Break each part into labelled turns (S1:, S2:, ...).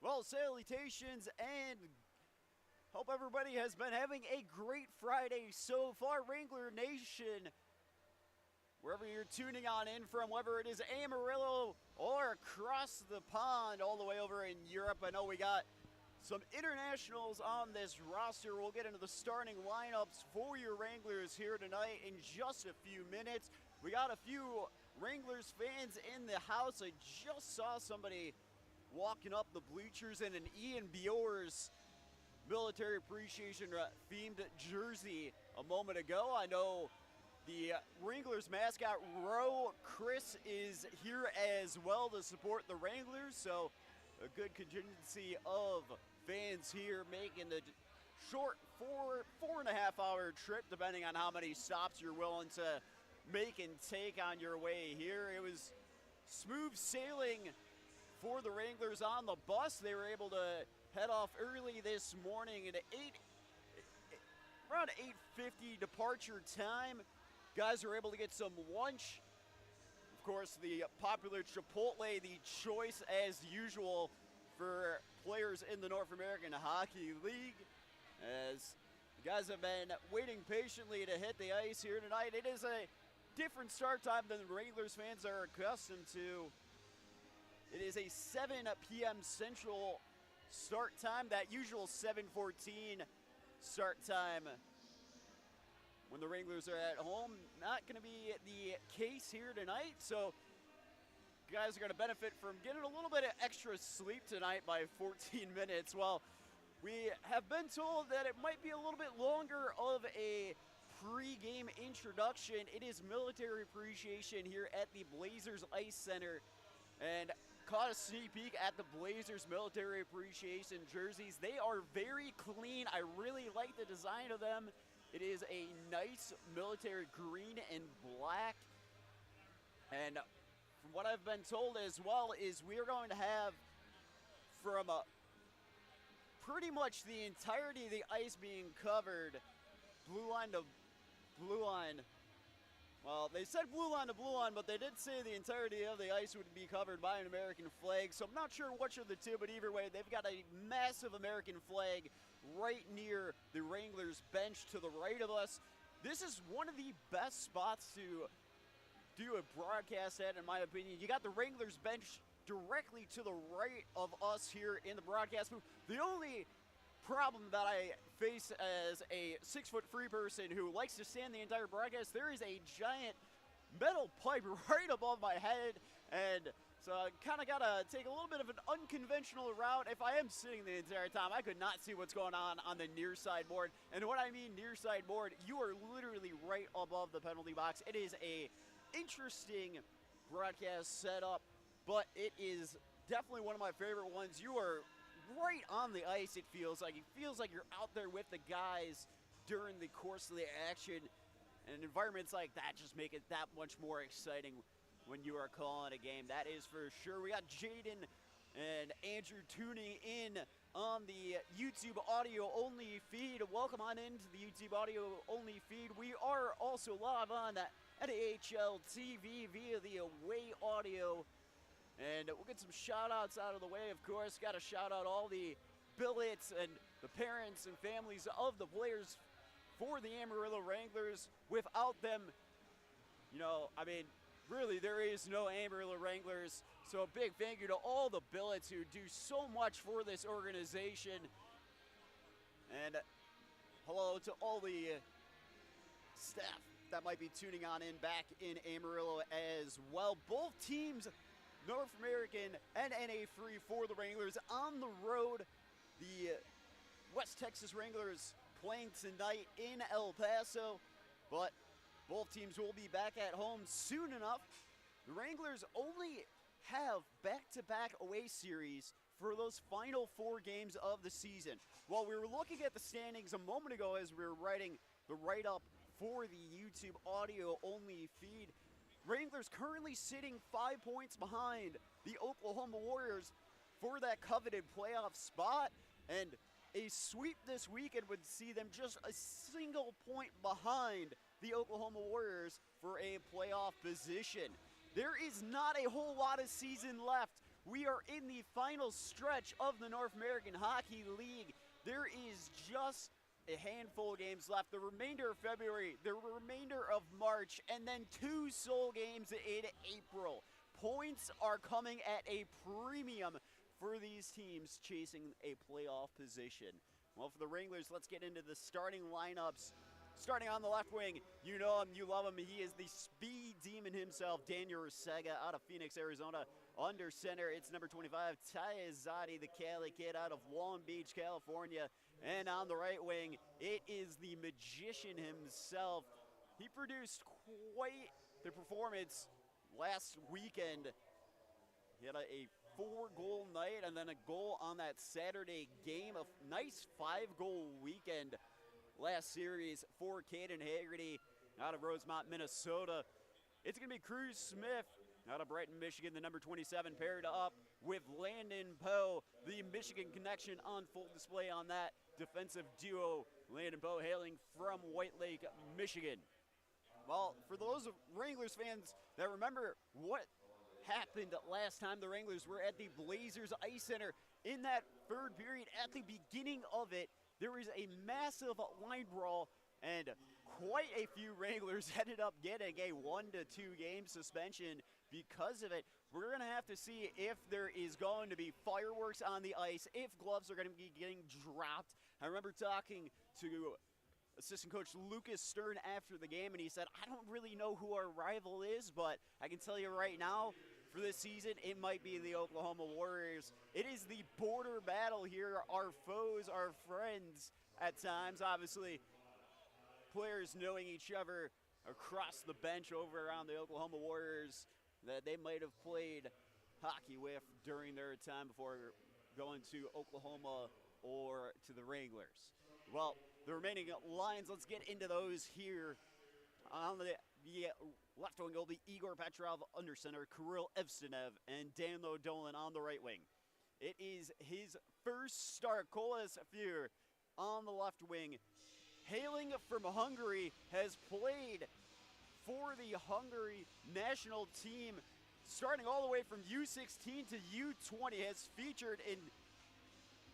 S1: Well, salutations and hope everybody has been having a great Friday so far, Wrangler Nation. Wherever you're tuning on in from, whether it is Amarillo or across the pond all the way over in Europe. I know we got some internationals on this roster. We'll get into the starting lineups for your Wranglers here tonight in just a few minutes. We got a few Wranglers fans in the house. I just saw somebody walking up the bleachers in an Ian Bjor's military appreciation themed jersey a moment ago. I know the Wranglers mascot, Ro Chris, is here as well to support the Wranglers, so a good contingency of fans here making the short four and a half hour trip, depending on how many stops you're willing to make and take on your way here. It was smooth sailing for the Wranglers on the bus. They were able to head off early this morning at around 8:50 departure time. Guys were able to get some lunch. Of course, the popular Chipotle, the choice as usual for players in the North American Hockey League, as the guys have been waiting patiently to hit the ice here tonight. It is a different start time than the Wranglers fans are accustomed to. It is a 7 p.m. Central start time, that usual 7:14 start time when the Wranglers are at home. Not going to be the case here tonight, so guys are going to benefit from getting a little bit of extra sleep tonight by 14 minutes. Well, we have been told that it might be a little bit longer of a pre-game introduction. It is military appreciation here at the Blazers Ice Center, and caught a sneak peek at the Blazers military appreciation jerseys. They are very clean. I really like the design of them. It is a nice military green and black. And from what I've been told as well is we're going to have from pretty much the entirety of the ice being covered, blue line to blue line. Well, they said blue line to blue line, but they did say the entirety of the ice would be covered by an American flag. So I'm not sure which of the two, but either way, they've got a massive American flag right near the Wranglers bench to the right of us. This is one of the best spots to do a broadcast at, in my opinion. You got the Wranglers bench directly to the right of us here in the broadcast booth. The only problem that I face as a 6'3" person who likes to stand the entire broadcast, there is a giant metal pipe right above my head, and so I kind of got to take a little bit of an unconventional route. If I am sitting the entire time, I could not see what's going on the near side board. And when I mean near side board, you are literally right above the penalty box. It is a interesting broadcast setup, but it is definitely one of my favorite ones. You are right on the ice, it feels like. It feels like you're out there with the guys during the course of the action. And environments like that just make it that much more exciting when you are calling a game. That is for sure. We got Jaden and Andrew tuning in on the YouTube audio-only feed. Welcome on into the YouTube audio-only feed. We are also live on NHL TV via the Away Audio. And we'll get some shout-outs out of the way, of course. Got to shout-out all the billets and the parents and families of the players for the Amarillo Wranglers. Without them, really, there is no Amarillo Wranglers. So a big thank you to all the billets who do so much for this organization. And hello to all the staff that might be tuning on in back in Amarillo as well. Both teams, North American and NA free for the Wranglers, on the road. The West Texas Wranglers playing tonight in El Paso, but both teams will be back at home soon enough. The Wranglers only have back-to-back away series for those final 4 games of the season. While we were looking at the standings a moment ago as we were writing the write-up for the YouTube audio-only feed, Wranglers currently sitting 5 points behind the Oklahoma Warriors for that coveted playoff spot, and a sweep this weekend would see them just a single point behind the Oklahoma Warriors for a playoff position. There is not a whole lot of season left We are in the final stretch of the North American Hockey League. There is just a handful of games left. The remainder of February, the remainder of March, and then 2 sole games in April. Points are coming at a premium for these teams chasing a playoff position. Well, for the Wranglers, let's get into the starting lineups. Starting on the left wing, you know him, you love him. He is the speed demon himself, Daniel Rusega out of Phoenix, Arizona. Under center, it's number 25, Ty Azadi, the Cali kid out of Long Beach, California. And on the right wing, it is the magician himself. He produced quite the performance last weekend. He had a 4-goal night and then a goal on that Saturday game. A nice 5-goal weekend last series for Caden Haggerty out of Rosemont, Minnesota. It's going to be Cruz Smith out of Brighton, Michigan, the number 27, paired up with Landon Poe. The Michigan connection on full display on that defensive duo. Landon Poe hailing from White Lake, Michigan. Well, for those Wranglers fans that remember what happened last time the Wranglers were at the Blazers Ice Center, in that third period, at the beginning of it, there was a massive line brawl, and quite a few Wranglers ended up getting a 1-2 game suspension because of it. We're going to have to see if there is going to be fireworks on the ice, if gloves are going to be getting dropped. I remember talking to assistant coach Lucas Stern after the game, and he said, I don't really know who our rival is, but I can tell you right now, for this season, it might be the Oklahoma Warriors. It is the border battle here. Our foes, our friends at times. Obviously, players knowing each other across the bench over around the Oklahoma Warriors that they might have played hockey with during their time before going to Oklahoma or to the Wranglers. Well, the remaining lines, let's get into those here. On the left wing will be Igor Petrov under center, Kirill Evstenev, and Danilo Dolan on the right wing. It is his first start. Kolas Fuhr on the left wing. Hailing from Hungary, has played for the Hungary national team, starting all the way from U16 to U20, has featured in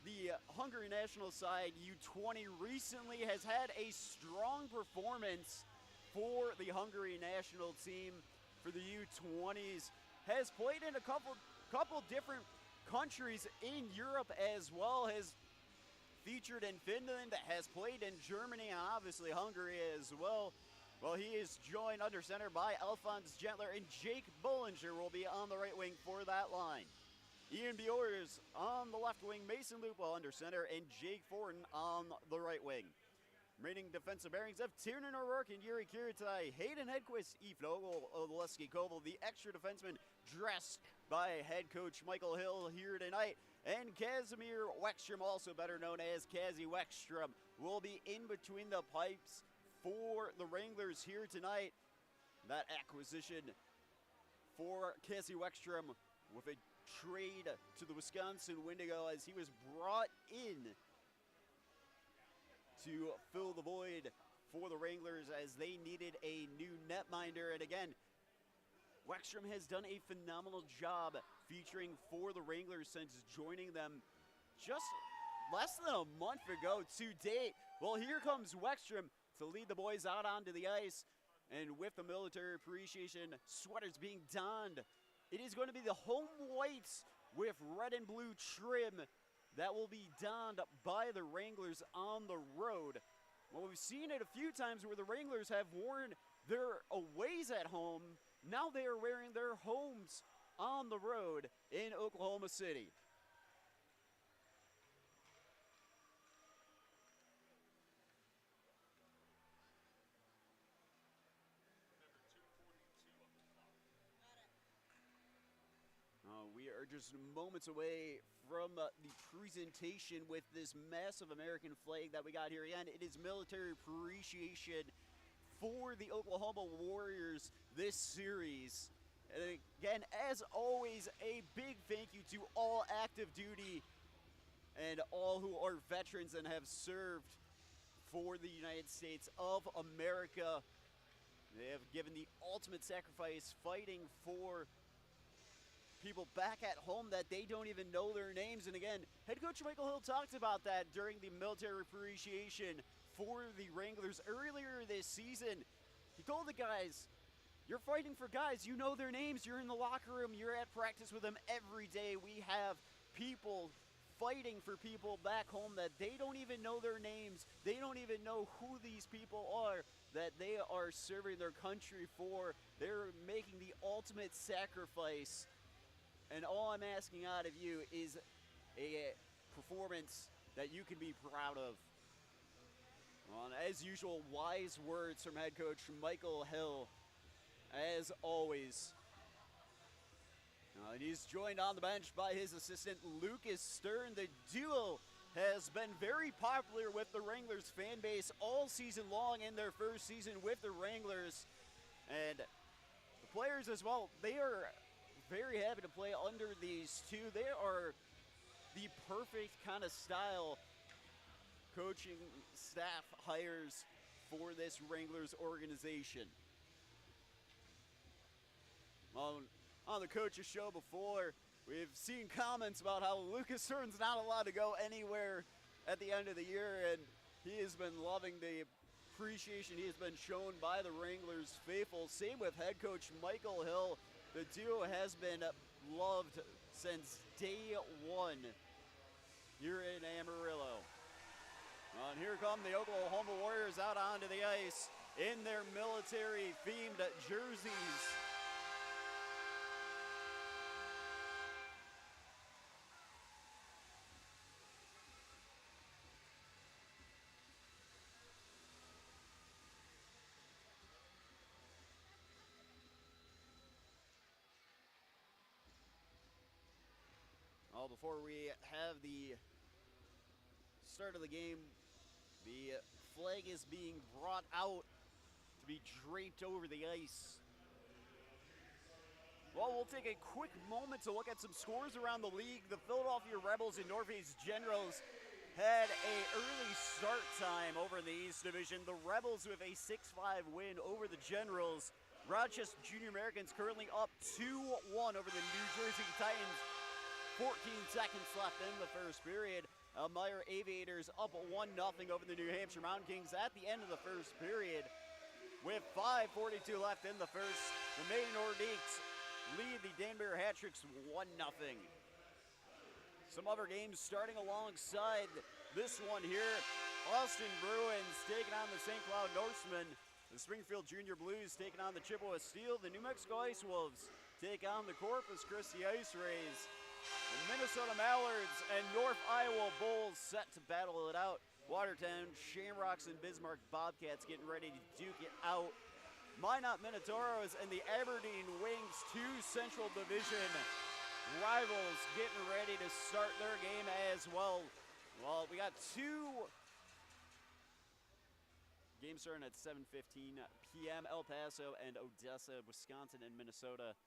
S1: the Hungary national side U20 recently, has had a strong performance for the Hungary national team for the U20s, has played in a couple different countries in Europe as well, has featured in Finland, has played in Germany, and obviously Hungary as well. Well, he is joined under center by Alphonse Gentler, and Jake Bullinger will be on the right wing for that line. Ian Bjors on the left wing, Mason Lupo under center, and Jake Fortin on the right wing. Remaining defensive bearings of Tiernan O'Rourke and Yuri Kiritai, Hayden Hedquist, Ifnogel, Oleski Koval, the extra defenseman dressed by head coach Michael Hill here tonight, and Casimir Wexstrom, also better known as Kazi Wexstrom, will be in between the pipes for the Wranglers here tonight. That acquisition for Kazi Wexstrom with a trade to the Wisconsin Wendigo, as he was brought in to fill the void for the Wranglers as they needed a new netminder. And again, Wexstrom has done a phenomenal job featuring for the Wranglers since joining them just less than a month ago to date. Well, here comes Wexstrom to lead the boys out onto the ice, and with the military appreciation sweaters being donned, it is going to be the home whites with red and blue trim that will be donned by the Wranglers on the road. Well, we've seen it a few times where the Wranglers have worn their aways at home. Now they are wearing their homes on the road in Oklahoma City. We are just moments away from the presentation with this massive American flag that we got here. Again, it is military appreciation for the Oklahoma Warriors this series. And again, as always, a big thank you to all active duty and all who are veterans and have served for the United States of America. They have given the ultimate sacrifice fighting for people back at home that they don't even know their names. And again, head coach Michael Hill talked about that during the military appreciation for the Wranglers earlier this season. He told the guys, you're fighting for guys, you know their names, you're in the locker room, you're at practice with them every day. We have people fighting for people back home that they don't even know their names, they don't even know who these people are, that they are serving their country for. They're making the ultimate sacrifice. And all I'm asking out of you is a performance that you can be proud of. Well, as usual, wise words from head coach Michael Hill, as always. And he's joined on the bench by his assistant Lucas Stern. The duo has been very popular with the Wranglers fan base all season long in their first season with the Wranglers. And the players as well, they are very happy to play under these two. They are the perfect kind of style coaching staff hires for this Wranglers organization. On the coach's show before, we've seen comments about how Lucas Stern's not allowed to go anywhere at the end of the year, and he has been loving the appreciation he has been shown by the Wranglers faithful. Same with head coach Michael Hill. The duo has been loved since day one here in Amarillo. And here come the Oklahoma Warriors out onto the ice in their military-themed jerseys. Well, before we have the start of the game, the flag is being brought out to be draped over the ice. Well, we'll take a quick moment to look at some scores around the league. The Philadelphia Rebels and Northeast Generals had an early start time over in the East Division. The Rebels with a 6-5 win over the Generals. Rochester Junior Americans currently up 2-1 over the New Jersey Titans. 14 seconds left in the first period. Elmira Aviators up 1-0 over the New Hampshire Mountain Kings at the end of the first period. With 5:42 left in the first, the Maine Nordiques lead the Danbury Hat-Tricks 1-0. Some other games starting alongside this one here. Austin Bruins taking on the St. Cloud Norsemen. The Springfield Junior Blues taking on the Chippewa Steel. The New Mexico Ice Wolves take on the Corpus Christi Ice Rays. The Minnesota Mallards and North Iowa Bulls set to battle it out. Watertown, Shamrocks, and Bismarck Bobcats getting ready to duke it out. Minot Minotauros and the Aberdeen Wings, 2 Central Division rivals getting ready to start their game as well. Well, we got 2 games starting at 7:15 p.m. El Paso and Odessa, Wisconsin, and Minnesota.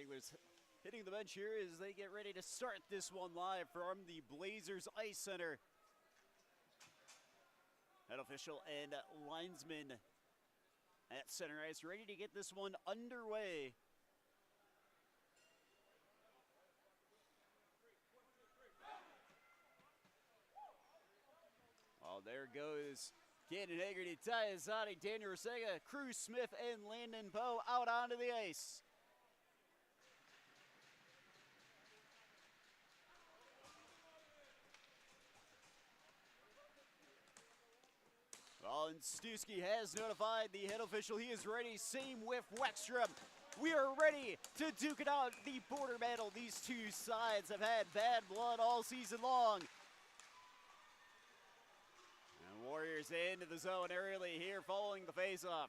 S1: Wranglers hitting the bench here as they get ready to start this one live from the Blazers Ice Center. Head official and linesman at center ice ready to get this one underway. Oh, there goes Cannon Haggerty, Ty Azadi, Daniel Rusega, Cruz Smith, and Landon Poe out onto the ice. Well, and Stuski has notified the head official he is ready. Same with Wexstrom. We are ready to duke it out. The border battle. These two sides have had bad blood all season long. And Warriors into the zone early here following the faceoff.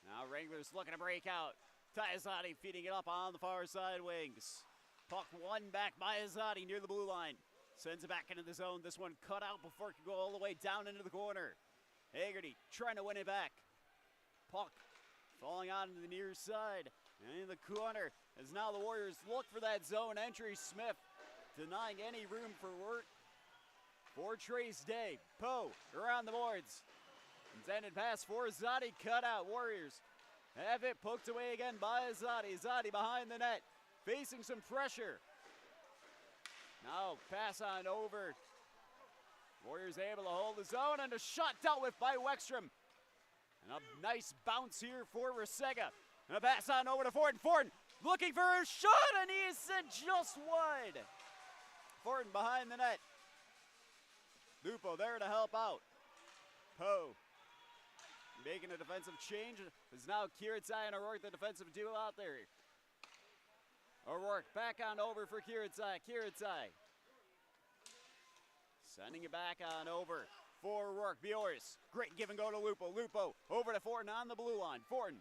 S1: Now Wranglers looking to break out. Ty Azadi feeding it up on the far side wings. Puck won back by Azadi near the blue line. Sends it back into the zone. This one cut out before it could go all the way down into the corner. Haggerty trying to win it back. Puck falling out into the near side. And in the corner as now the Warriors look for that zone entry. Smith denying any room for work for Trace Day. Poe around the boards. Intended pass for Azadi. Cut out. Warriors have it poked away again by Azadi. Azadi behind the net. Facing some pressure. Now pass on over. Warriors able to hold the zone and a shot dealt with by Wexstrom. And a nice bounce here for Rusega. And a pass on over to Fortin. Fortin looking for a shot and he is sent just wide. Fortin behind the net. Lupo there to help out. Poe making a defensive change. Is now Kiritai and O'Rourke the defensive duo out there. O'Rourke back on over for Kiritai. Kiritai sending it back on over for O'Rourke. Bjors, great give and go to Lupo. Lupo over to Fortin on the blue line. Fortin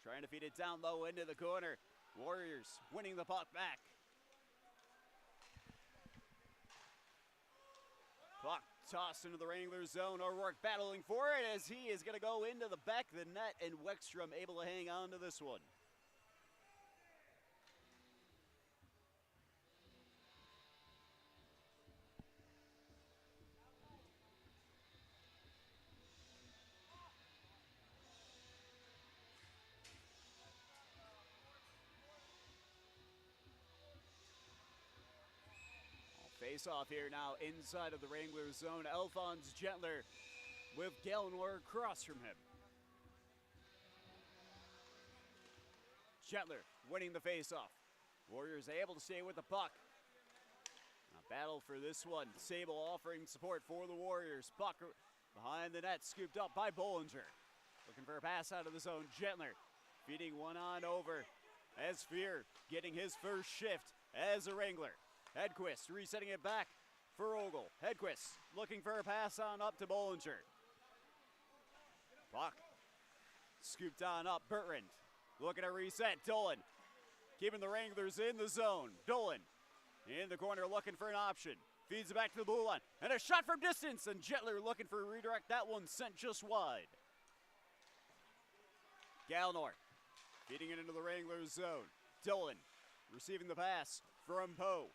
S1: trying to feed it down low into the corner. Warriors winning the puck back. Puck tossed into the Wranglers zone. O'Rourke battling for it as he is going to go into the back of the net, and Wexstrom able to hang on to this one. Face off here now inside of the Wranglers zone. Alphonse Gentler with Gallinor across from him. Gentler winning the face off. Warriors able to stay with the puck. A battle for this one. Sable offering support for the Warriors. Puck behind the net, scooped up by Bollinger. Looking for a pass out of the zone. Gentler feeding one on over as Fear getting his first shift as a Wrangler. Hedquist resetting it back for Ogle. Hedquist looking for a pass on up to Bollinger. Puck scooped on up. Bertrand looking to reset. Dolan keeping the Wranglers in the zone. Dolan in the corner looking for an option. Feeds it back to the blue line. And a shot from distance. And Gentler looking for a redirect. That one sent just wide. Gallinor feeding it into the Wranglers zone. Dolan receiving the pass from Poe.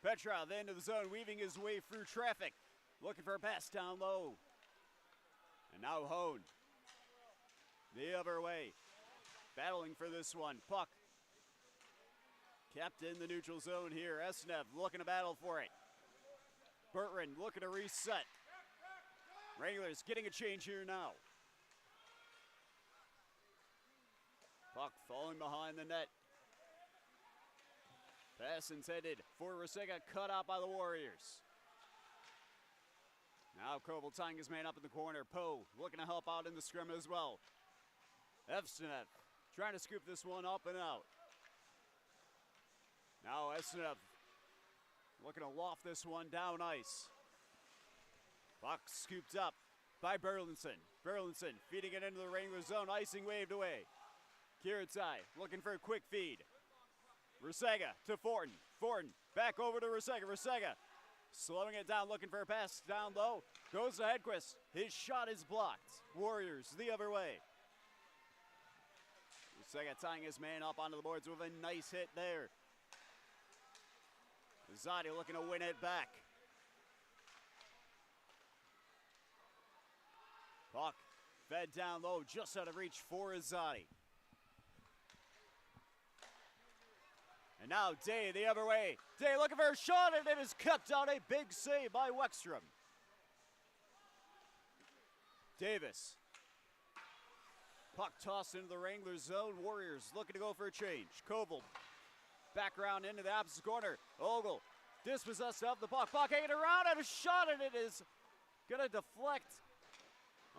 S1: Petrov into the zone, weaving his way through traffic. Looking for a pass down low. And now Hone. The other way. Battling for this one. Puck kept in the neutral zone here. Esnev looking to battle for it. Bertrand looking to reset. Wranglers getting a change here now. Puck falling behind the net. Pass intended for Rusega, cut out by the Warriors. Now Koval tying his man up in the corner. Poe looking to help out in the scrum as well. Evstnev trying to scoop this one up and out. Now Evstnev looking to loft this one down ice. Puck scooped up by Burlinson. Burlinson feeding it into the Wrangler zone. Icing waved away. Kiritai looking for a quick feed. Rusega to Fortin. Fortin back over to Rusega. Rusega slowing it down, looking for a pass down low. Goes to Hedquist. His shot is blocked. Warriors the other way. Sega tying his man up onto the boards with a nice hit there. Zadi looking to win it back. Puck fed down low, just out of reach for Zadi. And now Day the other way. Day looking for a shot, and it is cut down. A big save by Wexstrom. Davis. Puck tossed into the Wranglers zone. Warriors looking to go for a change. Koval back around into the opposite corner. Ogle dispossessed of the puck. Puck hanging around and a shot, and it is going to deflect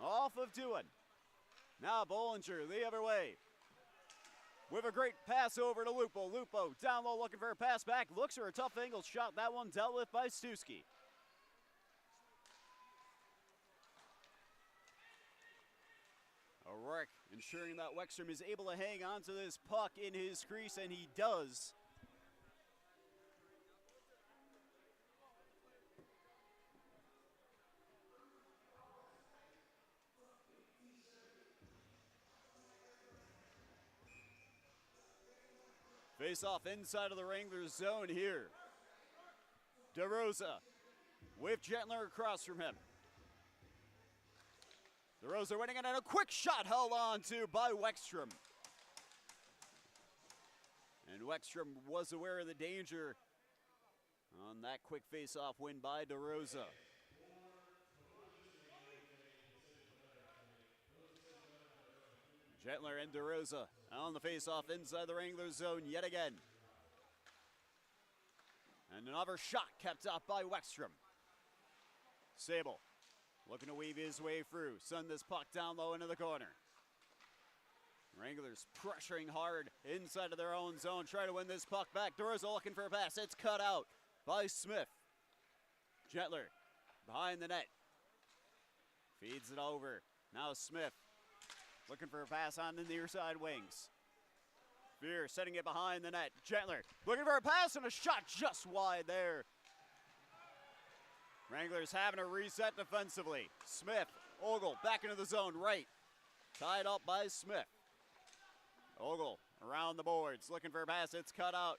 S1: off of Doohan. Now Bollinger the other way. With a great pass over to Lupo. Lupo down low looking for a pass back. Looks for a tough angle shot. That one dealt with by Stuski. O'Rourke ensuring that Wexstrom is able to hang on to this puck in his crease, and he does. Face off inside of the Wranglers zone here. DeRosa with Gentler across from him. DeRosa winning it, and a quick shot held on to by Wexstrom. And Wexstrom was aware of the danger on that quick face-off win by DeRosa. Gentler and DeRosa on the face-off inside the Wranglers zone yet again. And another shot kept up by Wexstrom. Sable looking to weave his way through. Send this puck down low into the corner. Wranglers pressuring hard inside of their own zone. Try to win this puck back. DeRosa looking for a pass. It's cut out by Smith. Gentler behind the net. Feeds it over. Now Smith looking for a pass on the near side wings. Fear setting it behind the net. Gentler looking for a pass and a shot just wide there. Wranglers having a reset defensively. Smith, Ogle back into the zone right. Tied up by Smith. Ogle around the boards looking for a pass. It's cut out.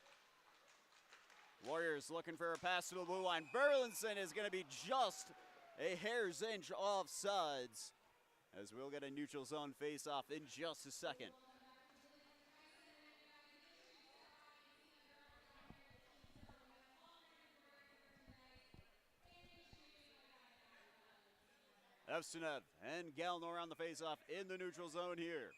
S1: Warriors looking for a pass to the blue line. Burlinson is going to be just a hair's inch offsides, as we'll get a neutral zone face-off in just a second. Evsenev and Galnor on the face-off in the neutral zone here.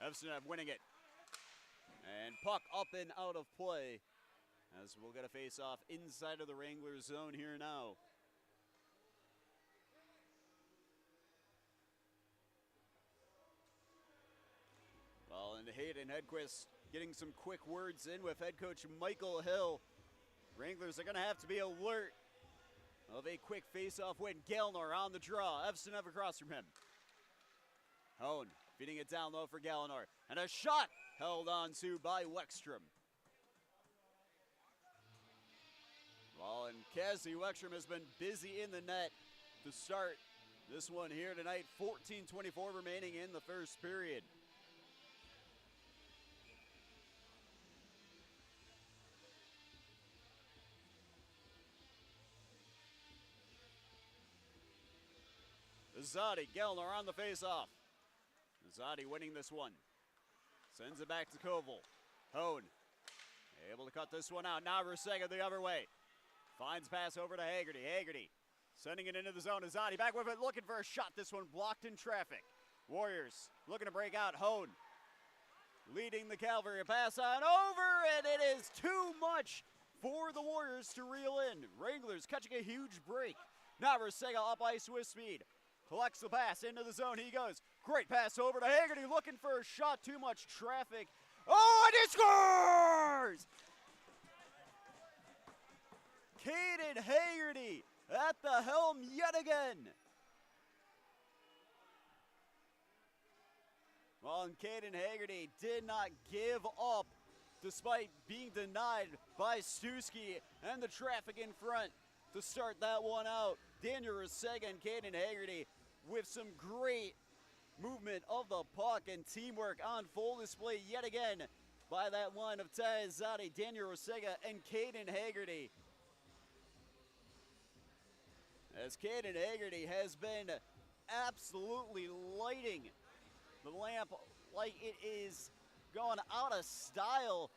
S1: Evsenev winning it. And puck up and out of play, as we'll get a face-off inside of the Wranglers zone here now. Well, and Hayden Hedquist getting some quick words in with head coach Michael Hill. Wranglers are going to have to be alert of a quick face-off win. Galnor on the draw. Evsenev across from him. Hone feeding it down low for Gallinor. And a shot held on to by Wexstrom. Well, and Cassie Wexstrom has been busy in the net to start this one here tonight. 14:24 remaining in the first period. Zadi, Gelner on the face-off. Zadi winning this one. Sends it back to Koval. Hone able to cut this one out. Now Rusega the other way. Finds pass over to Haggerty. Haggerty sending it into the zone. Zadi back with it, looking for a shot. This one blocked in traffic. Warriors looking to break out. Hone leading the Cavalry. A pass on over, and it is too much for the Warriors to reel in. Wranglers catching a huge break. Now Rusega up ice with speed. Collects the pass into the zone. He goes. Great pass over to Haggerty, looking for a shot. Too much traffic. Oh, and he scores! Caden Haggerty at the helm yet again. Well, and Caden Haggerty did not give up despite being denied by Stuski and the traffic in front to start that one out. Daniel Rusega and Caden Haggerty with some great movement of the puck and teamwork on full display yet again by that line of Tazati, Daniel Rusega, and Caden Haggerty. As Caden Haggerty has been absolutely lighting the lamp like it is going out of style.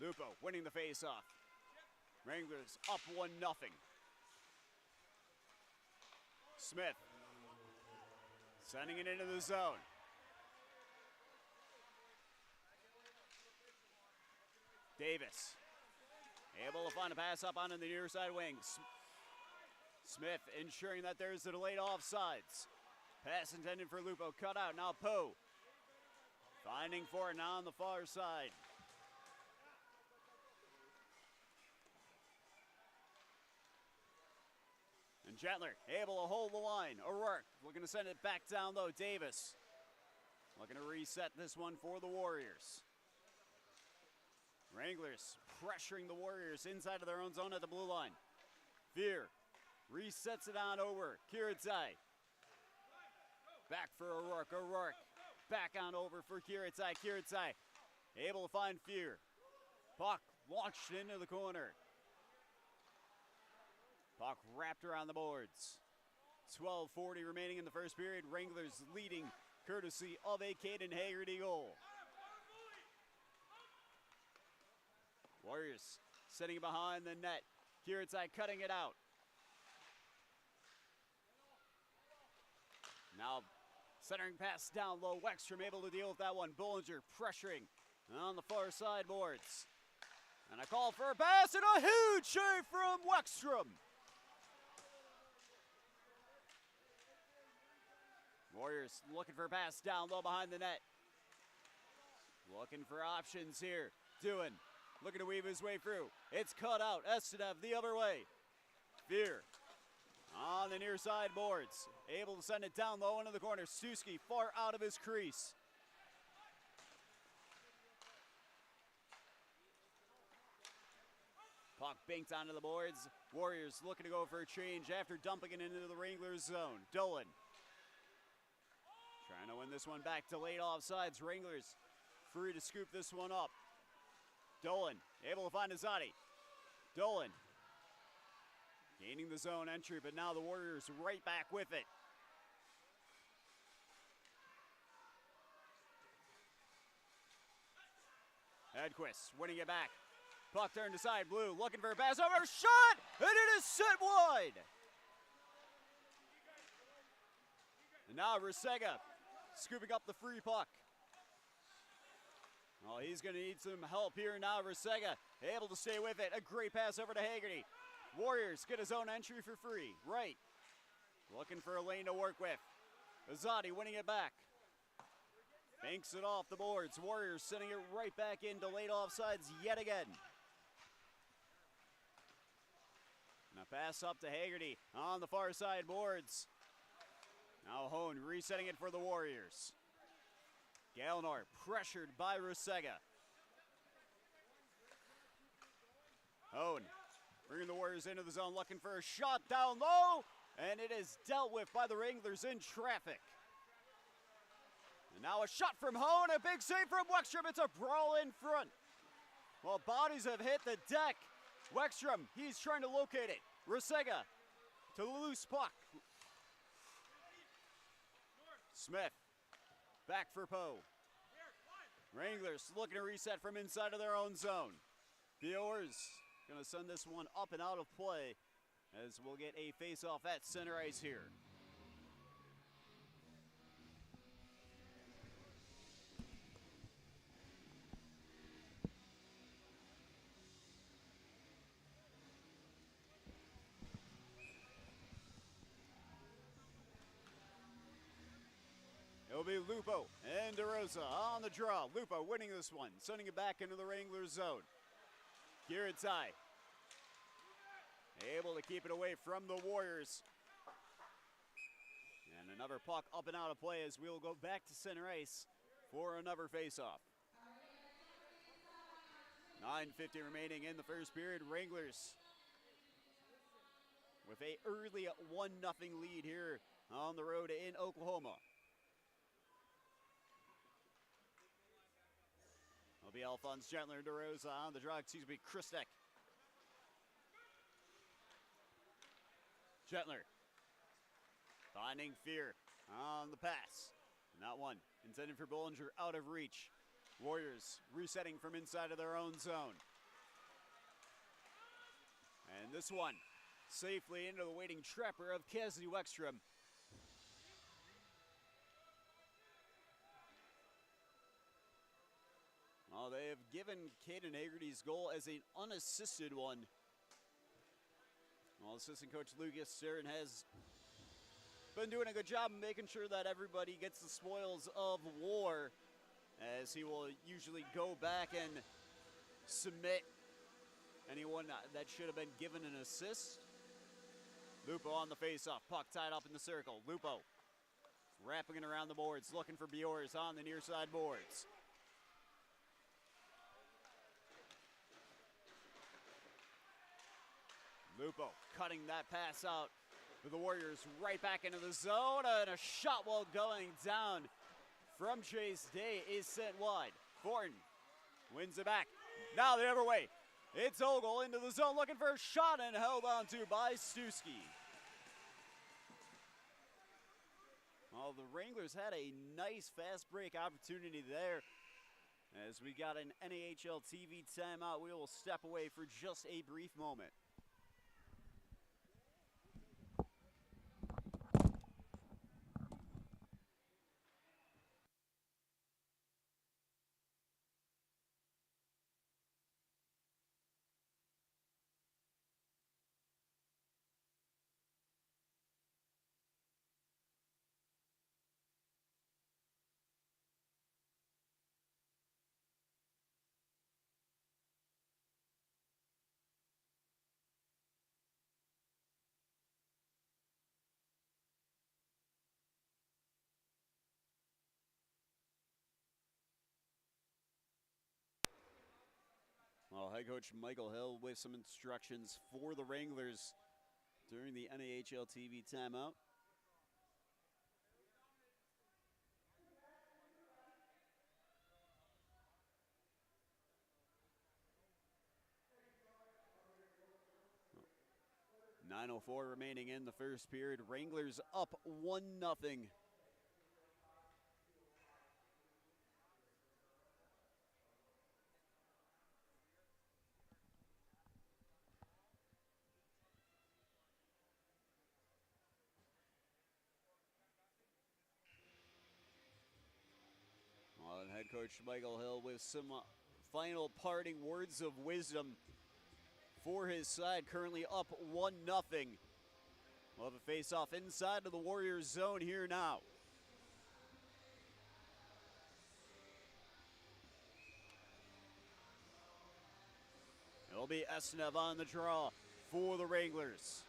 S1: Lupo winning the face-off. Wranglers up 1-0. Smith sending it into the zone. Davis able to find a pass up onto the near side wing. Smith ensuring that there's a delayed offsides. Pass intended for Lupo, cut out. Now Poe finding for it now on the far side. And Gentler able to hold the line. O'Rourke looking to send it back down low. Davis looking to reset this one for the Warriors. Wranglers pressuring the Warriors inside of their own zone at the blue line. Veer resets it on over. Kiritai back for O'Rourke. O'Rourke back on over for Kiritai. Kiritai able to find Fear. Puck launched into the corner. Puck wrapped around the boards. 12:40 remaining in the first period. Wranglers leading courtesy of a Caden Haggerty goal. Warriors setting it behind the net. Kiritai cutting it out. Now centering pass down low. Wexstrom able to deal with that one. Bullinger pressuring on the far side boards. And a call for a pass and a huge save from Wexstrom. Warriors looking for a pass down low behind the net. Looking for options here. Doohan looking to weave his way through. It's cut out. Estenev the other way. Veer on the near side boards. Able to send it down low into the corner. Suski far out of his crease. Puck banked onto the boards. Warriors looking to go for a change after dumping it into the Wranglers zone. Dolan trying to win this one back. Delayed offsides. Wranglers free to scoop this one up. Dolan able to find Azadi. Dolan gaining the zone entry, but now the Warriors right back with it. Edquist winning it back. Puck turned aside. Blue looking for a pass over. Shot! And it is set wide. And now Rusega scooping up the free puck. Oh, he's going to need some help here now. Rusega able to stay with it. A great pass over to Haggerty. Warriors get his own entry for free. Right. Looking for a lane to work with. Azadi winning it back. Banks it off the boards. Warriors sending it right back in. Delayed offsides yet again. Now pass up to Haggerty on the far side boards. Now Hone resetting it for the Warriors. Galnor pressured by Rusega. Hone bringing the Warriors into the zone, looking for a shot down low, and it is dealt with by the Wranglers in traffic. And now a shot from Hone, a big save from Wexstrom. It's a brawl in front. Well, bodies have hit the deck. Wexstrom, he's trying to locate it. Rusega to the loose puck. Smith back for Poe. Wranglers looking to reset from inside of their own zone. The Oars going to send this one up and out of play as we'll get a face-off at center ice here. It'll be Lupo and DeRosa on the draw. Lupo winning this one, sending it back into the Wranglers zone. Kiritai able to keep it away from the Warriors. And another puck up and out of play as we will go back to center ice for another faceoff. 9:50 remaining in the first period. Wranglers with a early 1-0 lead here on the road in Oklahoma. It'll be Alphonse Gentler, DeRosa on the draw, Christek. Gentler finding Fear on the pass. And that one intended for Bollinger, out of reach. Warriors resetting from inside of their own zone. And this one safely into the waiting trapper of Cassidy Wexstrom. Well, they have given Caden Hagerty's goal as an unassisted one. Well, assistant coach Lucas Stern has been doing a good job of making sure that everybody gets the spoils of war, as he will usually go back and submit anyone that should have been given an assist. Lupo on the faceoff, puck tied up in the circle. Lupo wrapping it around the boards, looking for Bjors on the near side boards. Lupo cutting that pass out for the Warriors right back into the zone, and a shot while going down from Chase Day is sent wide. Thornton wins it back. Now the other way. It's Ogle into the zone looking for a shot and held on to by Stuski. Well, the Wranglers had a nice fast break opportunity there. As we got an NAHL TV timeout, we will step away for just a brief moment. Well, head coach Michael Hill with some instructions for the Wranglers during the NAHL TV timeout. .9:04 remaining in the first period. Wranglers up 1-0. Well, and head coach Michael Hill with some final parting words of wisdom for his side, currently up 1-0. We'll have a face-off inside of the Warriors zone here now. It'll be Esnev on the draw for the Wranglers.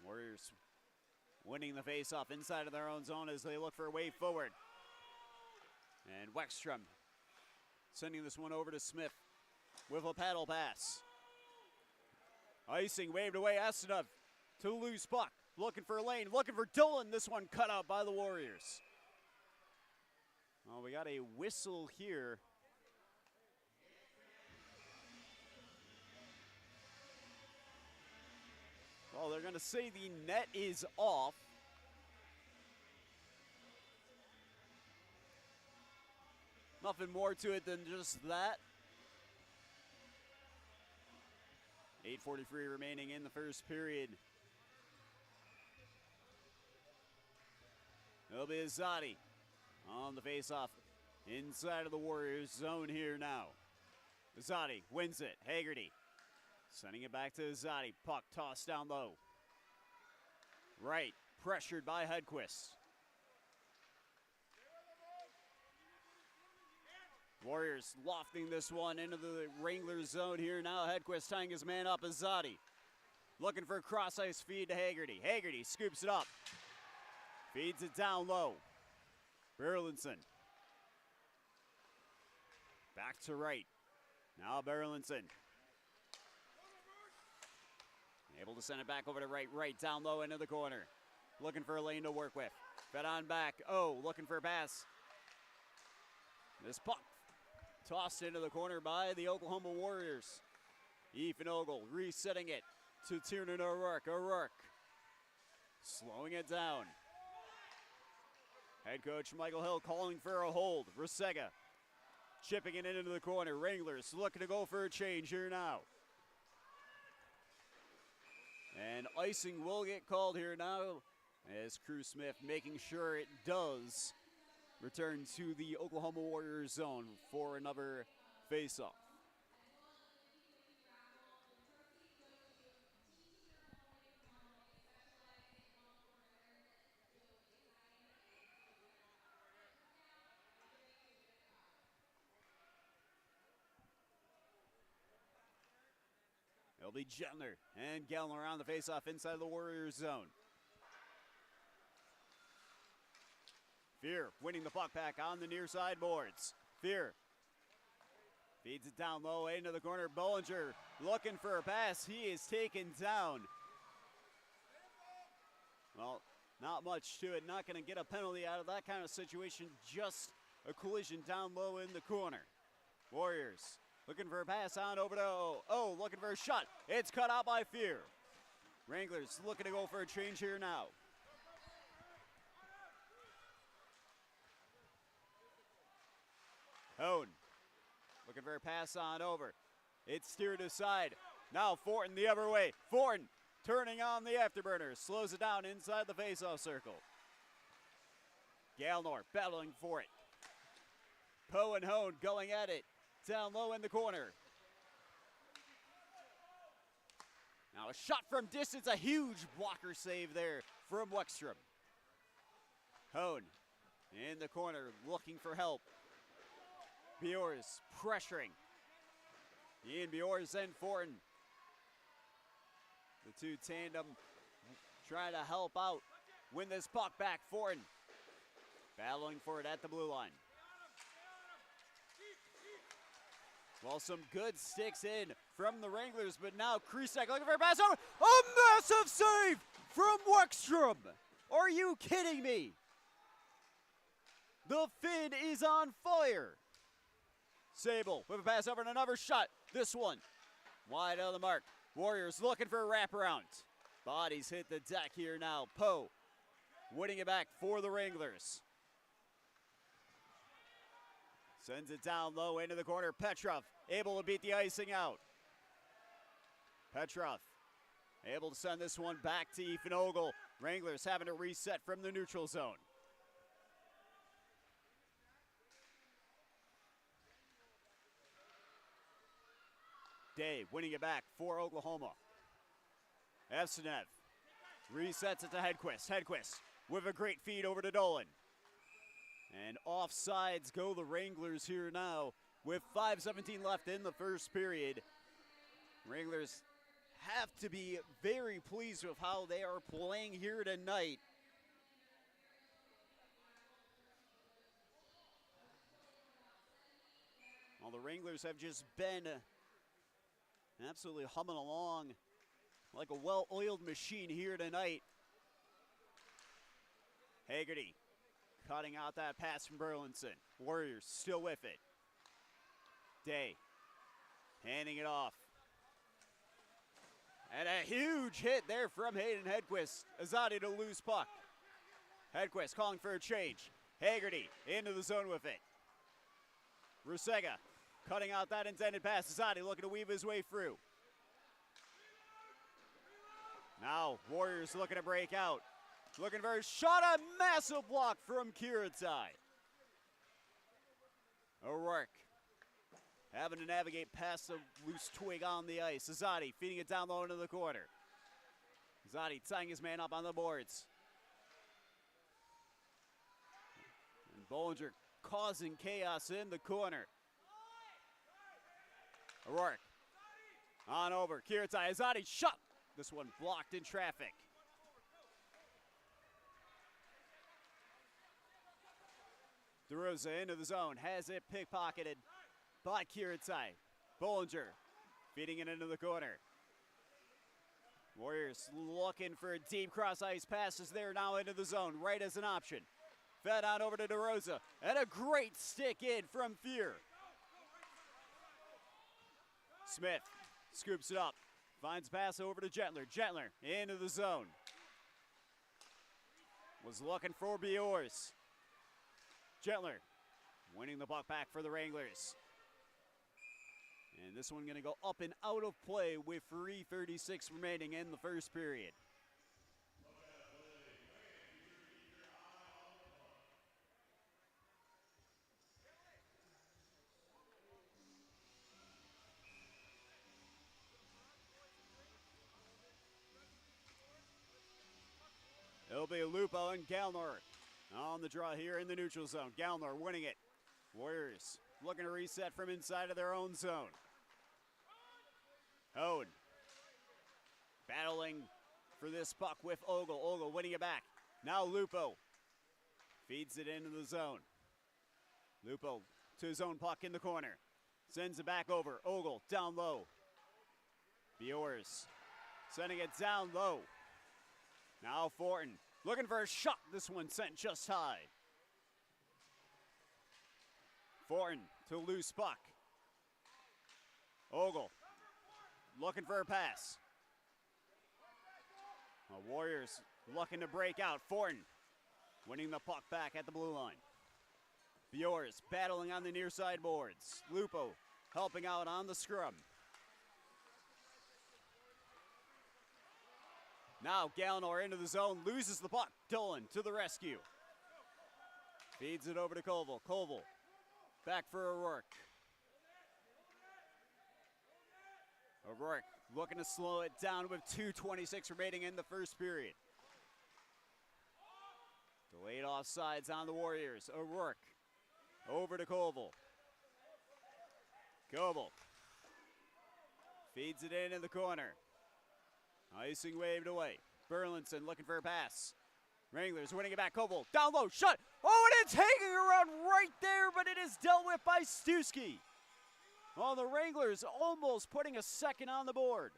S1: Warriors winning the face-off inside of their own zone as they look for a way forward. And Wexstrom sending this one over to Smith with a paddle pass. Icing waved away. Esnev to loose puck. Looking for a lane. Looking for Dolan. This one cut out by the Warriors. Well, we got a whistle here. Well, they're going to say the net is off. Nothing more to it than just that. 8:43 remaining in the first period. It'll be Azadi on the faceoff inside of the Warriors zone here now. Azadi wins it. Hagerty sending it back to Azadi. Puck tossed down low. Right, pressured by Hedquist. Warriors lofting this one into the Wranglers zone here now. Hedquist tying his man up, Azadi. Looking for a cross-ice feed to Haggerty. Haggerty scoops it up. Feeds it down low. Berlinson. Back to right. Now Berlinson. Able to send it back over to right, down low into the corner. Looking for a lane to work with. Fed on back. Oh, looking for a pass. This puck tossed into the corner by the Oklahoma Warriors. Ethan Ogle resetting it to Tiernan O'Rourke. O'Rourke slowing it down. Head coach Michael Hill calling for a hold. Rusega chipping it into the corner. Wranglers looking to go for a change here now. And icing will get called here now as Crew Smith making sure it does return to the Oklahoma Warriors zone for another face-off. It'll be Gentler and Gellner on the face-off inside the Warriors zone. Fear winning the puck back on the near side boards. Fear feeds it down low into the corner. Bollinger looking for a pass. He is taken down. Well, not much to it. Not going to get a penalty out of that kind of situation. Just a collision down low in the corner. Warriors looking for a pass on over to O, looking for a shot. It's cut out by Fear. Wranglers looking to go for a change here now. Hone looking for a pass on over. It's steered aside. Now Fortin the other way. Fortin turning on the afterburner. Slows it down inside the faceoff circle. Galnor battling for it. Poe and Hone going at it. Down low in the corner. Now a shot from distance. A huge blocker save there from Wexstrom. Hone in the corner looking for help. Bjors pressuring. Ian Bjors and Fortin. The two tandem trying to help out. Win this puck back. Fortin battling for it at the blue line. Well, some good sticks in from the Wranglers, but now Krusek looking for a pass over. A massive save from Wexstrom. Are you kidding me? The Finn is on fire. Sable with a pass over and another shot. This one wide of the mark. Warriors looking for a wraparound. Bodies hit the deck here now. Poe winning it back for the Wranglers. Sends it down low into the corner. Petrov able to beat the icing out. Petrov able to send this one back to Ethan Ogle. Wranglers having to reset from the neutral zone. Day winning it back for Oklahoma. Evsenev resets it to Hedquist. Hedquist with a great feed over to Dolan. And offsides go the Wranglers here now with 5:17 left in the first period. Wranglers have to be very pleased with how they are playing here tonight. Well, the Wranglers have just been absolutely humming along like a well-oiled machine here tonight. Haggerty cutting out that pass from Burlinson. Warriors still with it. Day handing it off. And a huge hit there from Hayden Hedquist. Azadi to lose puck. Hedquist calling for a change. Haggerty into the zone with it. Rusega cutting out that intended pass. Azadi looking to weave his way through. Now Warriors looking to break out. Looking for a shot, a massive block from Kiritai. O'Rourke having to navigate past a loose twig on the ice. Azadi feeding it down low into the corner. Azadi tying his man up on the boards. And Bollinger causing chaos in the corner. O'Rourke on over. Kiritai Azadi shot. This one blocked in traffic. DeRosa into the zone. Has it pickpocketed by Kiritai. Bollinger feeding it into the corner. Warriors looking for a deep cross-ice passes there now into the zone. Right as an option. Fed on over to DeRosa. And a great stick in from Fear. Smith scoops it up. Finds pass over to Gentler. Gentler into the zone. Was looking for Biors. Gentler winning the puck back for the Wranglers. And this one going to go up and out of play with 3:36 remaining in the first period. It'll be Lupo and Galnor on the draw here in the neutral zone. Galnor winning it. Warriors looking to reset from inside of their own zone. Owen battling for this puck with Ogle. Ogle winning it back. Now Lupo feeds it into the zone. Lupo to his own puck in the corner. Sends it back over. Ogle down low. Biors sending it down low. Now Fortin looking for a shot. This one sent just high. Fortin to loose puck. Ogle looking for a pass. The Warriors looking to break out. Fortin winning the puck back at the blue line. Biors battling on the near side boards. Lupo helping out on the scrum. Now Galnor into the zone, loses the puck. Dolan to the rescue. Feeds it over to Koval. Koval back for O'Rourke. O'Rourke looking to slow it down with 2:26 remaining in the first period. Delayed offsides on the Warriors. O'Rourke over to Koval. Koval feeds it in the corner. Icing waved away. Burlinson looking for a pass. Wranglers winning it back. Koval down low. Shot. Oh, and it's hanging around right there, but it is dealt with by Stuski. Well, the Wranglers almost putting a second on the board.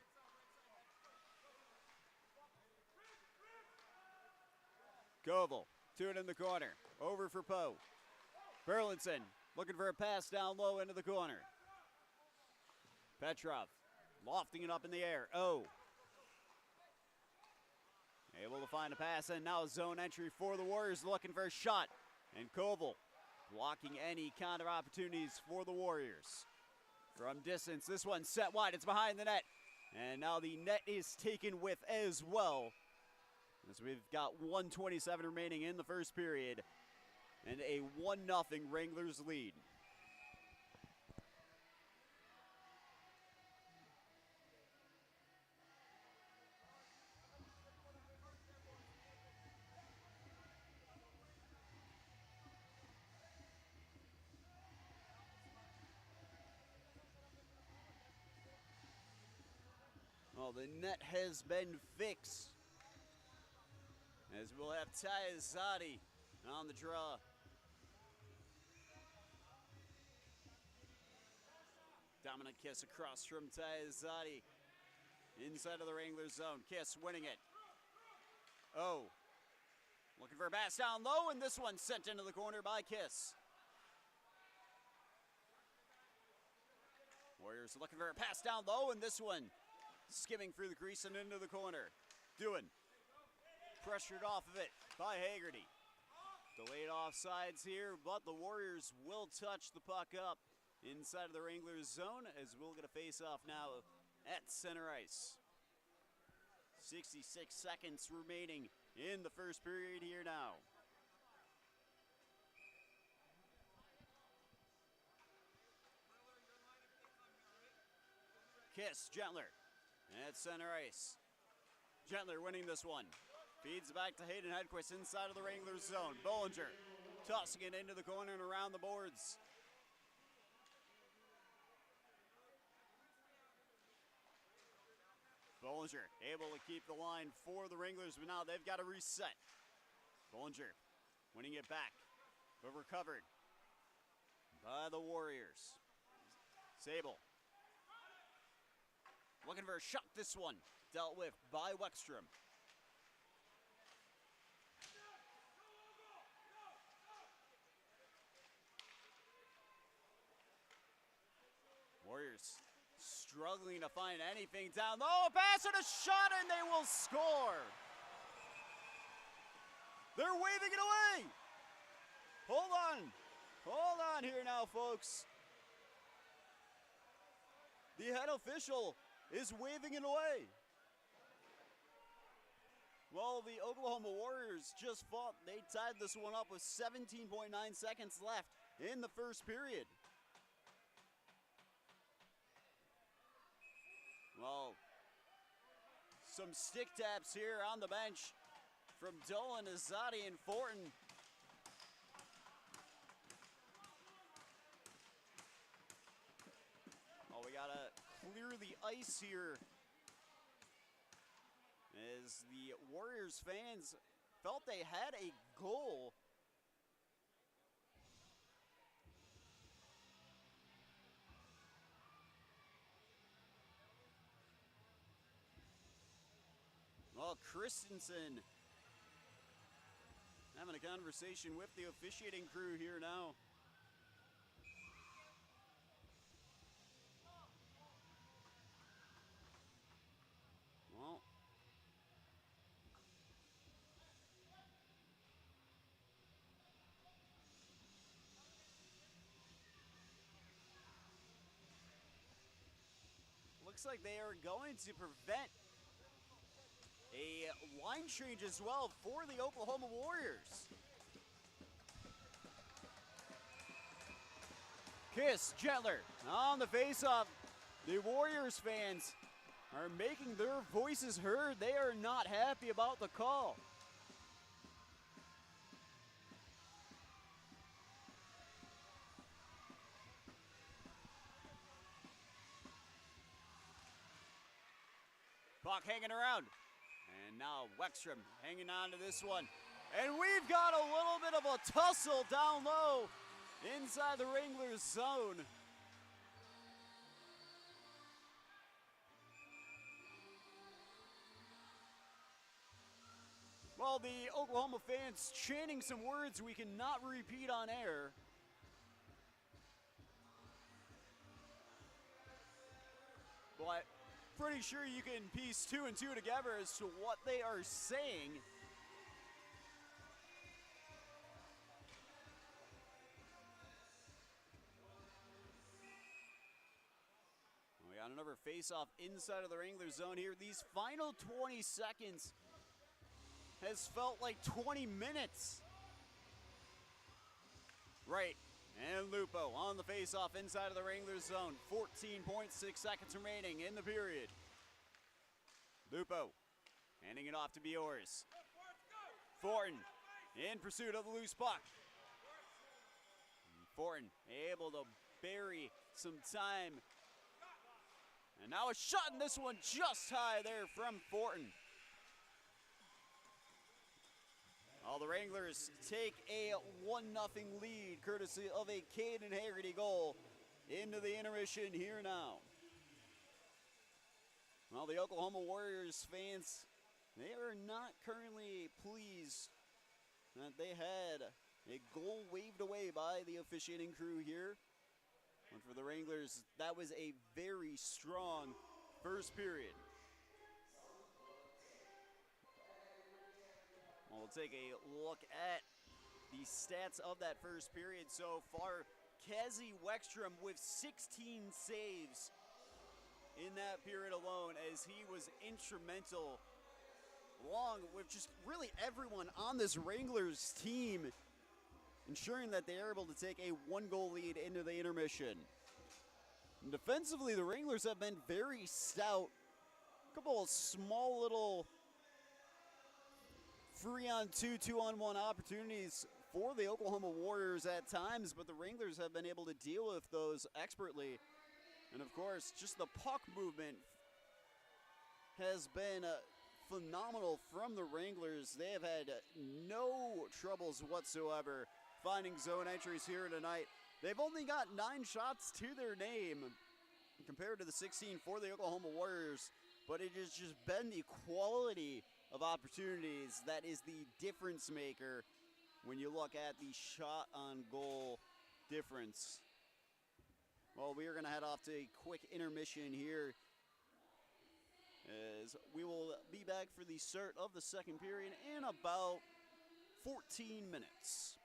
S1: Koval, to it in the corner. Over for Poe. Burlinson looking for a pass down low into the corner. Petrov lofting it up in the air. Oh. Able to find a pass, and now zone entry for the Warriors looking for a shot. And Koval blocking any counter opportunities for the Warriors. From distance, this one set wide, it's behind the net. And now the net is taken with as well. As we've got 1:27 remaining in the first period. And a 1-0 Wranglers lead. Well, the net has been fixed. As we'll have Tyazati on the draw. Dominant Kiss across from Tyazati. Inside of the Wranglers zone. Kiss winning it. Oh. Looking for a pass down low, and this one sent into the corner by Kiss. Warriors looking for a pass down low, and this one skimming through the crease and into the corner. Doohan pressured off of it by Haggerty. Delayed offsides here, but the Warriors will touch the puck up inside of the Wranglers zone as we'll get a face-off now at center ice. 66 seconds remaining in the first period here now. Kiss, Gentler at center ice. Gentler winning this one. Feeds back to Hayden Hedquist inside of the Wranglers zone. Bollinger tossing it into the corner and around the boards. Bollinger able to keep the line for the Wranglers, but now they've got to reset. Bollinger winning it back, but recovered by the Warriors. Sable looking for a shot. This one dealt with by Wexstrom. Warriors struggling to find anything down low. A pass and a shot, and they will score. They're waving it away. Hold on here now, folks. The head official is waving it away. Well, the Oklahoma Warriors just fought. They tied this one up with 17.9 seconds left in the first period. Well, some stick taps here on the bench from Dolan, Azadi, and Fortin. Oh, we gotta clear the ice here as the Warriors fans felt they had a goal. Well, Christensen having a conversation with the officiating crew here now. Well, looks like they are going to prevent a line change as well for the Oklahoma Warriors. Kiss Jetler on the faceoff. The Warriors fans are making their voices heard. They are not happy about the call. Puck hanging around. And now Wexstrom hanging on to this one. And we've got a little bit of a tussle down low inside the Wranglers zone. Well, the Oklahoma fans chanting some words we cannot repeat on air. But pretty sure you can piece 2 and 2 together as to what they are saying. We got another face-off inside of the Wranglers zone here. These final 20 seconds has felt like 20 minutes. Right. And Lupo on the face-off inside of the Wranglers zone. 14.6 seconds remaining in the period. Lupo handing it off to Biors. Fortin in pursuit of the loose puck. Fortin able to bury some time. And now a shot, and this one just high there from Fortin. All the Wranglers take a 1-0 lead, courtesy of a Caden Haggerty goal into the intermission here now. Well, the Oklahoma Warriors fans, they are not currently pleased that they had a goal waved away by the officiating crew here. And for the Wranglers, that was a very strong first period. We'll take a look at the stats of that first period so far. Kazi Wexstrom with 16 saves in that period alone, as he was instrumental, along with just really everyone on this Wranglers team, ensuring that they are able to take a 1-goal lead into the intermission. And defensively, the Wranglers have been very stout. A couple of small little 3-on-2, 2-on-1 opportunities for the Oklahoma Warriors at times, but the Wranglers have been able to deal with those expertly. And of course, just the puck movement has been phenomenal from the Wranglers. They have had no troubles whatsoever finding zone entries here tonight. They've only got 9 shots to their name compared to the 16 for the Oklahoma Warriors, but it has just been the quality of opportunities that is the difference maker when you look at the shot on goal difference. Well, we are going to head off to a quick intermission here, as we will be back for the start of the second period in about 14 minutes.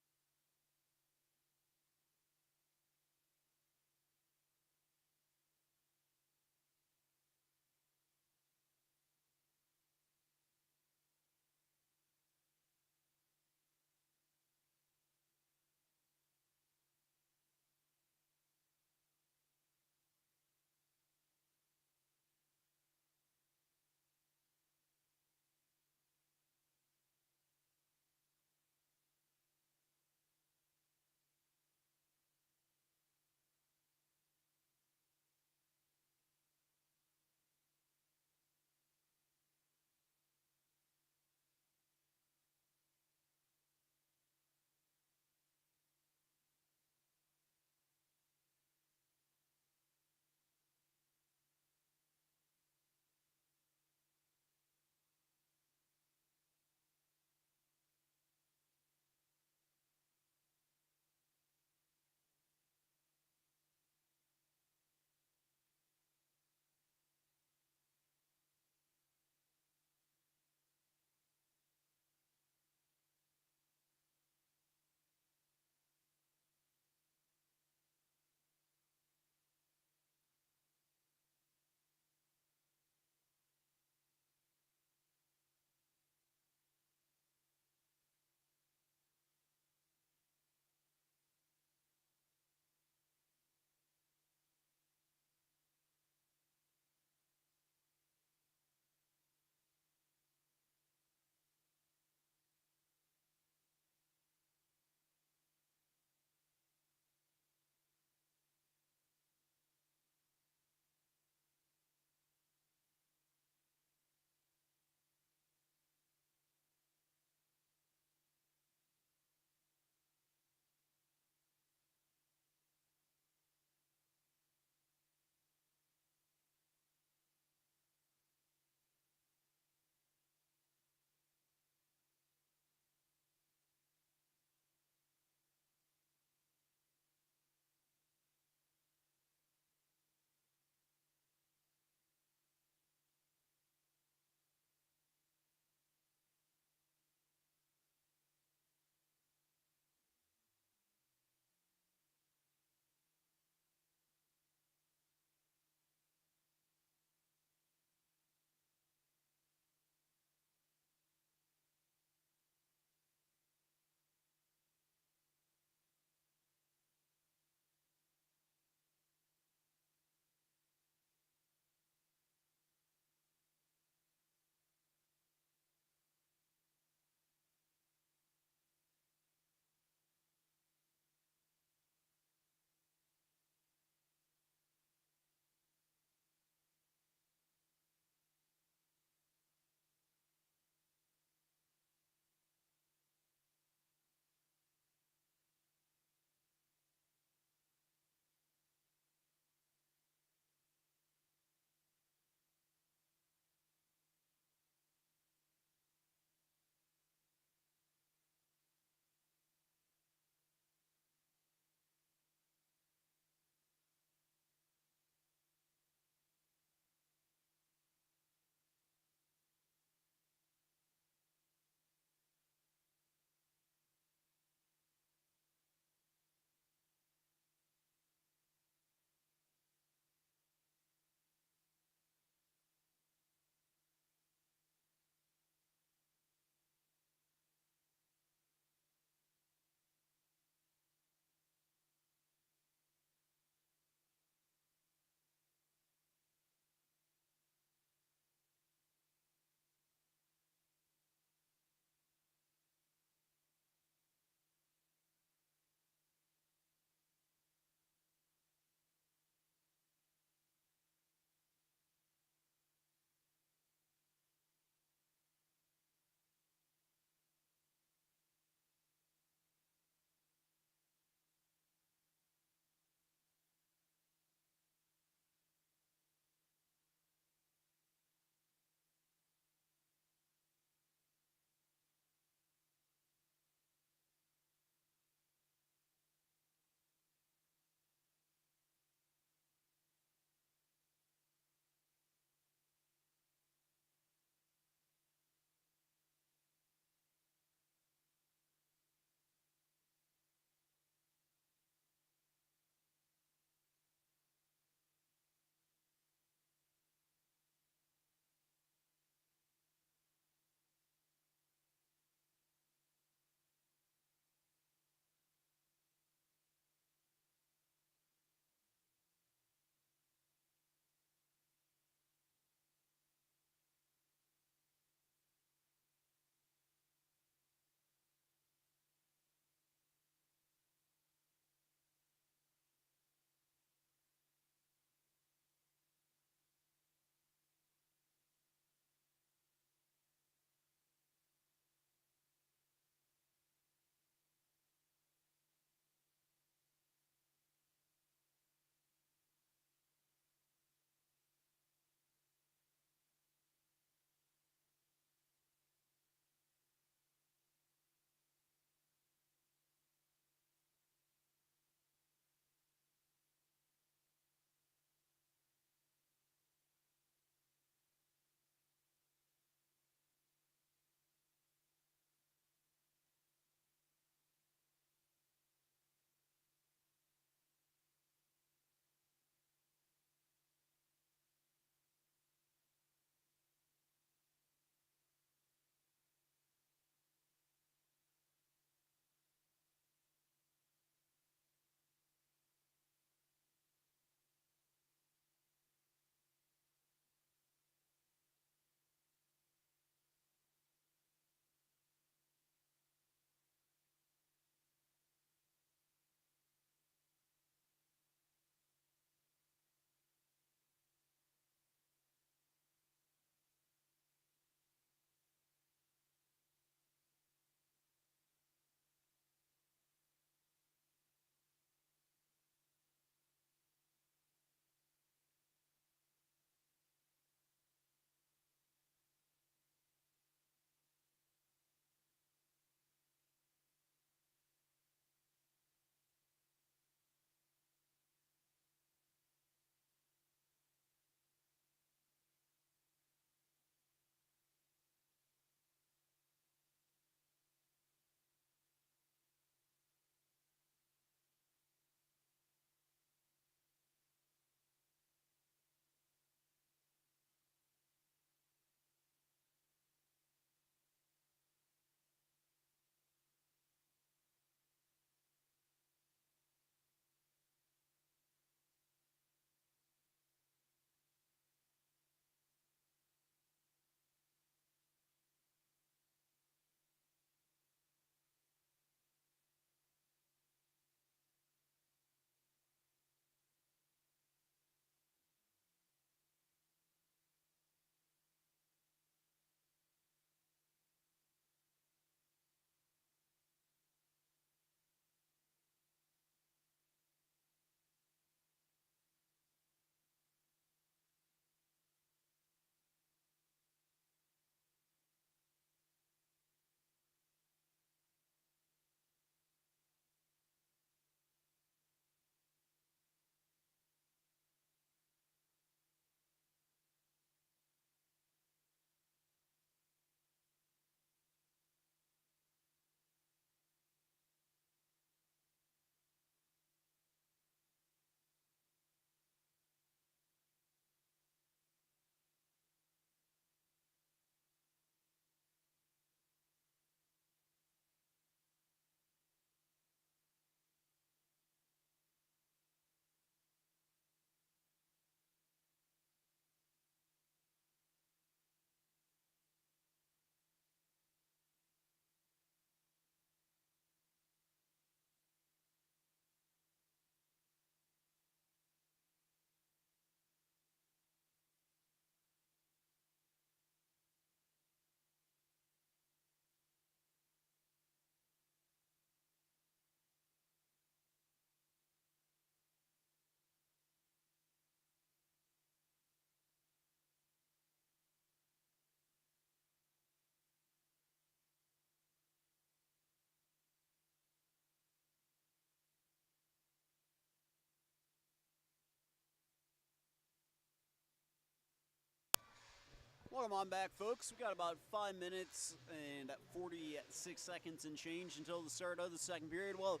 S1: Welcome on back, folks. We got about 5 minutes and 46 seconds and change until the start of the second period. Well,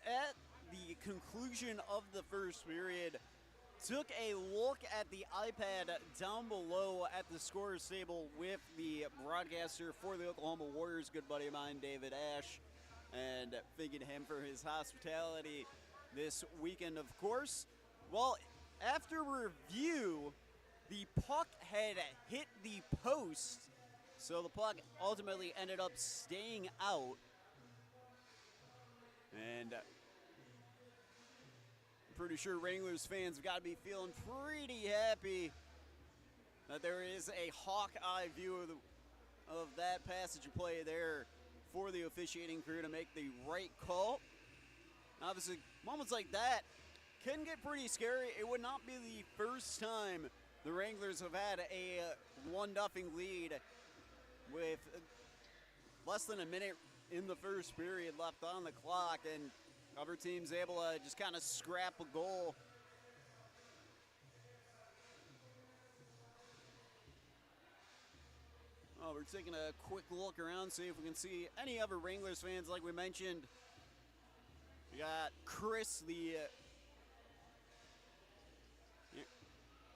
S1: at the conclusion of the first period, took a look at the iPad down below at the scorer's table with the broadcaster for the Oklahoma Warriors, good buddy of mine, David Ash, and thanking him for his hospitality this weekend, of course. Well, after review, the puck had hit the post, so the puck ultimately ended up staying out. And I'm pretty sure Wranglers fans have got to be feeling pretty happy that there is a hawk-eye view of that passage of play there for the officiating crew to make the right call. Obviously, moments like that can get pretty scary. It would not be the first time the Wranglers have had a 1-0 lead with less than a minute in the first period left on the clock, and other teams able to just kind of scrap a goal. Oh, we're taking a quick look around, see if we can see any other Wranglers fans. Like we mentioned, we got Chris, the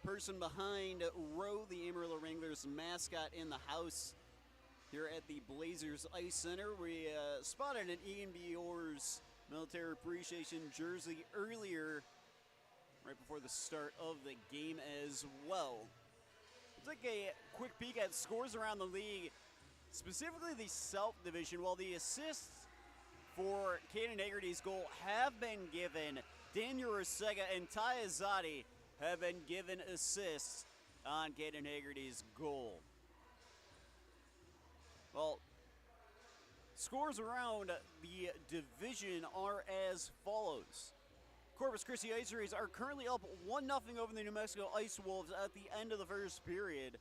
S1: person behind Roe, the Amarillo Wranglers mascot, in the house here at the Blazers Ice Center. We spotted an E&B Orr's Military Appreciation jersey earlier, right before the start of the game as well. Let's take a quick peek at scores around the league, specifically the South Division. Well, the assists for Caden Haggerty's goal have been given. Daniel Rasega and Ty Azadi have been given assists on Caden Haggerty's goal. Well, scores around the division are as follows. Corpus Christi Ice Rays are currently up 1-0 over the New Mexico Ice Wolves at the end of the first period.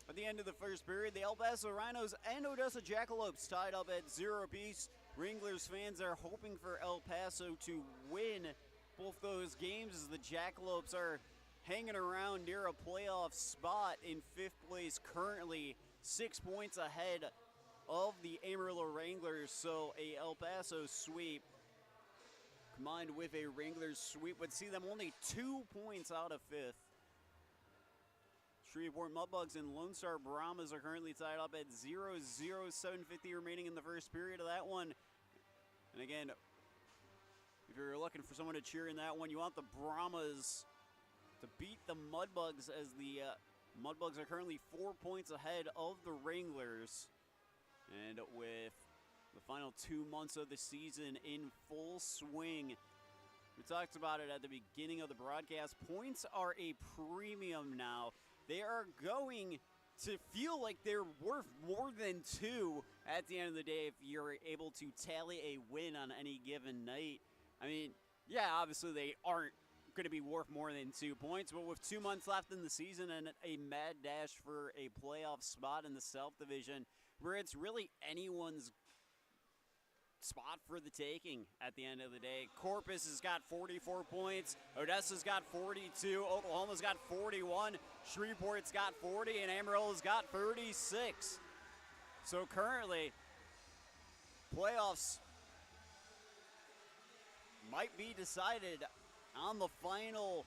S1: At the end of the first period, the El Paso Rhinos and Odessa Jackalopes tied up at 0 apiece. Wranglers fans are hoping for El Paso to win both those games, as the Jackalopes are hanging around near a playoff spot in 5th place currently, 6 points ahead of the Amarillo Wranglers. So a El Paso sweep combined with a Wranglers sweep would see them only 2 points out of 5th. Shreveport Mudbugs and Lone Star Brahmas are currently tied up at 0-0, 7:50 remaining in the first period of that one. And again, if you're looking for someone to cheer in that one, you want the Brahmas to beat the Mudbugs, as the Mudbugs are currently 4 points ahead of the Wranglers. And with the final 2 months of the season in full swing, we talked about it at the beginning of the broadcast, points are a premium now. They are going to feel like they're worth more than 2 at the end of the day if you're able to tally a win on any given night. I mean, yeah, obviously they aren't going to be worth more than 2 points, but with 2 months left in the season and a mad dash for a playoff spot in the South Division, where it's really anyone's spot for the taking at the end of the day. Corpus has got 44 points, Odessa's got 42, Oklahoma's got 41, Shreveport's got 40, and Amarillo's got 36. So currently, playoffs might be decided on the final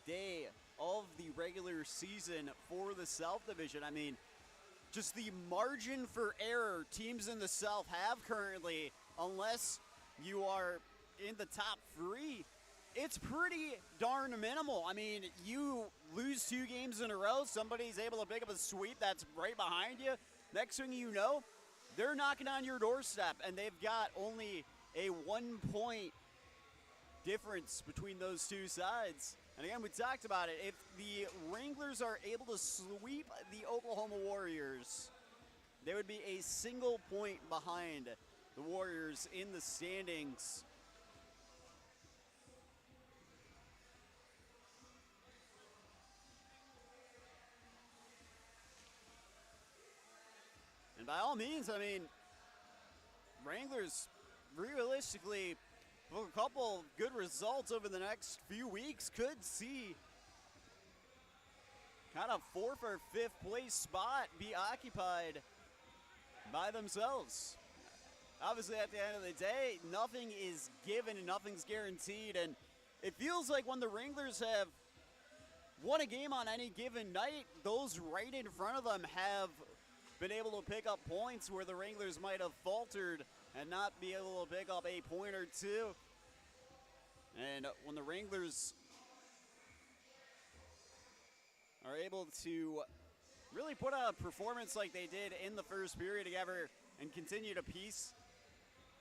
S1: day of the regular season for the South Division. I mean, just the margin for error teams in the South have currently, unless you are in the top 3, it's pretty darn minimal. I mean, you lose 2 games in a row, somebody's able to pick up a sweep that's right behind you. Next thing you know, they're knocking on your doorstep, and they've got only a 1-point difference between those two sides. And again, we talked about it. If the Wranglers are able to sweep the Oklahoma Warriors, they would be a single point behind the Warriors in the standings. And by all means, I mean, Wranglers realistically, with a couple of good results over the next few weeks, could see kind of 4th or 5th place spot be occupied by themselves. Obviously, at the end of the day, nothing is given and nothing's guaranteed, and it feels like when the Wranglers have won a game on any given night, those right in front of them have been able to pick up points where the Wranglers might have faltered and not be able to pick up a point or two. And when the Wranglers are able to really put out a performance like they did in the first period together and continue to piece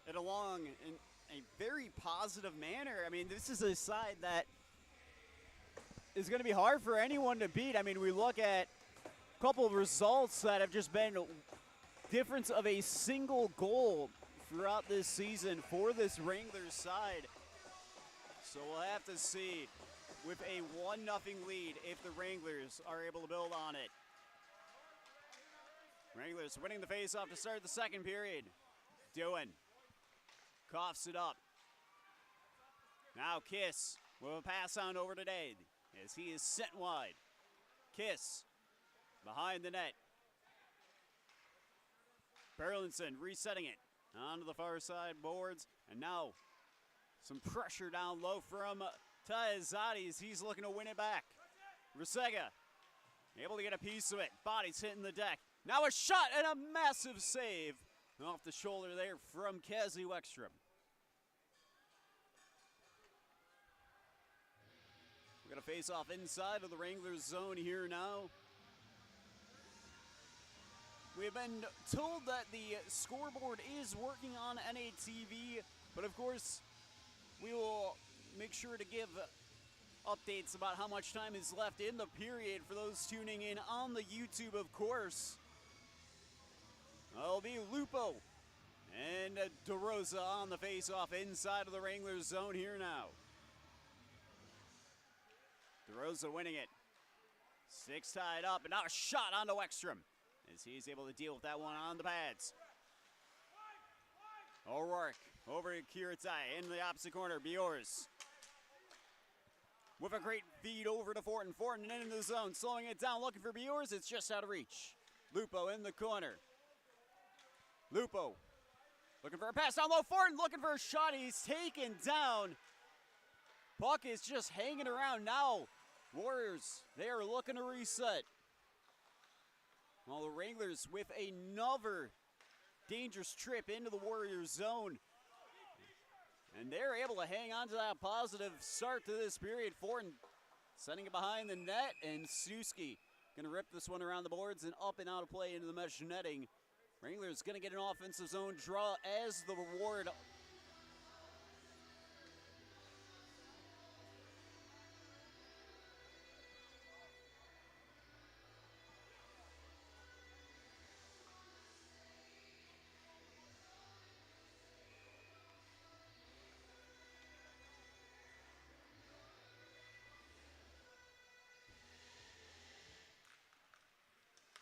S1: it along in a very positive manner, I mean, this is a side that is going to be hard for anyone to beat. I mean, we look at a couple of results that have just been difference of a single goal throughout this season for this Wranglers side. So we'll have to see with a 1-0 lead if the Wranglers are able to build on it. Wranglers winning the faceoff to start the second period. Doohan coughs it up. Now Kiss with a pass on over to Dade as he is sent wide. Kiss behind the net. Burlinson resetting it onto the far side boards. And now some pressure down low from Taizadi as he's looking to win it back. Rusega able to get a piece of it. Body's hitting the deck. Now a shot and a massive save off the shoulder there from Kazi Wexstrom. We're going to face off inside of the Wranglers zone here now. We have been told that the scoreboard is working on NATV, but of course, we will make sure to give updates about how much time is left in the period for those tuning in on the YouTube, of course. It'll be Lupo and DeRosa on the face-off inside of the Wranglers zone here now. DeRosa winning it. 6 tied up, and now a shot onto Ekstrom as he's able to deal with that one on the pads. O'Rourke over to Kiritai in the opposite corner. Biors with a great feed over to Fortin. Fortin into the zone, slowing it down, looking for Biors. It's just out of reach. Lupo in the corner. Lupo looking for a pass down low. Fortin looking for a shot. He's taken down. Puck is just hanging around now. Warriors, they are looking to reset. Well, the Wranglers with another dangerous trip into the Warriors zone. And they're able to hang on to that positive start to this period. Fortin sending it behind the net, and Suski going to rip this one around the boards and up and out of play into the mesh netting. Wranglers going to get an offensive zone draw as the reward.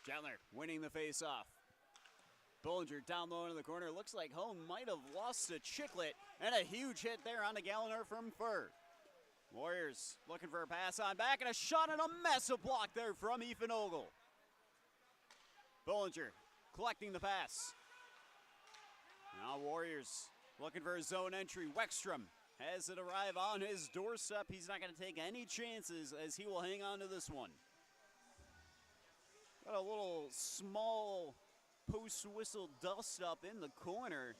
S1: Chandler winning the face-off. Bollinger down low into the corner. Looks like Hone might have lost a Chiclet, and a huge hit there on the Galliner from Fur. Warriors looking for a pass on back, and a shot and a massive block there from Ethan Ogle. Bollinger collecting the pass. Now Warriors looking for a zone entry. Wexstrom has it arrive on his doorstep. He's not going to take any chances as he will hang on to this one. Got a little small post-whistle dust-up in the corner.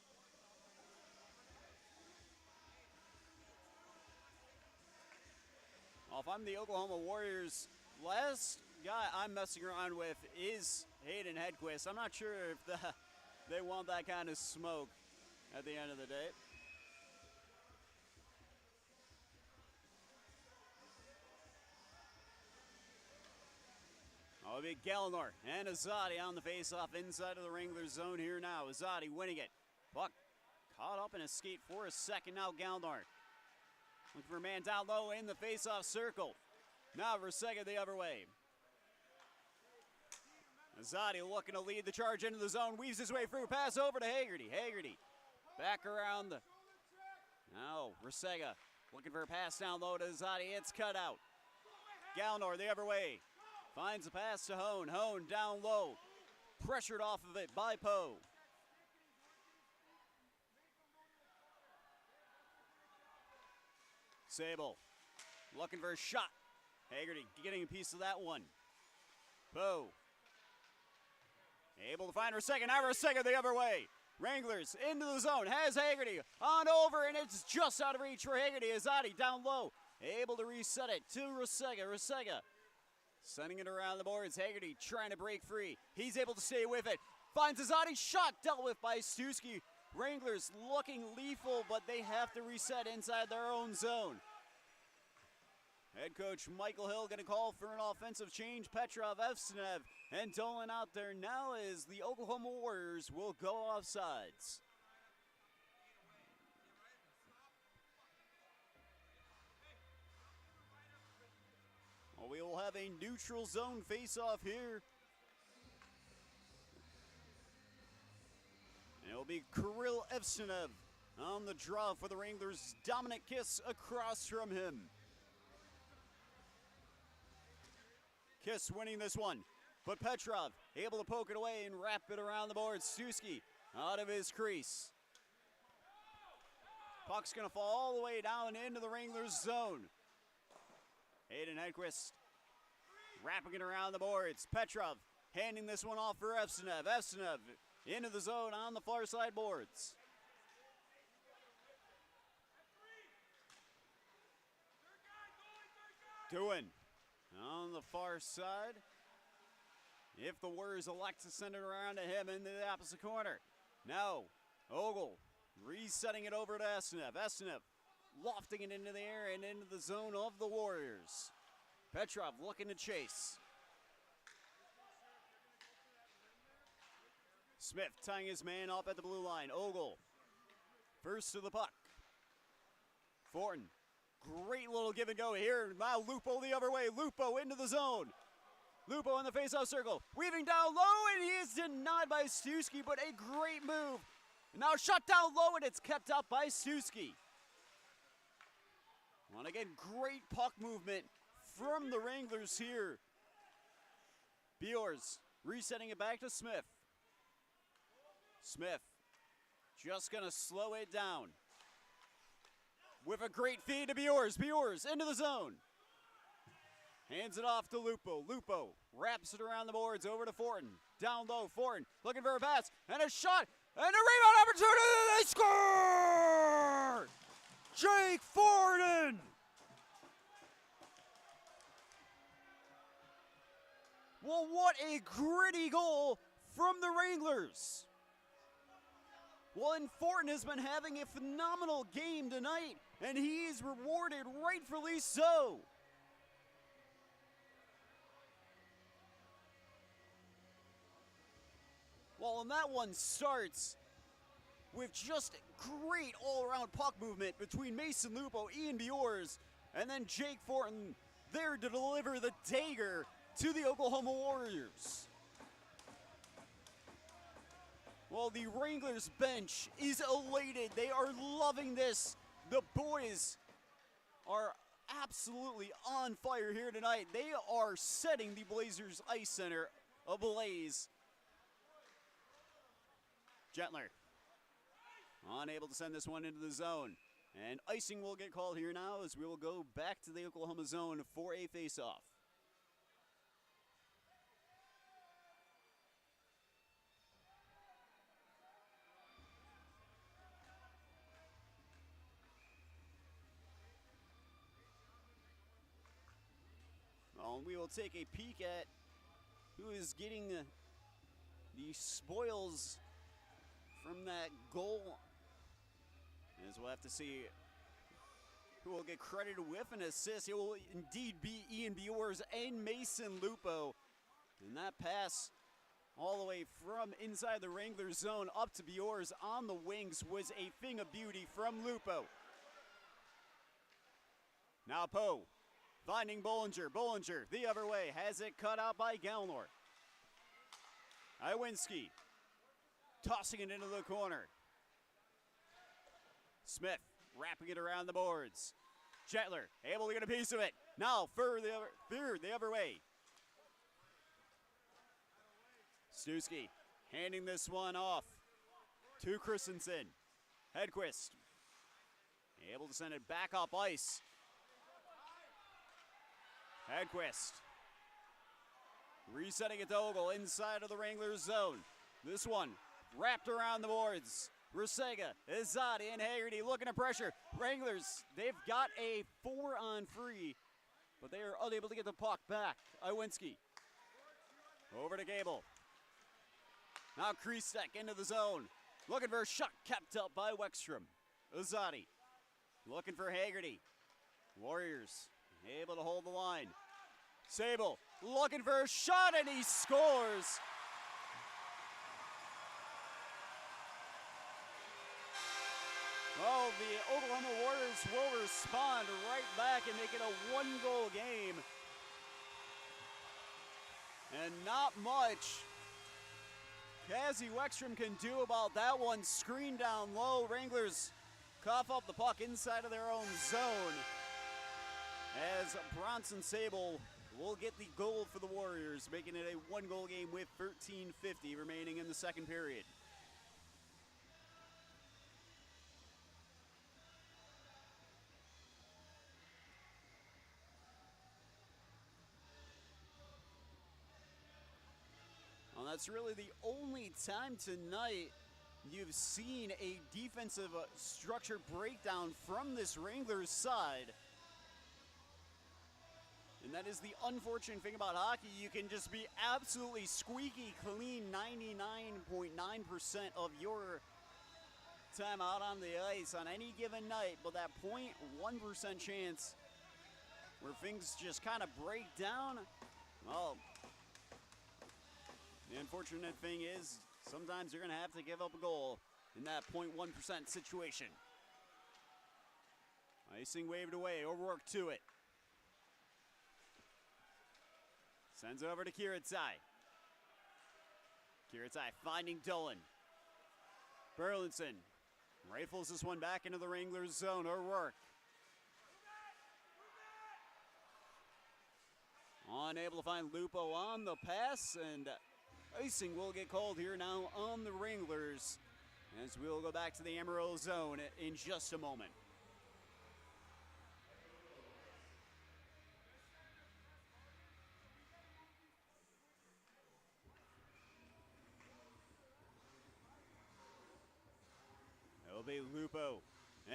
S1: Well, if I'm the Oklahoma Warriors, last guy I'm messing around with is Hayden Hedquist. I'm not sure if they want that kind of smoke at the end of the day. It'll be Galliner and Azadi on the face-off inside of the Wranglers zone here now. Azadi winning it. Puck caught up in a skate for a second. Now Galliner looking for a man down low in the face-off circle. Now Versega the other way. Azadi looking to lead the charge into the zone. Weaves his way through. Pass over to Haggerty. Haggerty back around the... Now Versega looking for a pass down low to Azadi. It's cut out. Galliner the other way. Finds a pass to Hone. Hone down low. Pressured off of it by Poe. Sable looking for a shot. Haggerty getting a piece of that one. Poe able to find Rusega. Now Rusega the other way. Wranglers into the zone. Has Haggerty on over, and it's just out of reach for Haggerty. Azadi down low. Able to reset it to Rusega. Rusega sending it around the boards. Haggerty trying to break free. He's able to stay with it. Finds Azadi. Shot dealt with by Stuski. Wranglers looking lethal, but they have to reset inside their own zone. Head coach Michael Hill going to call for an offensive change. Petrov, Evsenev, and Dolan out there now as the Oklahoma Warriors will go offsides. Well, we will have a neutral zone face-off here. And it will be Kirill Evsenev on the draw for the Wranglers. Dominant Kiss across from him. Kiss winning this one, but Petrov able to poke it away and wrap it around the board. Stuski out of his crease. Puck's gonna fall all the way down into the Wranglers zone. Hayden Hedquist wrapping it around the boards. Petrov handing this one off for Evsenev. Evsenev into the zone on the far side boards. Doing on the far side. If the Warriors elect to send it around to him into the opposite corner. Now, Ogle resetting it over to Evsenev. Evsenev lofting it into the air and into the zone of the Warriors. Petrov looking to chase. Smith tying his man up at the blue line. Ogle first to the puck. Fortin. Great little give and go here. Now Lupo the other way. Lupo into the zone. Lupo in the face-off circle. Weaving down low, and he is denied by Stuski, but a great move. Now shot down low, and it's kept up by Stuski. And again, great puck movement from the Wranglers here. Biors resetting it back to Smith. Smith just going to slow it down. With a great feed to Biors. Biors into the zone. Hands it off to Lupo. Lupo wraps it around the boards over to Fortin. Down low, Fortin looking for a pass and a shot and a rebound opportunity. They score! Jake Fortin! Well, what a gritty goal from the Wranglers. Well, and Fortin has been having a phenomenal game tonight, and he's rewarded rightfully so. Well, and that one starts with just great all-around puck movement between Mason Lupo, Ian Biors, and then Jake Fortin there to deliver the dagger to the Oklahoma Warriors. Well, the Wranglers bench is elated. They are loving this. The boys are absolutely on fire here tonight. They are setting the Blazers Ice Center ablaze. Gentler unable to send this one into the zone. And icing will get called here now as we will go back to the Oklahoma zone for a face-off. Well, we will take a peek at who is getting the spoils from that goal, as we'll have to see who will get credited with an assist. It will indeed be Ian Biors and Mason Lupo. And that pass all the way from inside the Wranglers zone up to Biors on the wings was a thing of beauty from Lupo. Now Poe finding Bollinger. Bollinger the other way, has it cut out by Gallnor. Iwinski tossing it into the corner. Smith wrapping it around the boards. Jetler able to get a piece of it. Now for the other way. Stuski handing this one off to Christensen. Hedquist able to send it back up ice. Hedquist resetting it to Ogle inside of the Wranglers zone. This one wrapped around the boards. Rusega, Izadi, and Haggerty looking to pressure. Wranglers, they've got a 4-on-3, but they are unable to get the puck back. Iwinski over to Gable. Now Kriestek into the zone. Looking for a shot kept up by Wexstrom. Izadi looking for Haggerty. Warriors able to hold the line. Sable looking for a shot, and he scores. Well, the Oklahoma Warriors will respond right back and make it a 1-goal game. And not much Cassie Wexstrom can do about that one. Screen down low. Wranglers cough up the puck inside of their own zone as Bronson Sable will get the goal for the Warriors, making it a 1-goal game with 13:50 remaining in the second period. Well, that's really the only time tonight you've seen a defensive structure breakdown from this Wranglers side. And that is the unfortunate thing about hockey. You can just be absolutely squeaky clean 99.9% of your time out on the ice on any given night, but that 0.1% chance where things just kind of break down, well, the unfortunate thing is sometimes you're going to have to give up a goal in that 0.1% situation. Icing waved away. O'Rourke to it. Sends it over to Kiritzai. Kiritzai finding Dolan. Burlinson rifles this one back into the Wranglers zone. O'Rourke. Unable to find Lupo on the pass, and icing will get called here now on the Wranglers as we'll go back to the Amarillo zone in just a moment. It'll be Lupo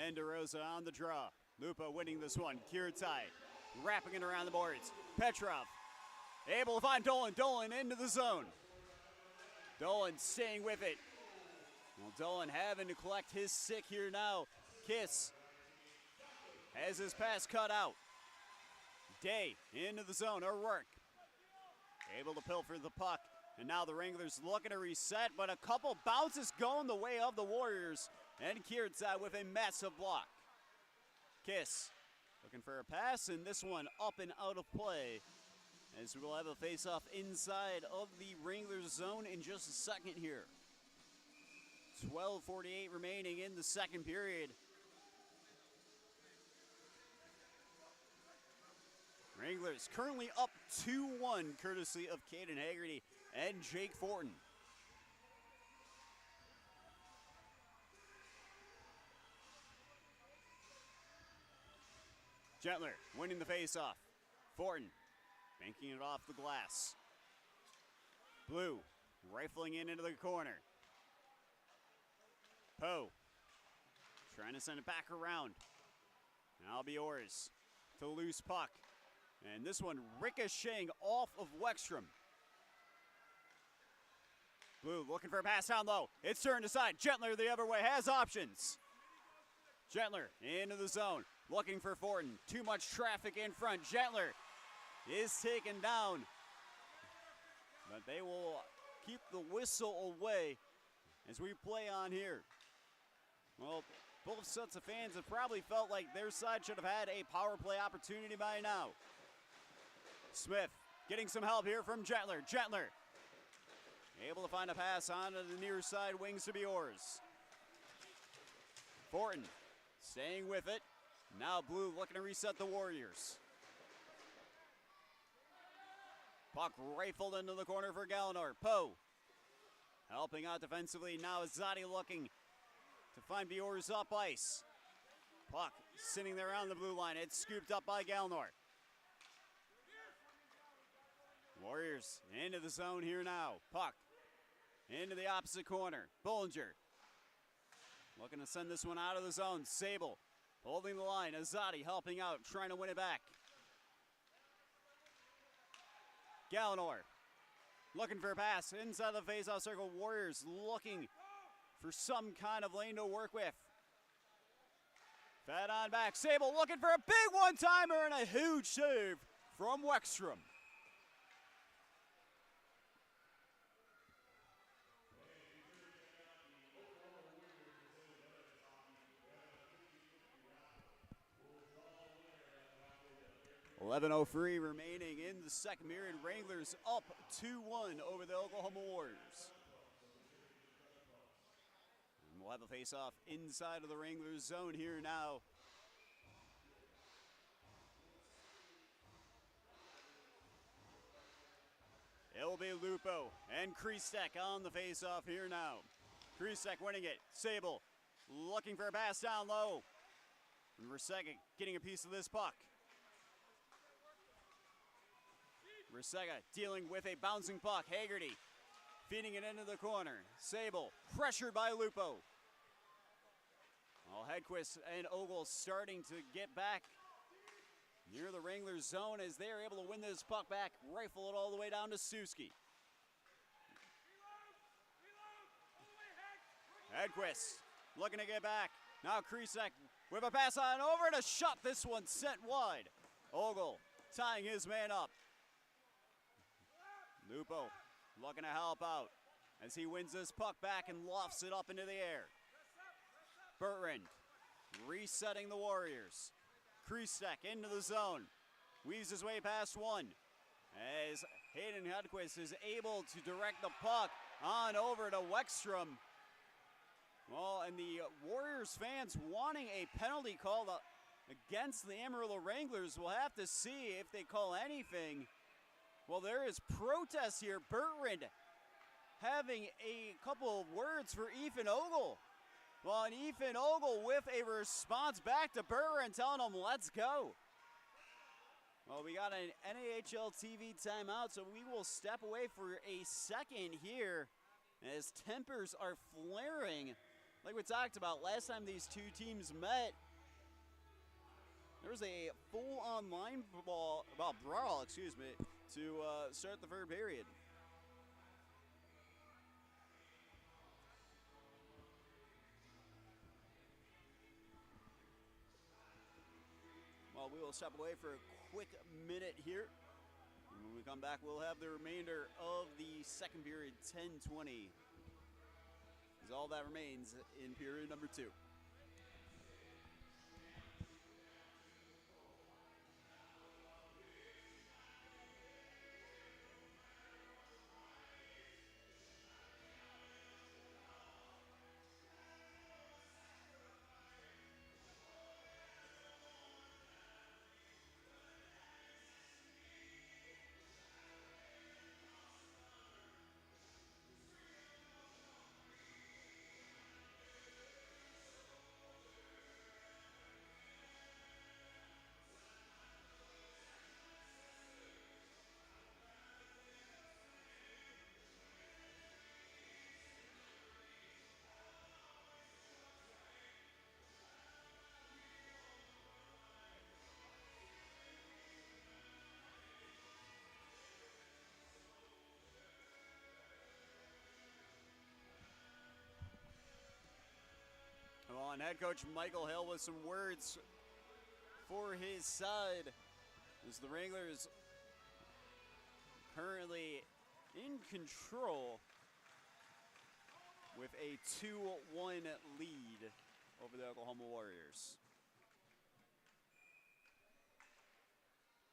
S1: and DeRosa on the draw. Lupo winning this one. Kiritzai wrapping it around the boards. Petrov able to find Dolan. Dolan into the zone. Dolan staying with it. Well, Dolan having to collect his stick here now. Kiss has his pass cut out. Day into the zone. O'Rourke able to pilfer the puck. And now the Wranglers looking to reset, but a couple bounces going the way of the Warriors. And Kiritzai with a massive block. Kiss looking for a pass, and this one up and out of play, as we will have a face-off inside of the Wranglers zone in just a second here. 12:48 remaining in the second period. Wranglers currently up 2-1, courtesy of Caden Haggerty and Jake Fortin. Gentler winning the faceoff. Fortin banking it off the glass. Blue rifling in into the corner. Poe trying to send it back around. Now Albior's to loose puck. And this one ricocheting off of Wexstrom. Blue looking for a pass down low. It's turned aside. Gentler the other way has options. Gentler into the zone. Looking for Fortin. Too much traffic in front. Gentler is taken down. But they will keep the whistle away as we play on here. Well, both sets of fans have probably felt like their side should have had a power play opportunity by now. Smith getting some help here from Gentler. Gentler able to find a pass onto the near side wings to Biors. Fortin staying with it. Now Blue looking to reset the Warriors. Puck rifled into the corner for Gallagher. Poe helping out defensively. Now Azadi looking to find Bior's up ice. Puck sitting there on the blue line. It's scooped up by Galnor. Warriors into the zone here now. Puck into the opposite corner. Bollinger looking to send this one out of the zone. Sable holding the line. Azadi helping out, trying to win it back. Gallinor looking for a pass inside the faceoff circle. Warriors looking for some kind of lane to work with. Fed on back. Sable looking for a big one-timer and a huge save from Wexstrom. .11:03 remaining in the second period. Wranglers up 2-1 over the Oklahoma Warriors. And we'll have a face-off inside of the Wranglers zone here now. It'll be Lupo and Kriestek on the face-off here now. Kriestek winning it. Sable looking for a pass down low. And Resega getting a piece of this puck. Resega dealing with a bouncing puck. Haggerty feeding it into the corner. Sable pressured by Lupo. Well, Hedquist and Ogle starting to get back near the Wranglers zone as they are able to win this puck back, rifle it all the way down to Suski. Hedquist looking to get back. Now Kriestek with a pass on over and a shot. This one sent wide. Ogle tying his man up. Lupo looking to help out as he wins this puck back and lofts it up into the air. Bertrand resetting the Warriors. Kriestek into the zone. Weaves his way past one as Hayden Hedquist is able to direct the puck on over to Wexstrom. Well, and the Warriors fans wanting a penalty called against the Amarillo Wranglers. We'll have to see if they call anything. Well, there is protest here. Bertrand having a couple of words for Ethan Ogle. Well, and Ethan Ogle with a response back to Bertrand telling him, let's go. Well, we got an NAHL TV timeout, so we will step away for a second here as tempers are flaring. Like we talked about last time these two teams met, there was a full-on line brawl, to start the third period. Well, we will step away for a quick minute here. And when we come back, we'll have the remainder of the second period, 10-20. Is all that remains in period number 2. Well, and head coach Michael Hill with some words for his side as the Wranglers currently in control with a 2-1 lead over the Oklahoma Warriors.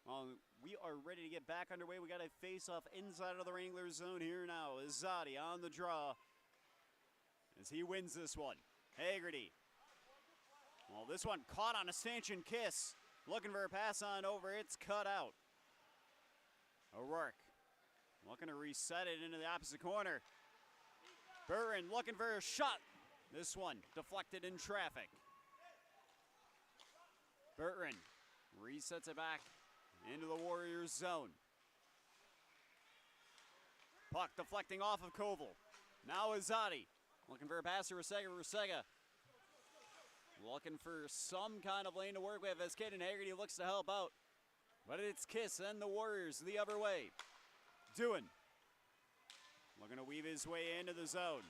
S1: Well, we are ready to get back underway. We got a face-off inside of the Wranglers zone here now. Azadi on the draw as he wins this one. Haggerty. Well, this one caught on a stanchion kiss. Looking for a pass on over. It's cut out. O'Rourke looking to reset it into the opposite corner. Burton looking for a shot. This one deflected in traffic. Burton resets it back into the Warriors zone. Puck deflecting off of Koval. Now Azadi looking for a pass to Rusega. Rusega looking for some kind of lane to work with as Caden Haggerty looks to help out. But it's Kiss and the Warriors the other way. Doohan looking to weave his way into the zone.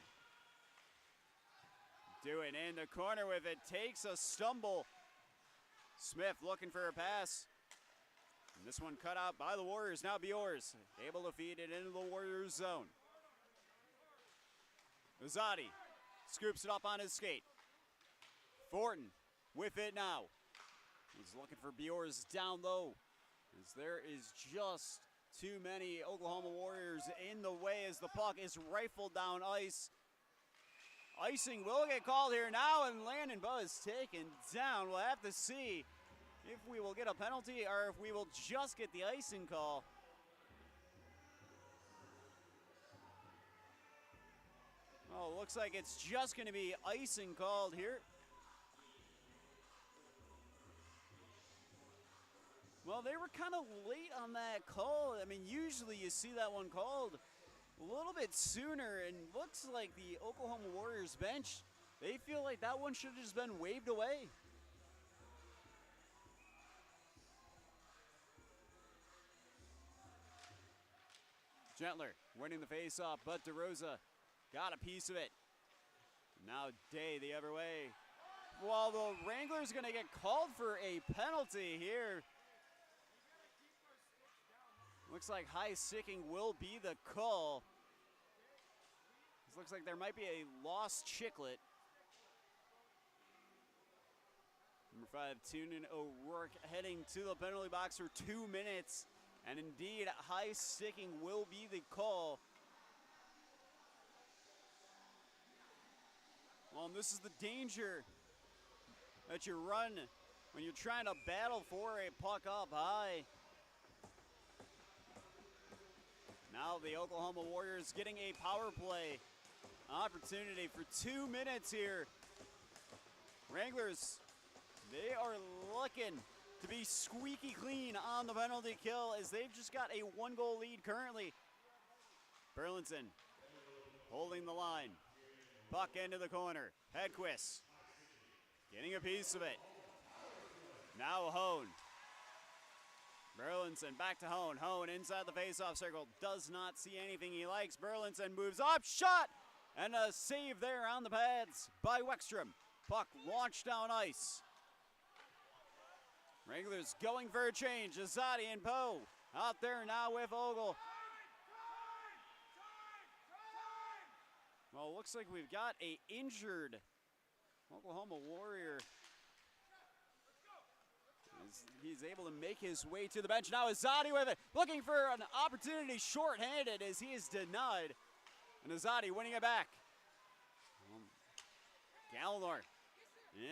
S1: Doohan in the corner with it, takes a stumble. Smith looking for a pass. And this one cut out by the Warriors. Now Biors able to feed it into the Warriors zone. Azadi scoops it up on his skate. Fortin with it now. He's looking for Biors down low, as there is just too many Oklahoma Warriors in the way as the puck is rifled down ice. Icing will get called here now, and Landon Bow is taken down. We'll have to see if we will get a penalty or if we will just get the icing call. Oh, looks like it's just going to be icing called here. Well, they were kind of late on that call. I mean, usually you see that one called a little bit sooner, and looks like the Oklahoma Warriors bench, they feel like that one should have just been waved away. Gentler winning the face-off, but DeRosa got a piece of it. Now Day the other way. Well, the Wranglers going to get called for a penalty here. Looks like high sticking will be the call. This looks like there might be a lost chiclet. Number 5, Tunin O'Rourke heading to the penalty box for 2 minutes. And indeed, high sticking will be the call. Well, and this is the danger that you run when you're trying to battle for a puck up high. Now the Oklahoma Warriors getting a power play opportunity for 2 minutes here. Wranglers, they are looking to be squeaky clean on the penalty kill as they've just got a 1-goal lead currently. Burlington holding the line. Puck into the corner. Hedquist getting a piece of it. Now Hone. Burlinson back to Hone. Hone inside the faceoff circle. Does not see anything he likes. Burlinson moves up. Shot! And a save there on the pads by Weckstrom. Puck launched down ice. Wranglers going for a change. Azadi and Poe out there now with Ogle. Well, looks like we've got a injured Oklahoma Warrior. He's able to make his way to the bench. Now Azadi with it, looking for an opportunity short-handed as he is denied. And Azadi winning it back. Gallnor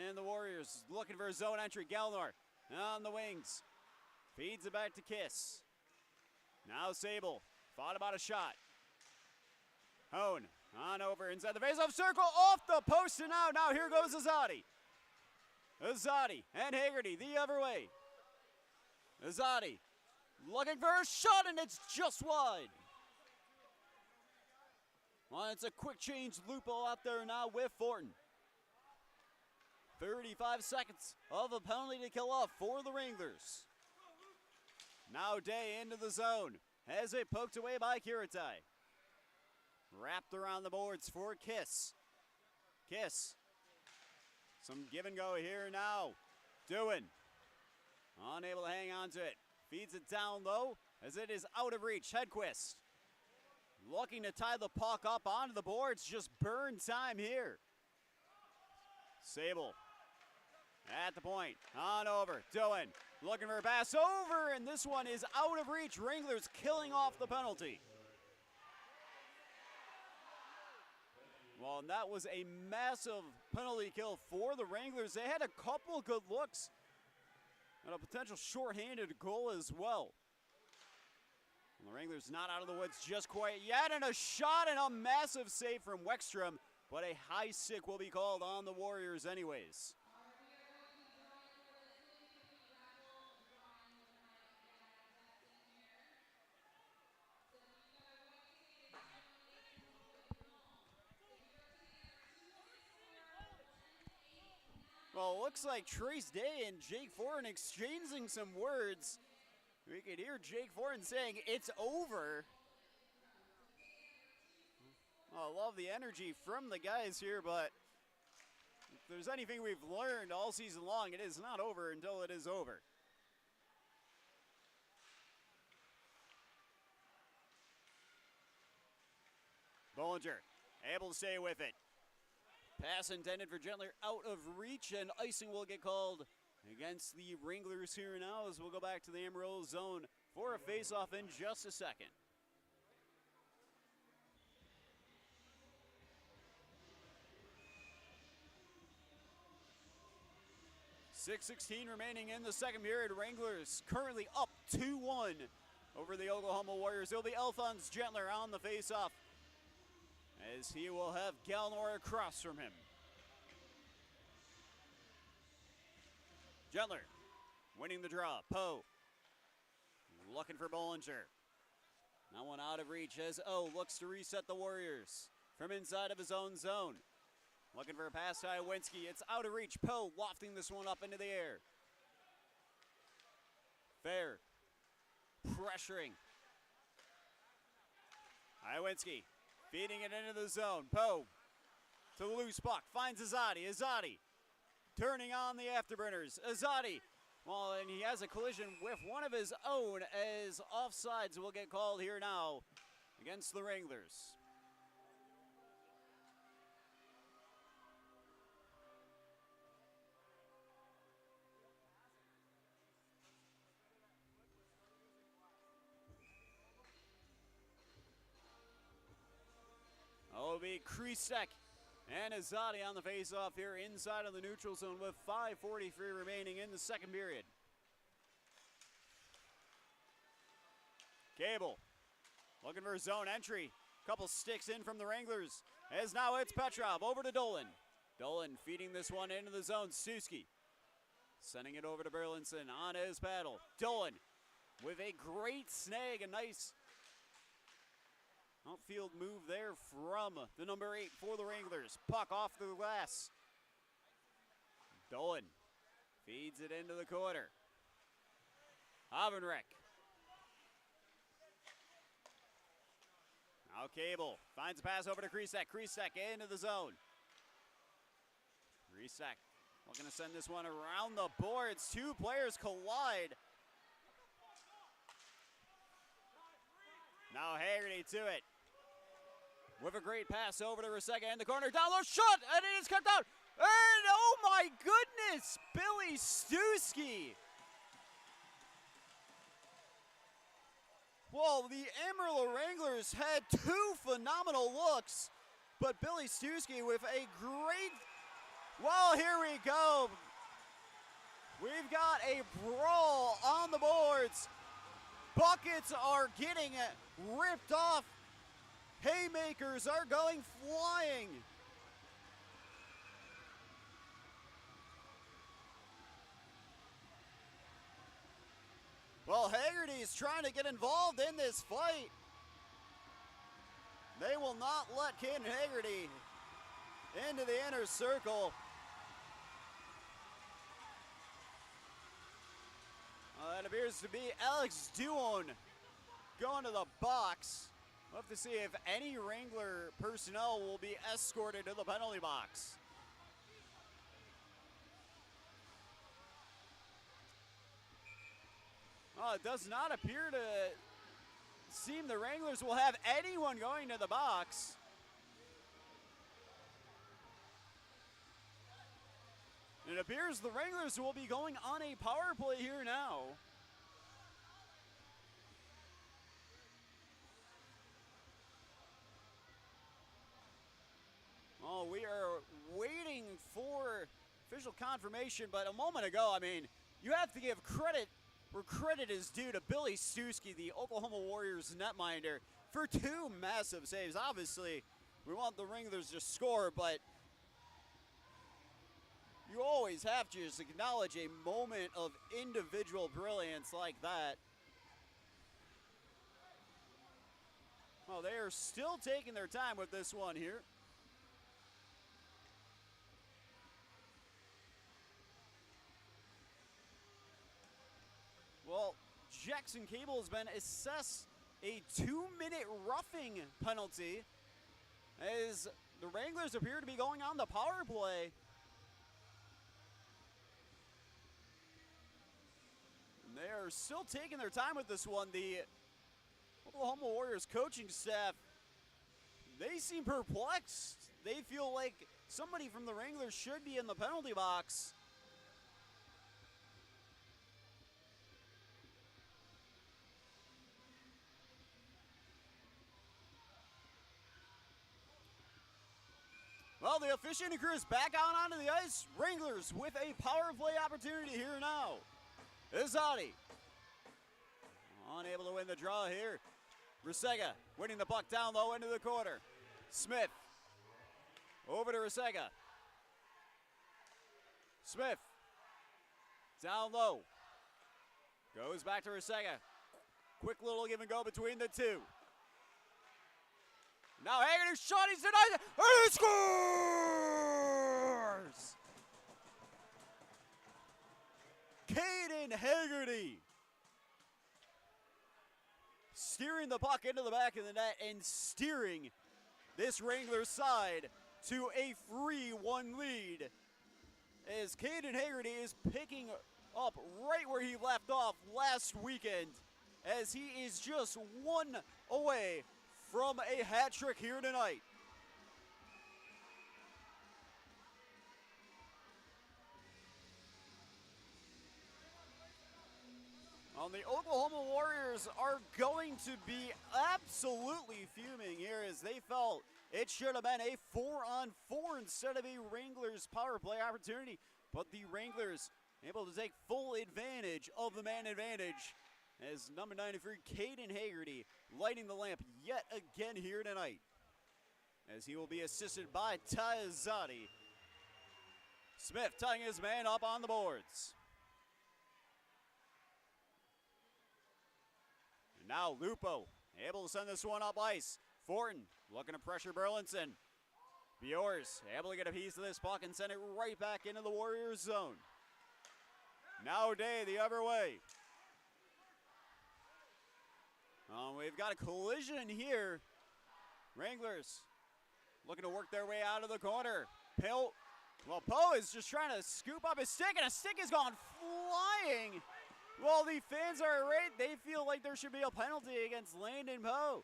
S1: and the Warriors looking for a zone entry. Gallnor on the wings. Feeds it back to Kiss. Now Sable fought about a shot. Hone on over inside the face-off circle, off the post and out. Now here goes Azadi. Azadi and Haggerty the other way. Azadi looking for a shot, and it's just wide. Well, it's a quick change Lupo out there now with Fortin. 35 seconds of a penalty to kill off for the Wranglers. Now Day into the zone. Has it poked away by Kiritai. Wrapped around the boards for Kiss. Kiss. Some give and go here now. Doohan. Unable to hang on to it. Feeds it down low as it is out of reach. Hedquist. Looking to tie the puck up onto the boards. Just burn time here. Sable. At the point. On over. Doohan. Looking for a pass over, and this one is out of reach. Wranglers killing off the penalty. Well, and that was a massive penalty kill for the Wranglers. They had a couple good looks and a potential shorthanded goal as well. And the Wranglers not out of the woods just quite yet, and a shot and a massive save from Weckstrom, but a high stick will be called on the Warriors anyways. Well, it looks like Trace Day and Jake Foran exchanging some words. We could hear Jake Foran saying, "It's over." Oh, I love the energy from the guys here, but if there's anything we've learned all season long, it is not over until it is over. Bollinger able to stay with it. Pass intended for Gentler out of reach, and icing will get called against the Wranglers here now as we'll go back to the Amarillo zone for a face-off in just a second. .6:16 remaining in the second period. Wranglers currently up 2-1 over the Oklahoma Warriors. It'll be Alphonse Gentler on the face-off as he will have Galnor across from him. Gentler winning the draw. Poe looking for Bollinger. That one out of reach as O looks to reset the Warriors from inside of his own zone. Looking for a pass to Iwinski. It's out of reach. Poe wafting this one up into the air. Fair pressuring. Iwinski feeding it into the zone. Poe to the loose puck. Finds Azadi. Azadi turning on the afterburners. Azadi, well, and he has a collision with one of his own as offsides will get called here now against the Wranglers. It'll be Krisek and Azadi on the face-off here inside of the neutral zone with 5:43 remaining in the second period. Cable looking for zone entry. Couple sticks in from the Wranglers as now it's Petrov over to Dolan. Dolan feeding this one into the zone. Suski sending it over to Berlinson on his paddle. Dolan with a great snag, a nice outfield move there from the number 8 for the Wranglers. Puck off the glass. Dolan feeds it into the corner. Havenreck. Now Cable finds a pass over to Krisek. Krisek into the zone. Krisek looking to send this one around the boards. Two players collide. Now Haggerty to it. With a great pass over to Rasega in the corner. Down low, shot, and it is kept out. And oh my goodness, Billy Stuski. Well, the Amarillo Wranglers had two phenomenal looks, but Billy Stuski with a great, well, here we go. We've got a brawl on the boards. Buckets are getting ripped off. Haymakers are going flying. Well, Haggerty is trying to get involved in this fight. They will not let Ken Haggerty into the inner circle. That appears to be Alex Duon going to the box. We'll have to see if any Wrangler personnel will be escorted to the penalty box. It does not appear to seem the Wranglers will have anyone going to the box. It appears the Wranglers will be going on a power play here now. Oh, we are waiting for official confirmation, but a moment ago, I mean, you have to give credit where credit is due to Billy Stuski, the Oklahoma Warriors netminder, for 2 massive saves. Obviously, we want the Wranglers to score, but you always have to just acknowledge a moment of individual brilliance like that. Well, they are still taking their time with this one here. Well, Jackson Cable has been assessed a 2-minute roughing penalty as the Wranglers appear to be going on the power play. And they are still taking their time with this one. The Oklahoma Warriors coaching staff, they seem perplexed. They feel like somebody from the Wranglers should be in the penalty box. Well, the officiating crew is back out onto the ice. Wranglers with a power play opportunity here now. Izadi unable to win the draw here. Rusega winning the puck down low into the corner. Smith over to Rusega. Smith down low. Goes back to Rusega. Quick little give and go between the two. Now Haggerty's shot, he's denied it, and he scores! Caden Haggerty steering the puck into the back of the net and steering this Wranglers side to a 3-1 lead, as Caden Haggerty is picking up right where he left off last weekend, as he is just one away from a hat trick here tonight. The Oklahoma Warriors are going to be absolutely fuming here, as they felt it should have been a 4-on-4 instead of a Wranglers power play opportunity. But the Wranglers able to take full advantage of the man advantage, as number 93, Caden Haggerty, lighting the lamp yet again here tonight, as he will be assisted by Izadi. Smith tying his man up on the boards. And now Lupo able to send this one up ice. Fortin looking to pressure Burlinson. Bjors able to get a piece of this puck and send it right back into the Warriors zone. Now Day the other way. We've got a collision here. Wranglers looking to work their way out of the corner. Poe is just trying to scoop up his stick, and a stick has gone flying. Well, the fans are irate. They feel like there should be a penalty against Landon Poe.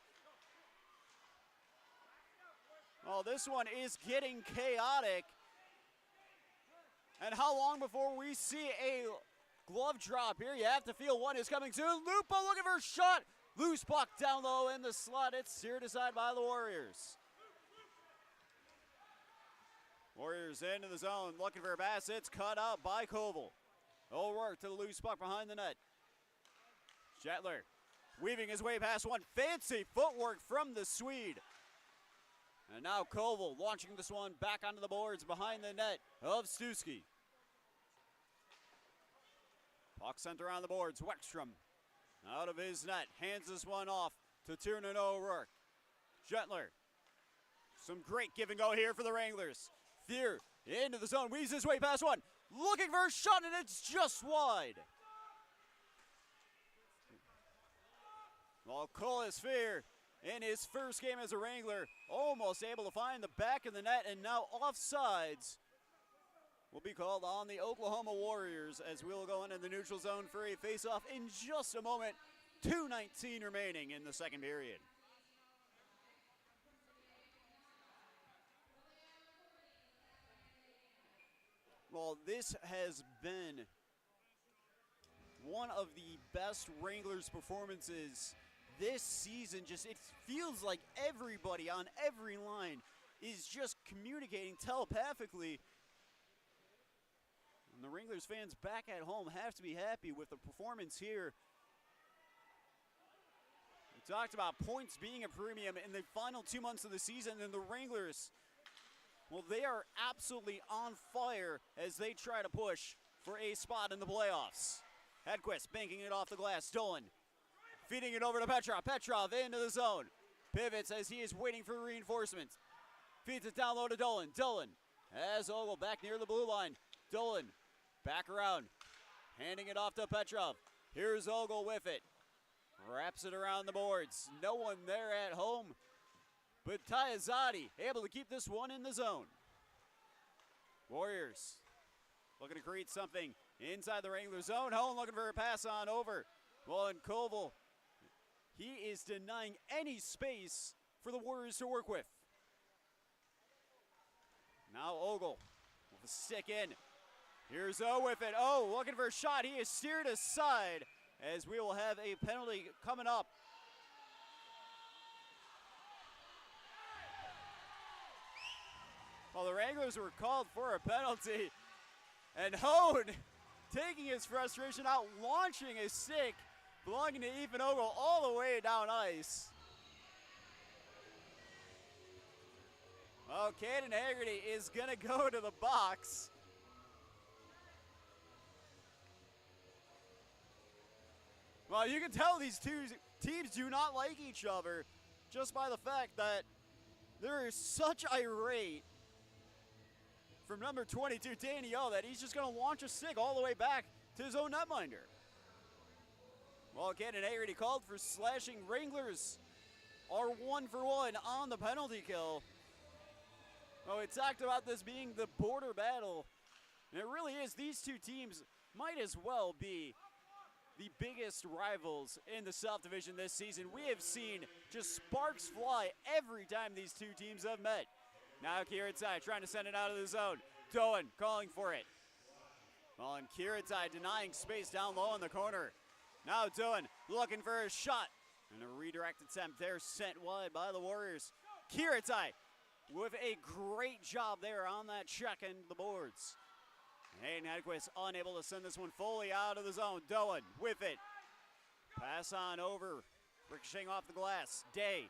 S1: Well, this one is getting chaotic. And how long before we see a glove drop here? You have to feel one is coming soon. Lupo looking for a shot. Loose puck down low in the slot. It's steered aside by the Warriors. Warriors into the zone, looking for a pass. It's cut out by Koval. O'Rourke to the loose puck behind the net. Shetler weaving his way past one. Fancy footwork from the Swede. And now Koval launching this one back onto the boards behind the net of Stuski. Puck sent around the boards. Weckstrom out of his net, hands this one off to Tiernan O'Rourke. Gentler, some great give and go here for the Wranglers. Fear into the zone, weaves his way past one, looking for a shot, and it's just wide. Well, Colas Fear, in his first game as a Wrangler, almost able to find the back of the net, and now offsides will be called on the Oklahoma Warriors, as we'll go into the neutral zone for a face-off in just a moment. 2:19 remaining in the second period. Well, this has been one of the best Wranglers performances this season. It feels like everybody on every line is just communicating telepathically. And the Wranglers fans back at home have to be happy with the performance here. We talked about points being a premium in the final 2 months of the season, and the Wranglers, well, they are absolutely on fire as they try to push for a spot in the playoffs. Hedquist banking it off the glass. Dolan feeding it over to Petrov. Petrov into the zone. Pivots as he is waiting for reinforcements. Feeds it down low to Dolan. Dolan has Ogle back near the blue line. Dolan back around. Handing it off to Petrov. Here's Ogle with it. Wraps it around the boards. No one there at home. But Tyazati able to keep this one in the zone. Warriors looking to create something inside the Wrangler zone. Hone looking for a pass on over. Well, and Koval, he is denying any space for the Warriors to work with. Now Ogle with a stick in. Here's O with it. O looking for a shot. He is steered aside as we will have a penalty coming up. Well, the Wranglers were called for a penalty. And Hone taking his frustration out, launching a stick belonging to Ethan Ogle all the way down ice. Well, Caden Haggerty is going to go to the box. Well, you can tell these two teams do not like each other just by the fact that there is such irate from number 22, Danny O, that he's just going to launch a stick all the way back to his own netminder. Well, Caden Haggerty called for slashing. Wranglers are 1 for 1 on the penalty kill. Well, we talked about this being the border battle, and it really is. These two teams might as well be the biggest rivals in the South Division this season. We have seen just sparks fly every time these two teams have met. Now Kiritai trying to send it out of the zone. Doan calling for it. Well, and Kiritai denying space down low in the corner. Now Doan looking for a shot. And a redirect attempt there sent wide by the Warriors. Kiritai with a great job there on that check into the boards. Hayden Hedquist unable to send this one fully out of the zone. Doan with it. Pass on over. Ricocheting off the glass. Day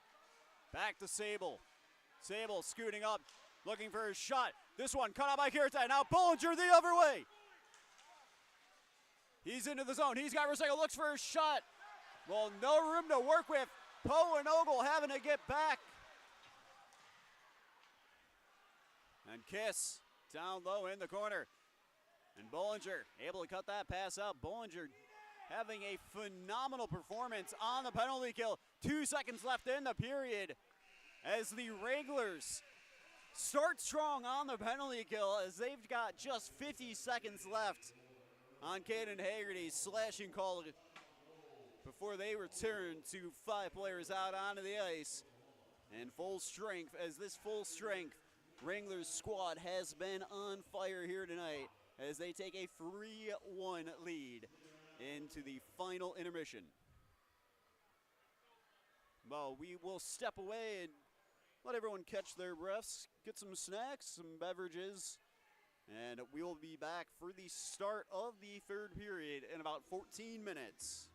S1: back to Sable. Sable scooting up, looking for his shot. This one cut out by Kiritai. Now Bollinger the other way. He's into the zone. He's got Roseco, looks for his shot. Well, no room to work with. Poe and Ogle having to get back. And Kiss down low in the corner. And Bollinger able to cut that pass out. Bollinger having a phenomenal performance on the penalty kill. 2 seconds left in the period as the Wranglers start strong on the penalty kill as they've got just 50 seconds left on Caden Haggerty's slashing call before they return to 5 players out onto the ice. And full strength, as this full strength Wranglers squad has been on fire here tonight as they take a 3-1 lead into the final intermission. Well, we will step away and let everyone catch their breaths, get some snacks, some beverages, and we will be back for the start of the third period in about 14 minutes.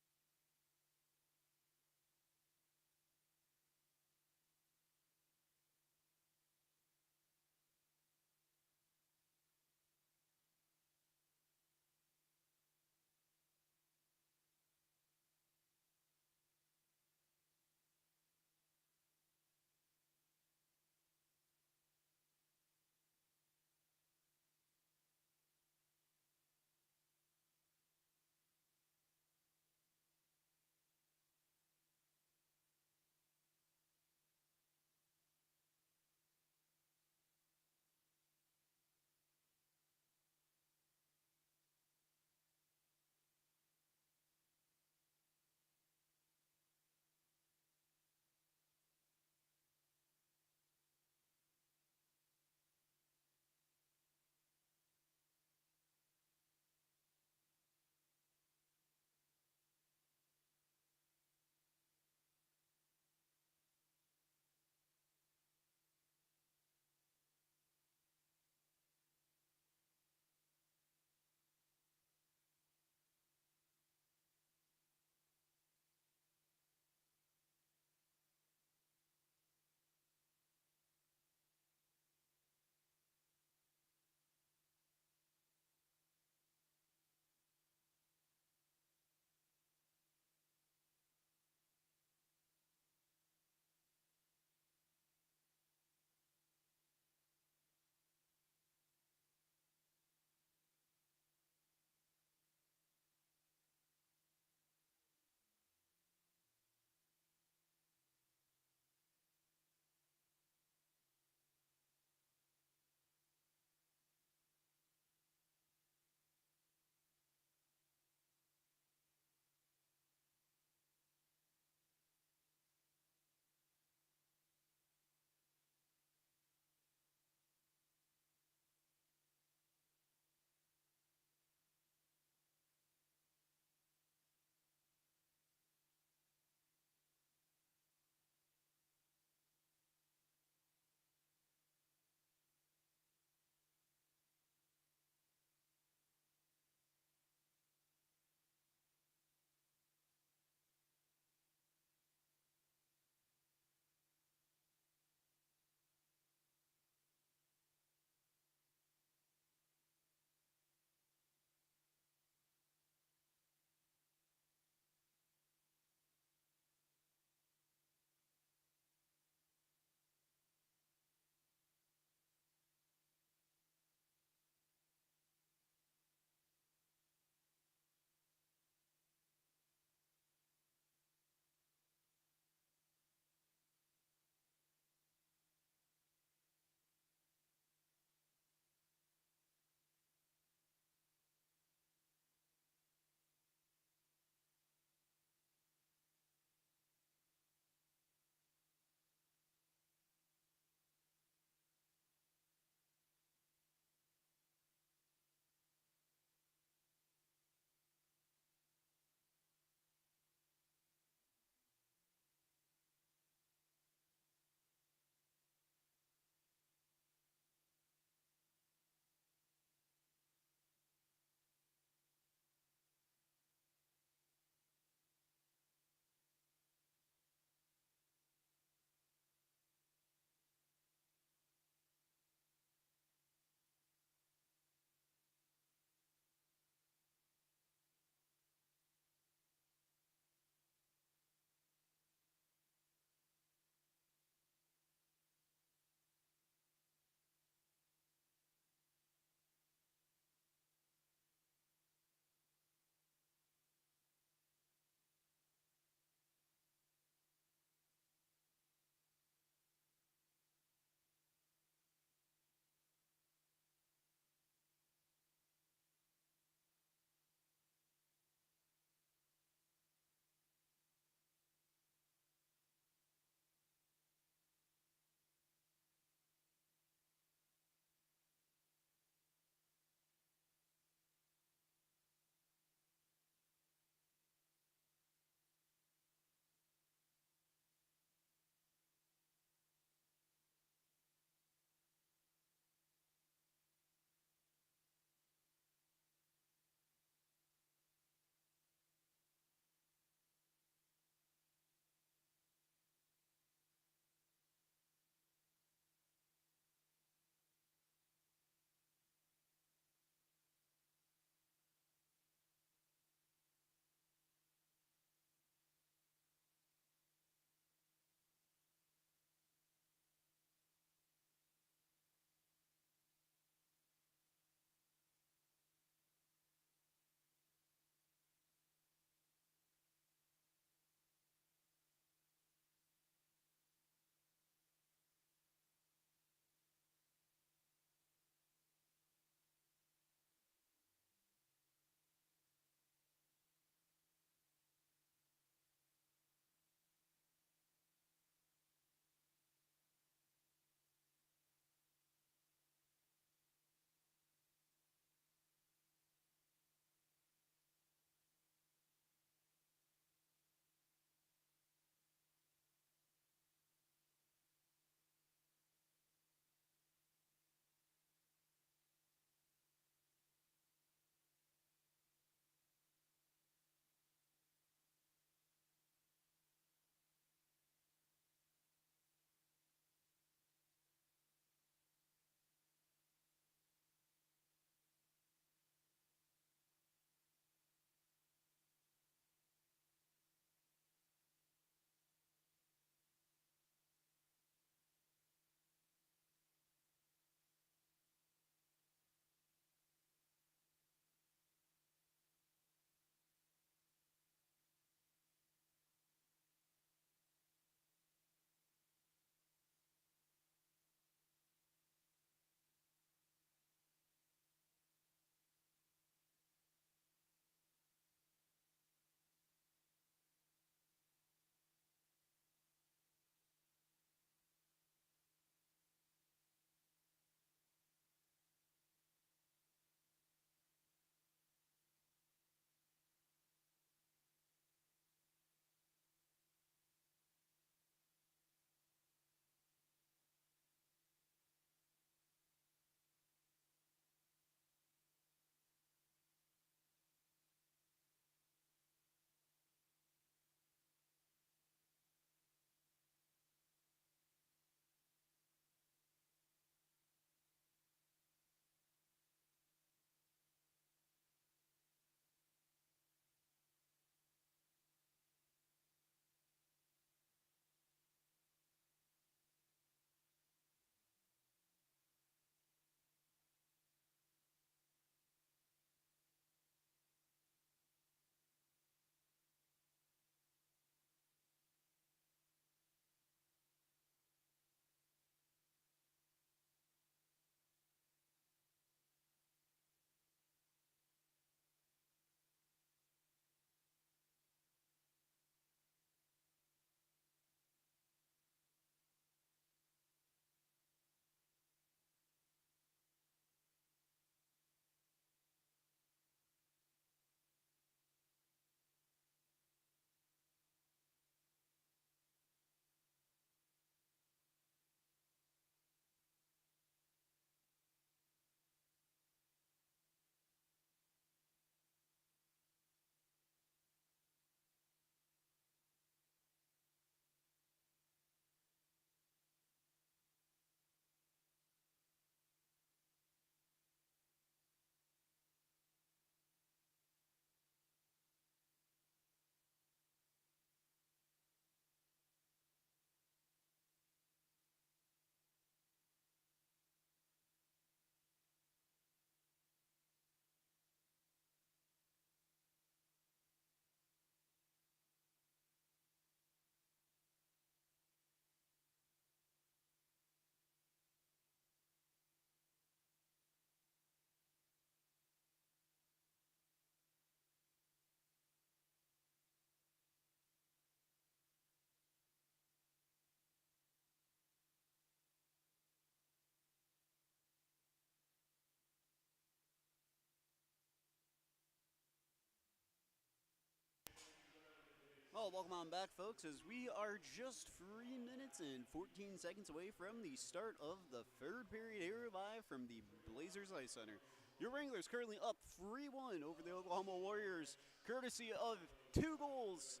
S1: Well, welcome on back, folks, as we are just 3 minutes and 14 seconds away from the start of the third period here live from the Blazers Ice Center. Your Wranglers currently up 3-1 over the Oklahoma Warriors, courtesy of 2 goals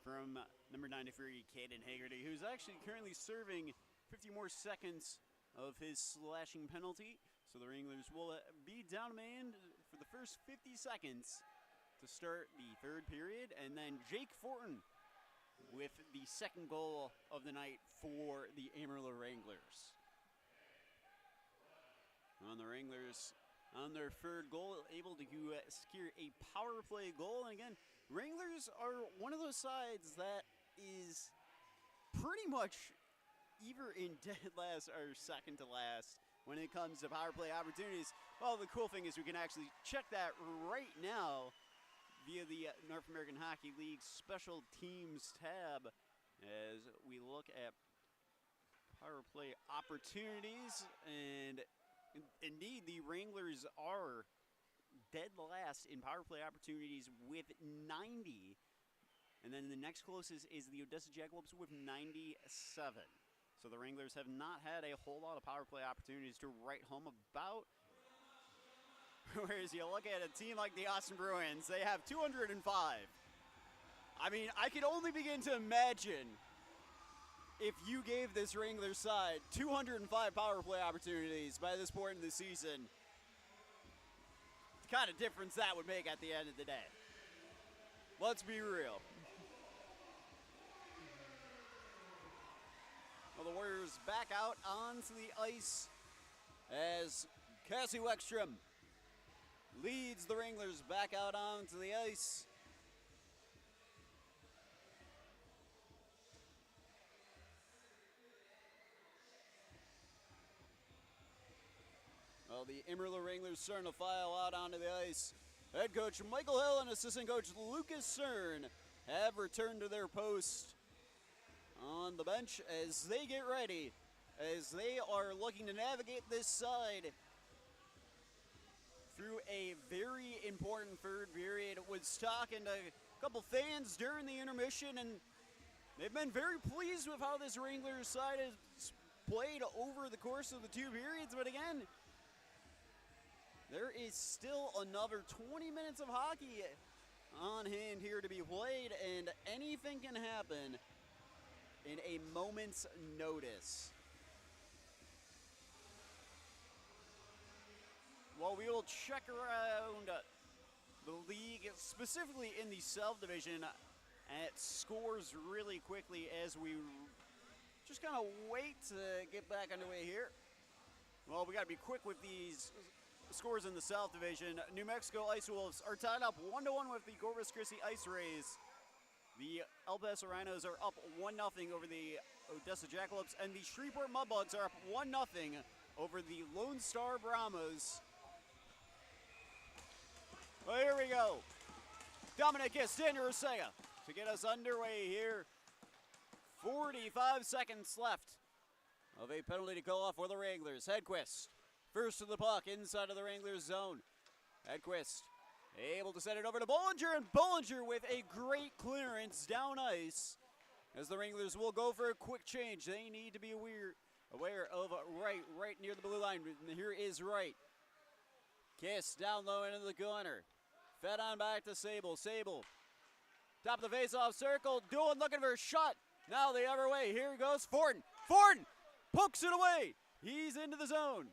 S1: from number 93, Caden Haggerty, who's actually currently serving 50 more seconds of his slashing penalty. So the Wranglers will be down a man for the first 50 seconds to start the third period, and then Jake Fortin with the second goal of the night for the Amarillo Wranglers. On the Wranglers, on their third goal, able to secure a power play goal. And again, Wranglers are one of those sides that is pretty much either in dead last or second to last when it comes to power play opportunities. Well, the cool thing is we can actually check that right now via the North American Hockey League Special Teams tab as we look at power play opportunities. And indeed, the Wranglers are dead last in power play opportunities with 90. And then the next closest is the Odessa Jackalopes with 97. So the Wranglers have not had a whole lot of power play opportunities to write home about. Whereas you look at a team like the Austin Bruins, they have 205. I mean, I can only begin to imagine if you gave this Wranglers side 205 power play opportunities by this point in the season, the kind of difference that would make at the end of the day. Let's be real. Well, the Warriors back out onto the ice as Cassie Weckstrom leads the Wranglers back out onto the ice. Well, the Amarillo Wranglers starting to file out onto the ice. Head coach Michael Hill and assistant coach Lucas Cern have returned to their post on the bench as they get ready, as they are looking to navigate this side through a very important third period. Was talking to a couple fans during the intermission, and they've been very pleased with how this Wranglers side has played over the course of the 2 periods. But again, there is still another 20 minutes of hockey on hand here to be played, and anything can happen in a moment's notice. Well, we will check around the league, specifically in the South Division, at scores really quickly as we just kind of wait to get back underway here. Well, we got to be quick with these scores in the South Division. New Mexico Ice Wolves are tied up 1-1 with the Corpus Christi Ice Rays. The El Paso Rhinos are up 1-0 over the Odessa Jackalopes, and the Shreveport Mudbugs are up 1-0 over the Lone Star Brahmas. Well, here we go. Dominic Castaño-Rosea to get us underway here. 45 seconds left of a penalty to go off for the Wranglers. Hedquist, first to the puck inside of the Wranglers zone. Hedquist able to send it over to Bollinger, and Bollinger with a great clearance down ice as the Wranglers will go for a quick change. They need to be aware of right near the blue line. Here is Wright. Kiss down low into the corner. Fed on back to Sable. Sable, top of the face-off circle. Doolin looking for a shot. Now the other way. Here goes Fortin. Fortin pokes it away. He's into the zone.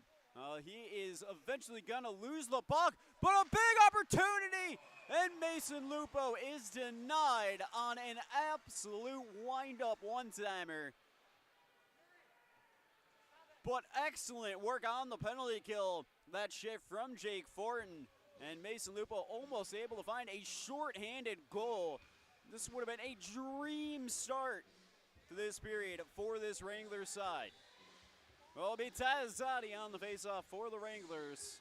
S1: He is eventually going to lose the puck, but a big opportunity, and Mason Lupo is denied on an absolute wind-up one-timer. But excellent work on the penalty kill. That shift from Jake Fortin, and Mason Lupo almost able to find a short-handed goal. This would have been a dream start to this period for this Wranglers side. Well, it'll be Taz Zadi on the faceoff for the Wranglers.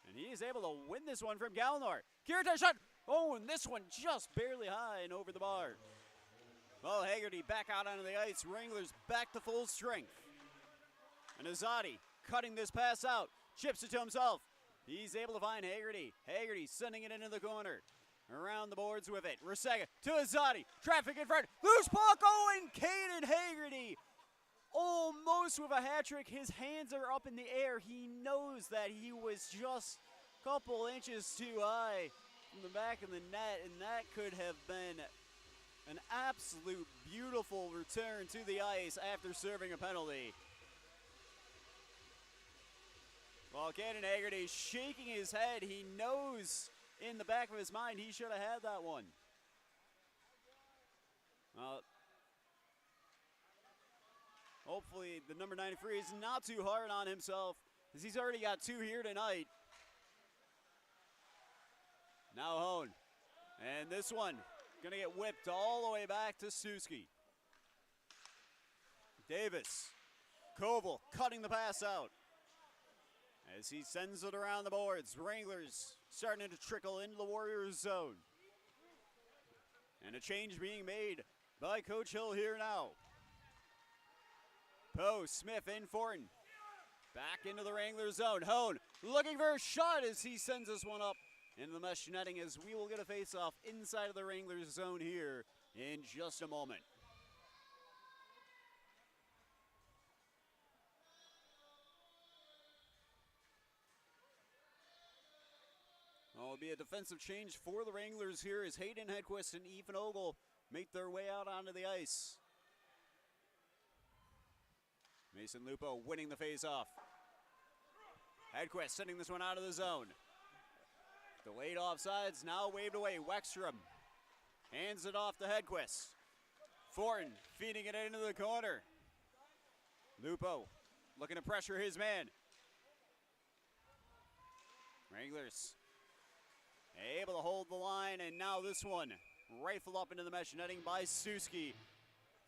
S1: And he is able to win this one from Gallinor. Kirita shot. Oh, and this one just barely high and over the bar. Well, Haggerty back out onto the ice. Wranglers back to full strength. And Azadi cutting this pass out. Chips it to himself. He's able to find Haggerty. Haggerty sending it into the corner. around the boards with it. Rusega to Azadi. Traffic in front. Loose puck going. Caden Haggerty almost with a hat trick. His hands are up in the air. He knows that he was just a couple inches too high from the back of the net, and that could have been an absolute beautiful return to the ice after serving a penalty. While Caden Haggerty shaking his head, he knows in the back of his mind he should have had that one. Hopefully the number 93 is not too hard on himself, as he's already got 2 here tonight. Now Hone. And this one gonna get whipped all the way back to Suski. Davis. Koval cutting the pass out as he sends it around the boards. Wranglers starting to trickle into the Warriors zone. And a change being made by Coach Hill here now. Poe, Smith, and Fortin. Back into the Wranglers zone. Hone looking for a shot as he sends this one up into the mesh netting, as we will get a face-off inside of the Wranglers zone here in just a moment. It'll be a defensive change for the Wranglers here as Hayden Hedquist and Ethan Ogle make their way out onto the ice. Mason Lupo winning the face-off. Hedquist sending this one out of the zone. Delayed offsides, now waved away. Wexstrom hands it off to Hedquist. Fortin feeding it into the corner. Lupo looking to pressure his man. Wranglers able to hold the line, and now this one rifled up into the mesh netting by Suski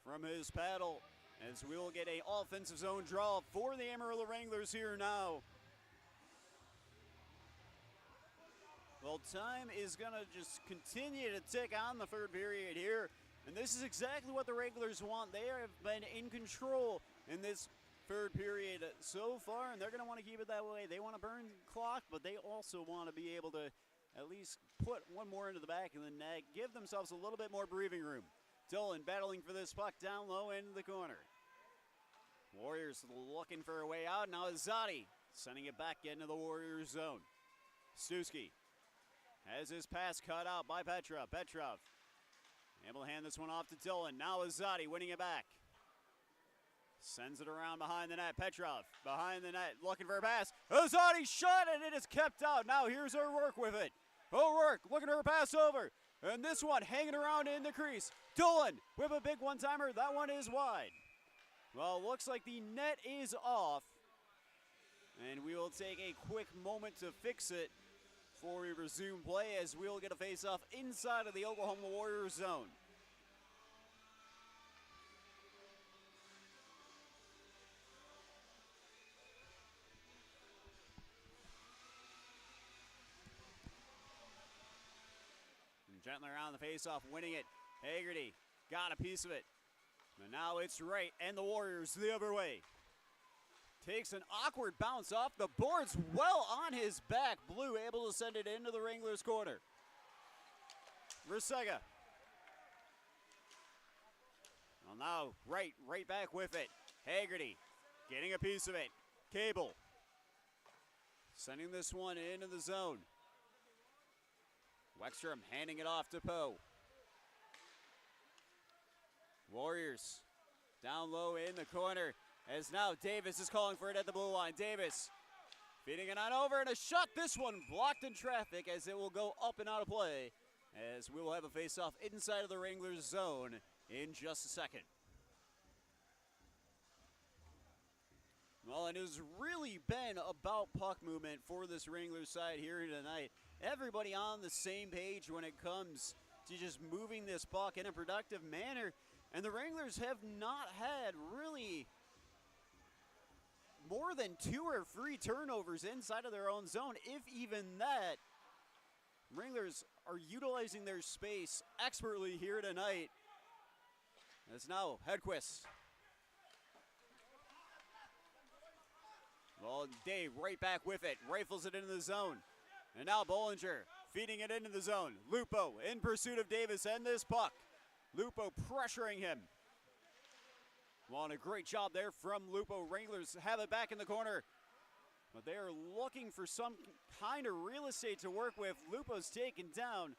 S1: from his paddle, as we will get an offensive zone draw for the Amarillo Wranglers here now. Well, time is going to just continue to tick on the third period here, and this is exactly what the Wranglers want. They have been in control in this third period so far, and they're going to want to keep it that way. They want to burn the clock, but they also want to be able to at least put one more into the back of the net, give themselves a little bit more breathing room. Dillon battling for this puck down low into the corner. Warriors looking for a way out. Now Azadi sending it back into the Warriors zone. Stuski has his pass cut out by Petrov. Petrov able to hand this one off to Dillon. Now Azadi winning it back. Sends it around behind the net. Petrov behind the net looking for a pass. Azadi shot, and it is kept out. Now here's O'Rourke with it. O'Rourke looking for a pass over. And this one hanging around in the crease. Dillon with a big one-timer. That one is wide. Well, looks like the net is off. And we will take a quick moment to fix it before we resume play, as we will get a face-off inside of the Oklahoma Warriors zone. Gently around the face-off, winning it. Haggerty got a piece of it. And now it's right, and the Warriors the other way. Takes an awkward bounce off the boards, well on his back. Blue able to send it into the Wranglers' corner. Rusega. Well, now right back with it. Haggerty getting a piece of it. Cable sending this one into the zone. Wexstrom handing it off to Poe. Warriors down low in the corner, as now Davis is calling for it at the blue line. Davis feeding it on over, and a shot. This one blocked in traffic, as it will go up and out of play, as we will have a face-off inside of the Wranglers zone in just a second. Well, it has really been about puck movement for this Wranglers side here tonight. Everybody on the same page when it comes to just moving this puck in a productive manner. And the Wranglers have not had really more than 2 or 3 turnovers inside of their own zone, if even that. Wranglers are utilizing their space expertly here tonight. It's now Hedquist. Well, Dave right back with it. Rifles it into the zone. And now Bollinger feeding it into the zone. Lupo in pursuit of Davis and this puck. Lupo pressuring him. Well, and a great job there from Lupo. Wranglers have it back in the corner, but they are looking for some kind of real estate to work with. Lupo's taken down.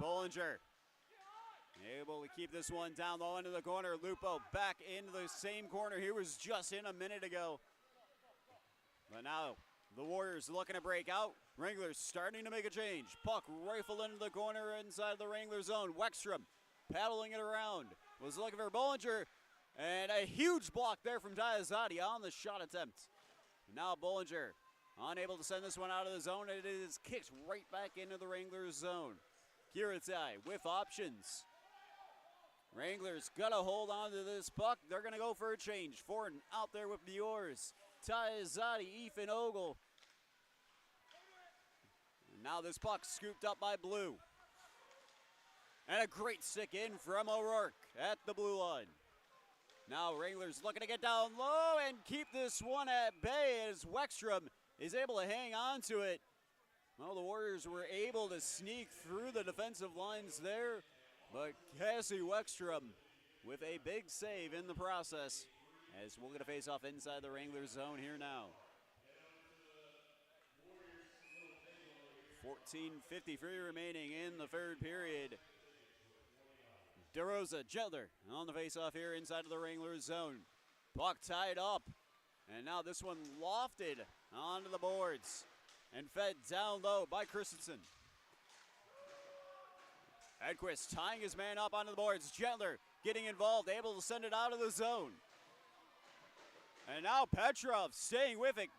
S1: Bollinger able to keep this one down low into the corner. Lupo back into the same corner he was just in a minute ago. But now the Warriors looking to break out. Wranglers starting to make a change. Puck rifled into the corner inside the Wrangler zone. Wexstrom paddling it around. Was looking for Bollinger. And a huge block there from Diazzotti on the shot attempt. Now Bollinger unable to send this one out of the zone. It is kicked right back into the Wranglers zone. Kiritai with options. Wranglers gonna hold on to this puck. They're gonna go for a change. Forden out there with the oars. Diazzotti, Ethan Ogle. And now this puck scooped up by Blue. And a great stick in from O'Rourke at the blue line. Now Wranglers looking to get down low and keep this one at bay as Wexstrom is able to hang on to it. Well, the Warriors were able to sneak through the defensive lines there, but Cassie Wexstrom with a big save in the process as we'll get a face-off inside the Wranglers zone here now. 14:53 remaining in the third period. DeRosa, Jetler on the face-off here inside of the Wranglers zone. Puck tied up, and now this one lofted onto the boards and fed down low by Christensen. Edquist tying his man up onto the boards. Jetler getting involved, able to send it out of the zone. And now Petrov staying with it.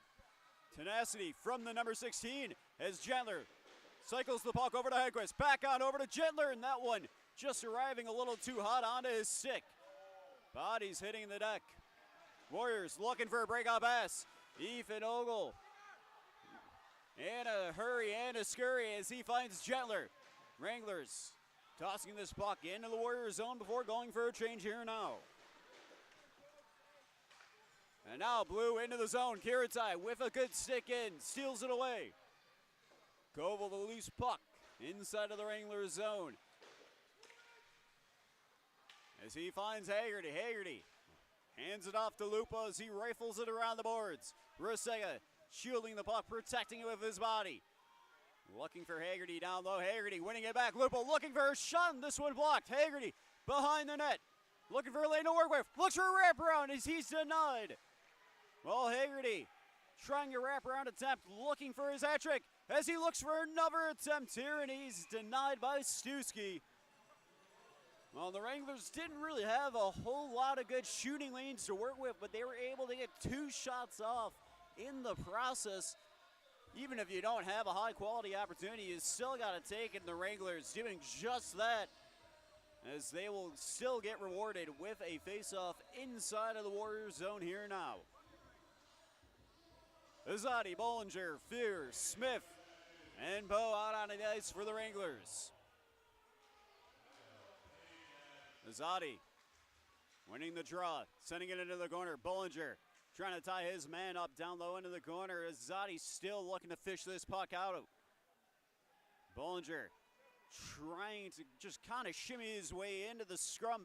S1: Tenacity from the number 16 as Jetler cycles the puck over to Edquist. Back on over to Jetler, and that one just arriving a little too hot onto his stick. Bodies hitting the deck. Warriors looking for a breakout pass. Ethan Ogle in a hurry and a scurry as he finds Jetler. Wranglers tossing this puck into the Warriors zone before going for a change here now. And now Blue into the zone. Kiritai with a good stick in, steals it away. Koval the loose puck inside of the Wranglers zone. As he finds Haggerty. Haggerty hands it off to Lupo as he rifles it around the boards. Rusega shielding the puck, protecting it with his body. Looking for Haggerty down low. Haggerty winning it back. Lupo looking for a shot, and this one blocked. Haggerty behind the net. Looking for a lane to work with. Looks for a wraparound as he's denied. Well, Haggerty trying a wraparound attempt, looking for his hat trick as he looks for another attempt here, and he's denied by Stusky. Well, the Wranglers didn't really have a whole lot of good shooting lanes to work with, but they were able to get 2 shots off in the process. Even if you don't have a high-quality opportunity, you still got to take it, and the Wranglers doing just that, as they will still get rewarded with a face-off inside of the Warriors zone here now. Azadi, Bollinger, Fear, Smith, and Poe out on the ice for the Wranglers. Azadi winning the draw, sending it into the corner. Bollinger trying to tie his man up down low into the corner. Azadi still looking to fish this puck out. Bollinger trying to just kind of shimmy his way into the scrum,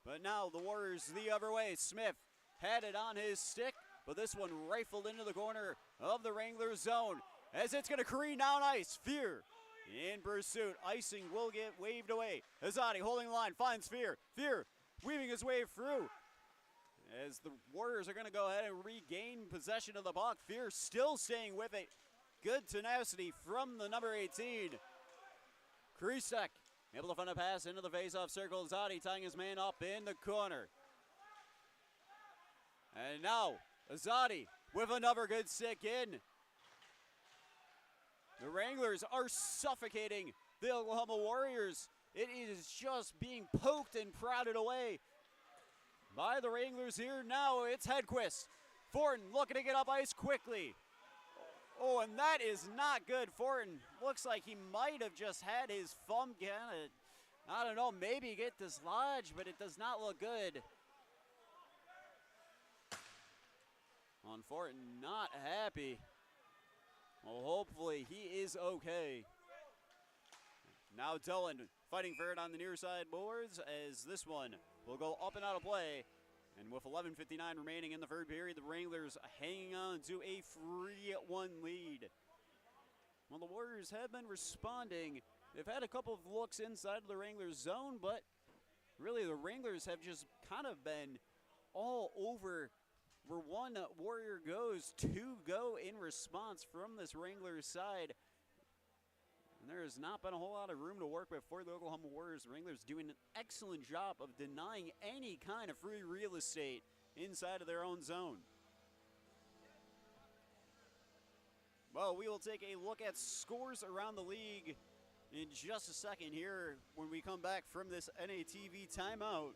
S1: but now the Warriors the other way. Smith had it on his stick, but this one rifled into the corner of the Wranglers zone as it's going to careen down ice. Fear in pursuit. Icing will get waved away. Azadi holding the line, finds Fear. Fear weaving his way through as the Warriors are going to go ahead and regain possession of the puck. Fear still staying with it. Good tenacity from the number 18. Krisek able to find a pass into the face-off circle. Azadi tying his man up in the corner. And now Azadi with another good stick in. The Wranglers are suffocating the Oklahoma Warriors. It is just being poked and prodded away by the Wranglers here. Now it's Hedquist. Fortin looking to get up ice quickly. Oh, and that is not good. Fortin looks like he might have just had his thumb kind of, I don't know, maybe get dislodged, but it does not look good. On Fortin, not happy. Well, hopefully he is okay. Now Dylan fighting for it on the near side boards as this one will go up and out of play. And with 11:59 remaining in the third period, the Wranglers hanging on to a 3-1 lead. Well, the Warriors have been responding. They've had a couple of looks inside of the Wranglers zone, but really the Wranglers have just kind of been all over where one Warrior goes, two go in response from this Wranglers side. And there has not been a whole lot of room to work with for the Oklahoma Warriors. The Wranglers doing an excellent job of denying any kind of free real estate inside of their own zone. Well, we will take a look at scores around the league in just a second here when we come back from this NATV timeout.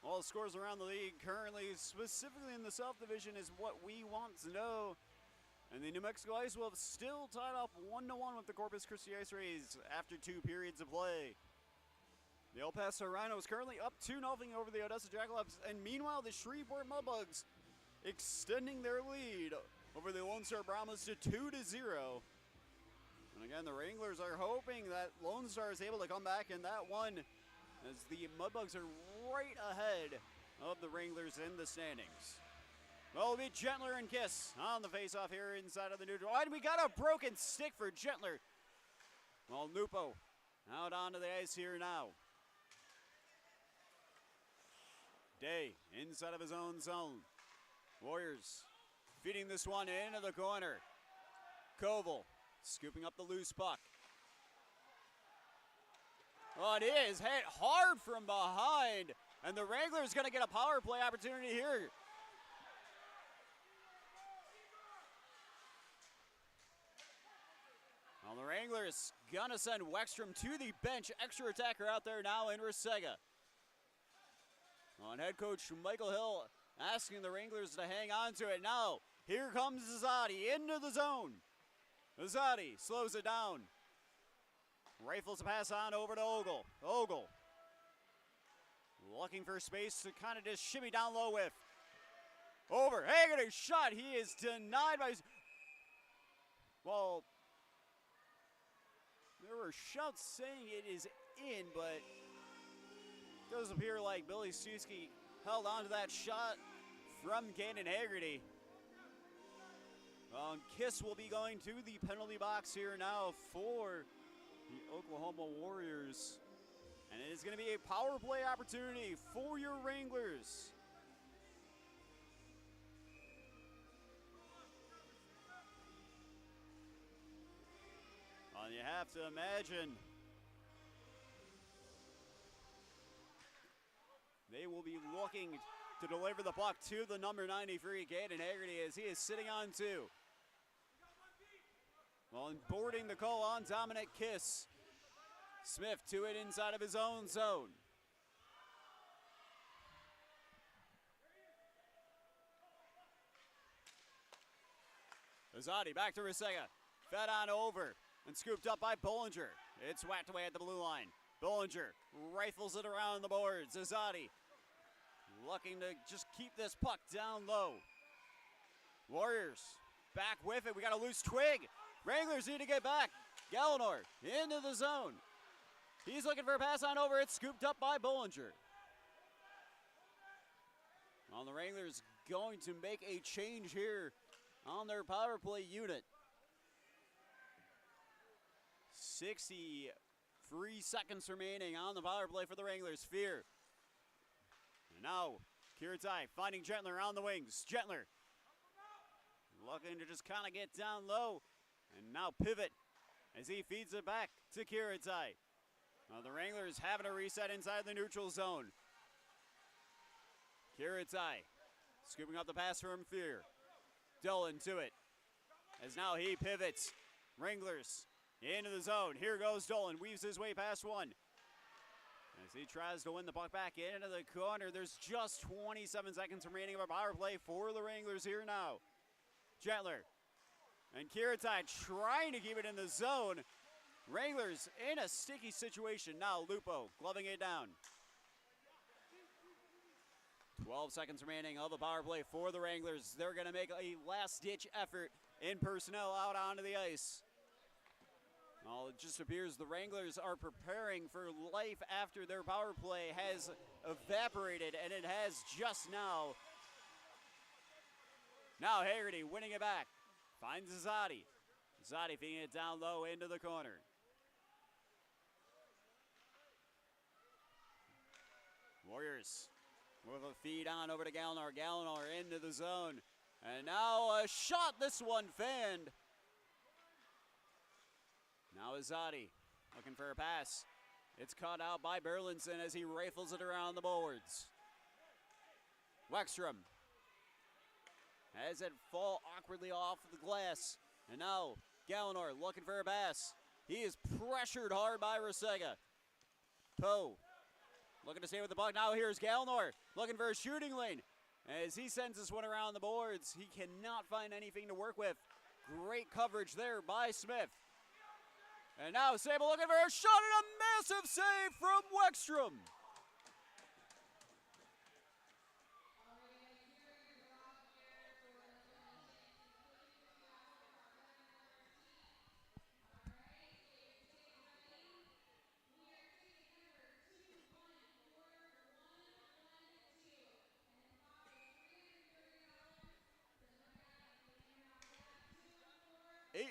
S1: All the scores around the league currently, specifically in the South Division, is what we want to know. And the New Mexico Ice Wolves still tied up 1-1 with the Corpus Christi Ice Rays after 2 periods of play. The El Paso Rhinos currently up 2-0 over the Odessa Jackalopes, and meanwhile the Shreveport Mudbugs extending their lead over the Lone Star Brahmas to 2-0. And again, the Wranglers are hoping that Lone Star is able to come back in that one, as the Mudbugs are right ahead of the Wranglers in the standings. Well, it'll be Gentler and Kiss on the face-off here inside of the neutral. And we got a broken stick for Gentler. Well, Lupo out onto the ice here now. Day inside of his own zone. Warriors feeding this one into the corner. Koval scooping up the loose puck. Oh, it is hit hard from behind, and the Wranglers going to get a power play opportunity here. Well, the Wranglers going to send Wexstrom to the bench. Extra attacker out there now in Resega. On head coach Michael Hill asking the Wranglers to hang on to it. Now, here comes Zadi into the zone. Zadi slows it down. Rifles a pass on over to Ogle. Ogle looking for space to kind of just shimmy down low with. Over. Haggerty's shot. He is denied by. Well, there were shouts saying it is in, but it does appear like Billy Suski held on to that shot from Caden Haggerty. Kiss will be going to the penalty box here now for the Oklahoma Warriors. And it is going to be a power play opportunity for your Wranglers. Well, you have to imagine they will be looking to deliver the puck to the number 93, Caden Haggerty, as he is sitting on 2. Well, and boarding the call on Dominic Kiss. Smith to it inside of his own zone. Azadi back to Resega. Fed on over and scooped up by Bollinger. It's whacked away at the blue line. Bollinger rifles it around the boards. Azadi looking to just keep this puck down low. Warriors back with it. We got a loose twig. Wranglers need to get back. Gallinor into the zone. He's looking for a pass on over. It's scooped up by Bollinger. Well, the Wranglers going to make a change here on their power play unit. 63 seconds remaining on the power play for the Wranglers. Fear. And now, Kiritai finding Gentler on the wings. Gentler looking to just kind of get down low. And now pivot as he feeds it back to Kiritai. The Wranglers having a reset inside the neutral zone. Kiritai scooping up the pass from Fear. Dillon to it as now he pivots. Wranglers into the zone. Here goes Dolan, weaves his way past one. As he tries to win the puck back into the corner, there's just 27 seconds remaining of a power play for the Wranglers here now. Gentler and Kiritai trying to keep it in the zone. Wranglers in a sticky situation now. Lupo gloving it down. 12 seconds remaining of a power play for the Wranglers. They're going to make a last-ditch effort in personnel out onto the ice. Well, it just appears the Wranglers are preparing for life after their power play has evaporated, and it has just now. Now Haggerty winning it back. Finds Zadi. Zadi feeding it down low into the corner. Warriors with a feed on over to Gallagher. Gallagher into the zone. And now a shot, this one fanned. Now Azadi looking for a pass. It's caught out by Berlinson as he rifles it around the boards. Wexstrom has it fall awkwardly off the glass. And now Gallagher looking for a pass. He is pressured hard by Rasega. Poe looking to stay with the puck. Now here's Gallagher looking for a shooting lane. As he sends this one around the boards, he cannot find anything to work with. Great coverage there by Smith. And now Sable looking for a shot and a massive save from Wexstrom.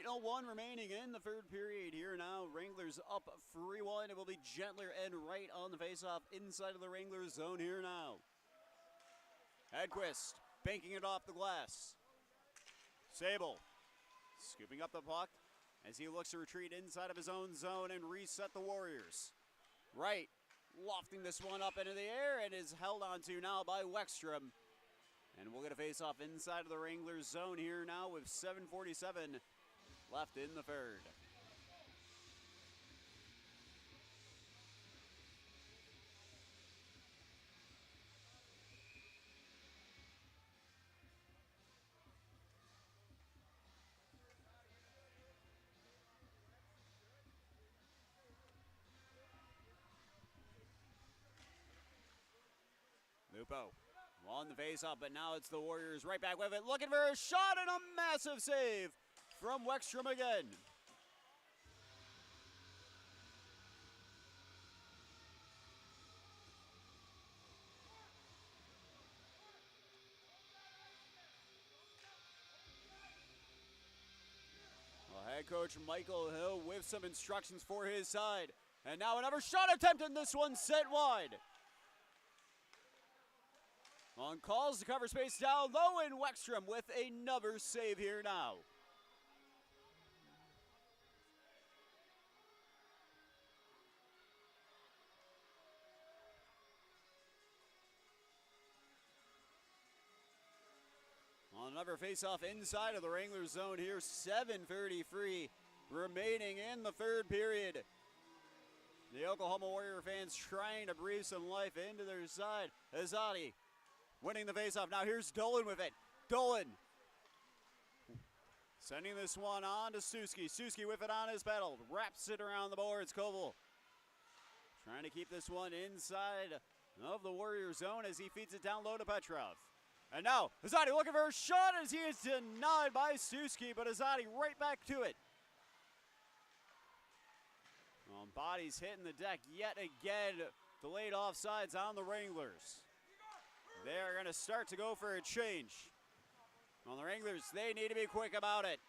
S1: .01 remaining in the third period here now. Wranglers up 3-1. It will be Gentler and Wright on the faceoff inside of the Wranglers zone here now. Hedquist banking it off the glass. Sable scooping up the puck as he looks to retreat inside of his own zone and reset the Warriors. Wright lofting this one up into the air and is held onto now by Wexstrom. And we'll get a faceoff inside of the Wranglers zone here now with 7:47 left in the third. Lupo on the face-up, but now it's the Warriors right back with it, looking for a shot and a massive save from Wexstrom again. Well, head coach Michael Hill with some instructions for his side. And now another shot attempt, and this one set wide. On calls to cover space down low, and Wexstrom with another save here now. On another face-off inside of the Wranglers zone here, 7:33 remaining in the third period. The Oklahoma Warrior fans trying to breathe some life into their side. Azadi winning the face-off. Now here's Dolan with it. Dolan sending this one on to Suski. Suski with it on his pedal. Wraps it around the boards. Koval trying to keep this one inside of the Warrior zone as he feeds it down low to Petrov. And now Azadi looking for a shot as he is denied by Suski, but Azadi right back to it. Well, bodies hitting the deck yet again. Delayed offsides on the Wranglers. They are going to start to go for a change. On the Wranglers, they need to be quick about it.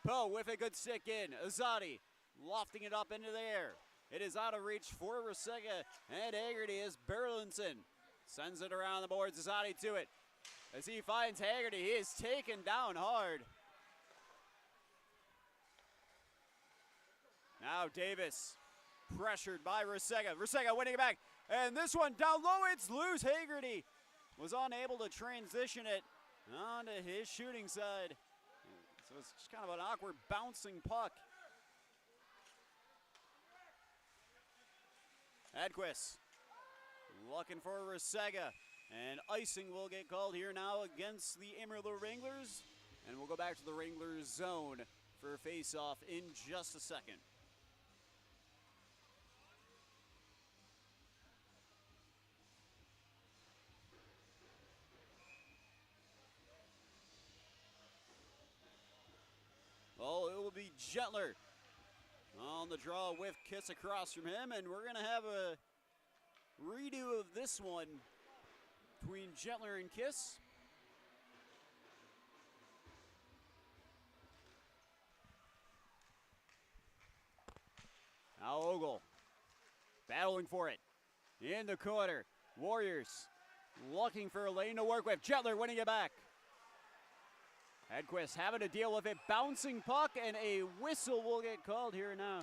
S1: Poe with a good stick in. Azadi lofting it up into the air. It is out of reach for Rasega, and Haggerty as Berlinson sends it around the boards. Azadi to it. As he finds Haggerty, he is taken down hard. Now Davis pressured by Rasega. Rasega winning it back. And this one down low, it's loose. Haggerty was unable to transition it onto his shooting side. So it's just kind of an awkward bouncing puck. Edquist looking for Resega. And icing will get called here now against the Amarillo Wranglers. And we'll go back to the Wranglers zone for a face-off in just a second. Well, it will be Gentler on the draw with Kiss across from him. And we're going to have a redo of this one between Gentler and Kiss. Now Ogle battling for it in the corner. Warriors looking for a lane to work with. Gentler winning it back. Edquist having to deal with it. Bouncing puck, and a whistle will get called here now.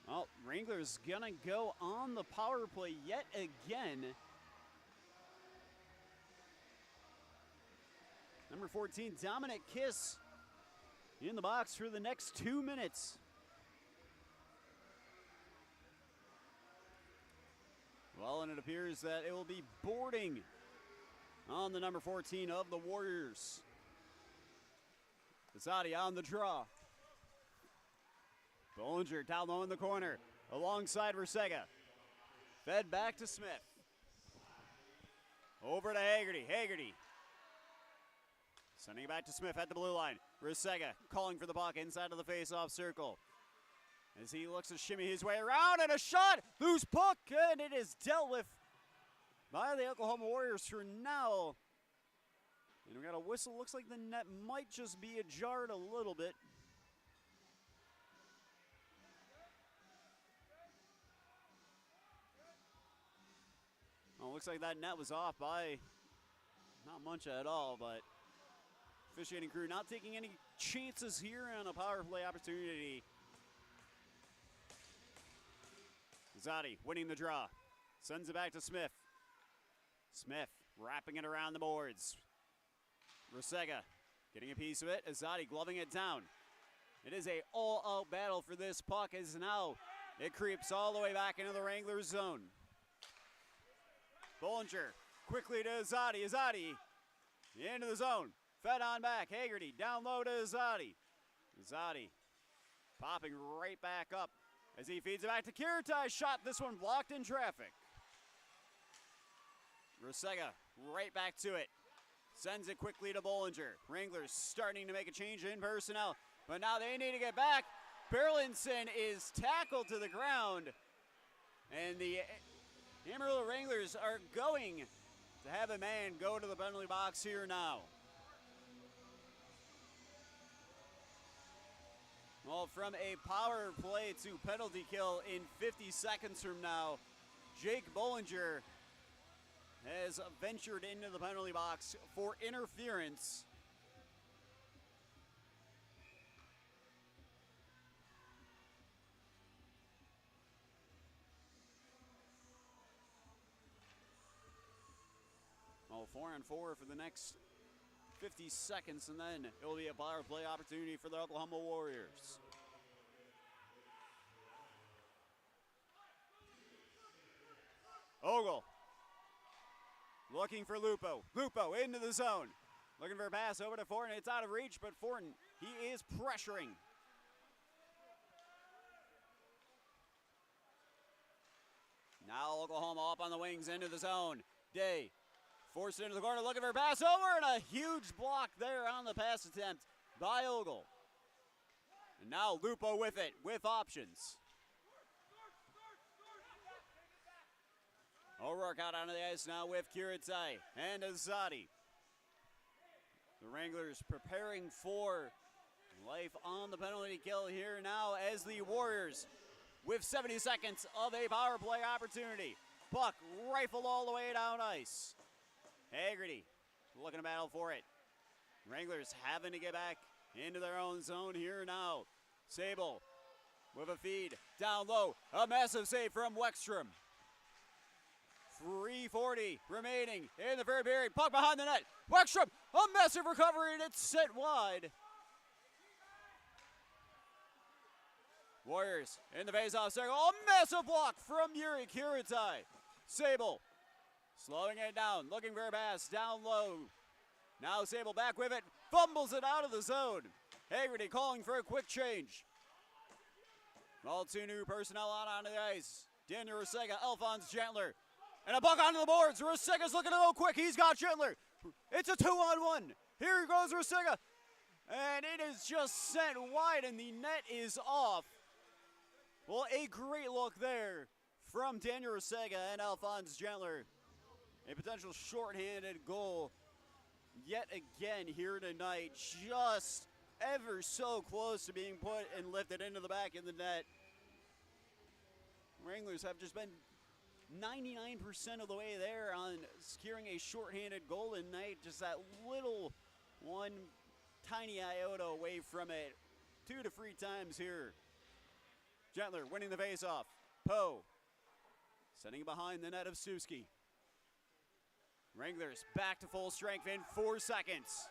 S1: Well, Wranglers gonna go on the power play yet again. Number 14, Dominic Kiss, in the box for the next 2 minutes. Well, and it appears that it will be boarding on the number 14 of the Warriors. Zadi on the draw. Bollinger down low in the corner, alongside Resega. Fed back to Smith. Over to Haggerty. Haggerty sending it back to Smith at the blue line. Resega calling for the puck inside of the face-off circle. As he looks to shimmy his way around, and a shot! Loose puck, and it is dealt with by the Oklahoma Warriors for now. And we got a whistle. Looks like the net might just be ajar a little bit. Well, looks like that net was off by not much at all, but officiating crew not taking any chances here on a power play opportunity. Zadi winning the draw. Sends it back to Smith. Smith wrapping it around the boards. Resega getting a piece of it. Zadi gloving it down. It is a all-out battle for this puck as now it creeps all the way back into the Wranglers zone. Bollinger quickly to Zadi. Zadi into the zone. Fed on back. Haggerty down low to Zadi. Zadi popping right back up as he feeds it back to Kiritai. Shot, this one blocked in traffic. Resega right back to it. Sends it quickly to Bollinger. Wranglers starting to make a change in personnel, but now they need to get back. Berlinson is tackled to the ground, and the Amarillo Wranglers are going to have a man go to the penalty box here now. Well, from a power play to penalty kill in 50 seconds from now, Jake Bollinger has ventured into the penalty box for interference. Well, 4-on-4 for the next 50 seconds, and then it will be a power play opportunity for the Oklahoma Warriors. Ogle looking for Lupo. Lupo into the zone. Looking for a pass over to Fortin. It's out of reach, but Fortin, he is pressuring. Now Oklahoma up on the wings into the zone. Day forced into the corner, looking for a pass over, and a huge block there on the pass attempt by Ogle. And now Lupo with it, with options. O'Rourke out onto the ice now with Kiritai and Azadi. The Wranglers preparing for life on the penalty kill here now as the Warriors with 70 seconds of a power play opportunity. Puck rifled all the way down ice. Haggerty looking to battle for it. Wranglers having to get back into their own zone here now. Sable with a feed down low. A massive save from Weckstrom. 3:40 remaining in the third period. Puck behind the net. Wexstrom, a massive recovery, and it's sent wide. Warriors in the face-off circle. A massive block from Yuri Kiritai. Sable slowing it down, looking for a pass down low. Now Sable back with it, fumbles it out of the zone. Haggerty calling for a quick change. All two new personnel out onto the ice. Daniel Rusega, Alphonse Gentler. And a puck onto the boards. Rusega's looking to go quick. He's got Gentler. It's a 2-on-1. Here goes Rusega. And it is just sent wide, and the net is off. Well, a great look there from Daniel Rusega and Alphonse Gentler. A potential shorthanded goal yet again here tonight. Just ever so close to being put and lifted into the back of the net. Wranglers have just been 99% of the way there on securing a shorthanded goal tonight. Just that little one tiny iota away from it. 2 to 3 times here. Gentler winning the faceoff. Poe sending it behind the net of Suski. Wranglers back to full strength in 4 seconds.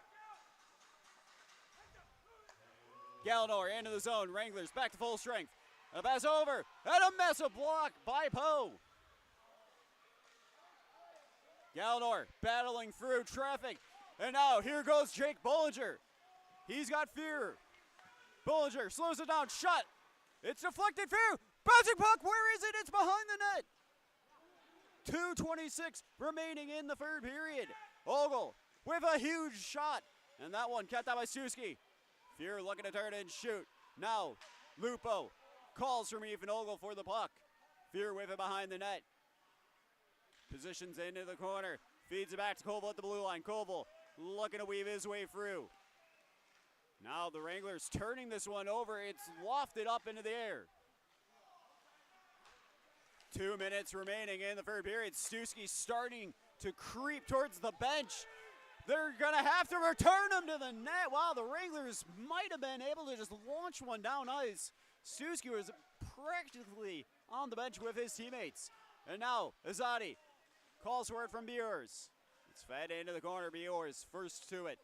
S1: Galanor into the zone. Wranglers back to full strength. A pass over, and a massive block by Poe. Galanor battling through traffic, and now here goes Jake Bollinger. He's got fear. Bollinger slows it down, shot. It's deflected through. Bouncing puck, where is it? It's behind the net. 2:26 remaining in the third period. Ogle with a huge shot, and that one kept out by Suski. Fear looking to turn and shoot. Now, Lupo calls from Ethan Ogle for the puck. Fear with it behind the net. Positions into the corner. Feeds it back to Koval at the blue line. Koval looking to weave his way through. Now the Wranglers turning this one over. It's lofted up into the air. 2 minutes remaining in the third period. Stuski starting to creep towards the bench. They're going to have to return him to the net. Wow, the Wranglers might have been able to just launch one down ice. Stuski was practically on the bench with his teammates. And now, Azadi calls for it from Biors. It's fed into the corner. Biors first to it.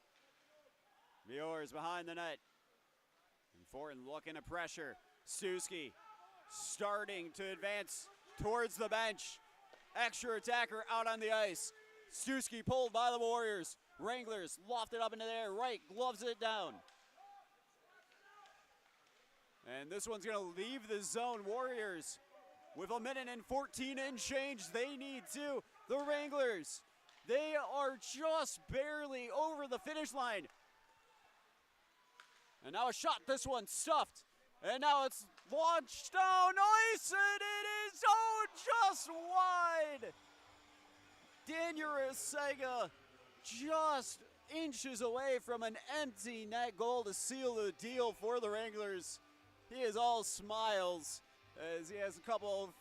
S1: Biors behind the net. And Fortin looking to pressure. Stuski starting to advance towards the bench. Extra attacker out on the ice. Stuski pulled by the Warriors. Wranglers lofted up into the air. Right gloves it down. And this one's going to leave the zone. Warriors with 1:14 and change. They need to. The Wranglers, they are just barely over the finish line. And now a shot. This one stuffed. And now it's launched down ice, and it is just wide. Daniel Rusega just inches away from an empty net goal to seal the deal for the Wranglers. He is all smiles as he has a couple of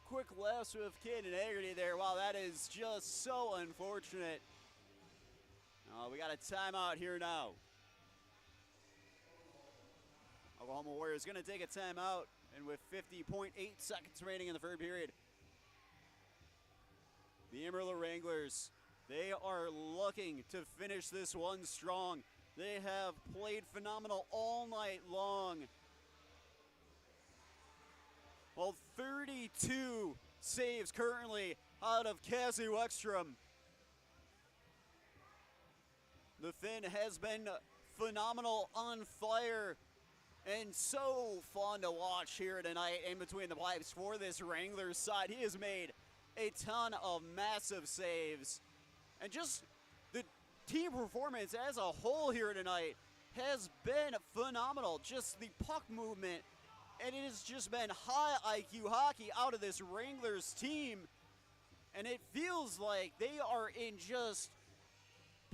S1: quick laughs with Kid and Haggerty there. Wow, that is just so unfortunate. We got a timeout here now. Oklahoma Warriors going to take a timeout, and with 50.8 seconds remaining in the third period, the Amarillo Wranglers, they are looking to finish this one strong. They have played phenomenal all night long. Well, 32 saves currently out of Cassie Wexstrom. The Finn has been phenomenal, on fire, and so fun to watch here tonight in between the pipes for this Wranglers side. He has made a ton of massive saves. And just the team performance as a whole here tonight has been phenomenal. Just the puck movement, and it has just been high IQ hockey out of this Wranglers team. And it feels like they are in just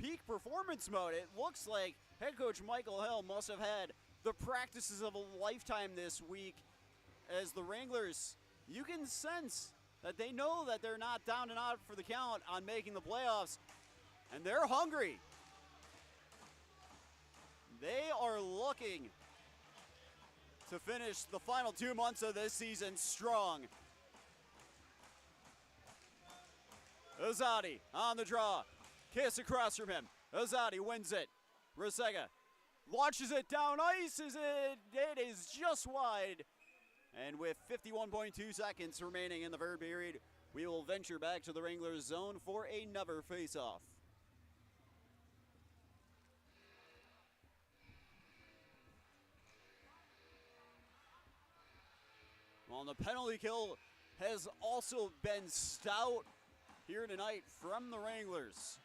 S1: peak performance mode. It looks like head coach Michael Hill must have had the practices of a lifetime this week, as the Wranglers, you can sense that they know that they're not down and out for the count on making the playoffs, and they're hungry. They are looking to finish the final 2 months of this season strong. Azadi on the draw. Kiss across from him. Azadi wins it. Rosega launches it down, ices it. It is just wide. And with 51.2 seconds remaining in the third period, we will venture back to the Wranglers zone for another face-off. Well, the penalty kill has also been stout here tonight from the Wranglers.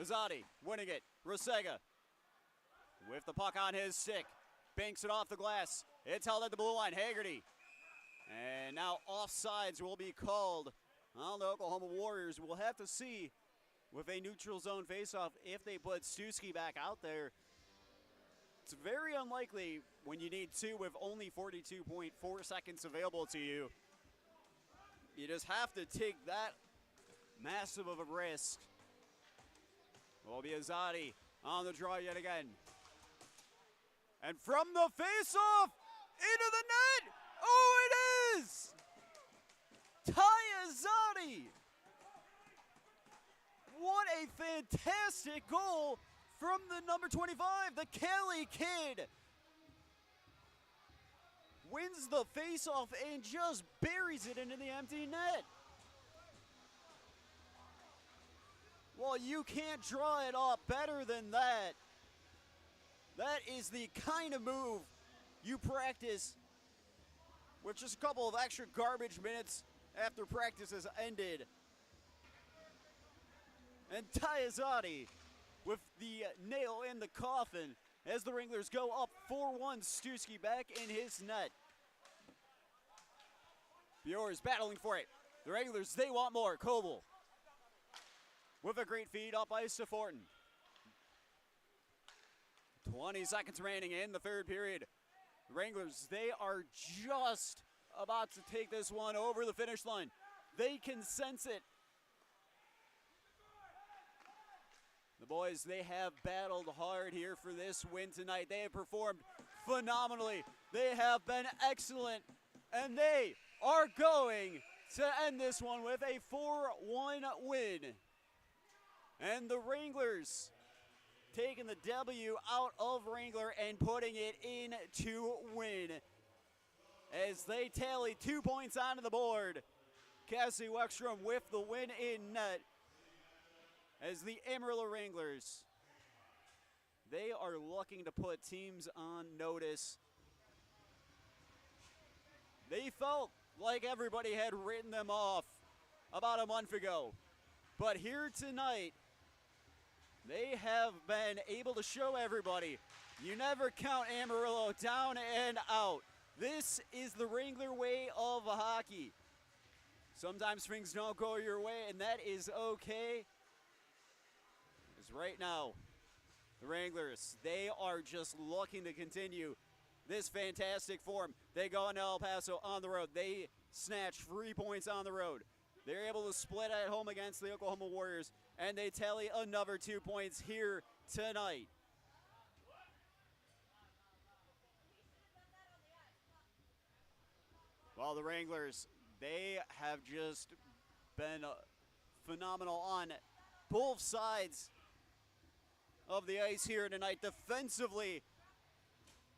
S1: Azadi winning it. Rosega with the puck on his stick. Banks it off the glass. It's held at the blue line. Haggerty. And now offsides will be called on the Oklahoma Warriors. We'll have to see with a neutral zone faceoff if they put Stuski back out there. It's very unlikely when you need two with only 42.4 seconds available to you. You just have to take that massive of a risk. Will be Azadi on the draw yet again. And from the face-off, into the net! Oh, it is! Ty Azadi! What a fantastic goal from the number 25, the Cali kid. Wins the face-off and just buries it into the empty net. Well, you can't draw it up better than that. That is the kind of move you practice with just a couple of extra garbage minutes after practice has ended. And Ty Azadi with the nail in the coffin as the Wranglers go up 4-1. Stuski back in his net. Bjorn battling for it. The Wranglers, they want more. Coble with a great feed up ice to Fortin. 20 seconds remaining in the third period. The Wranglers, they are just about to take this one over the finish line. They can sense it. The boys, they have battled hard here for this win tonight. They have performed phenomenally. They have been excellent. And they are going to end this one with a 4-1 win. And the Wranglers taking the W out of Wrangler and putting it in to win. As they tally 2 points onto the board. Cassie Wexstrom with the win in net. As the Amarillo Wranglers, they are looking to put teams on notice. They felt like everybody had written them off about a month ago. But here tonight, they have been able to show everybody, you never count Amarillo down and out. This is the Wrangler way of hockey. Sometimes things don't go your way, and that is okay. Because right now, the Wranglers, they are just looking to continue this fantastic form. They go into El Paso on the road. They snatch 3 points on the road. They're able to split at home against the Oklahoma Warriors, and they tally another 2 points here tonight. While the Wranglers, they have just been phenomenal on both sides of the ice here tonight. Defensively,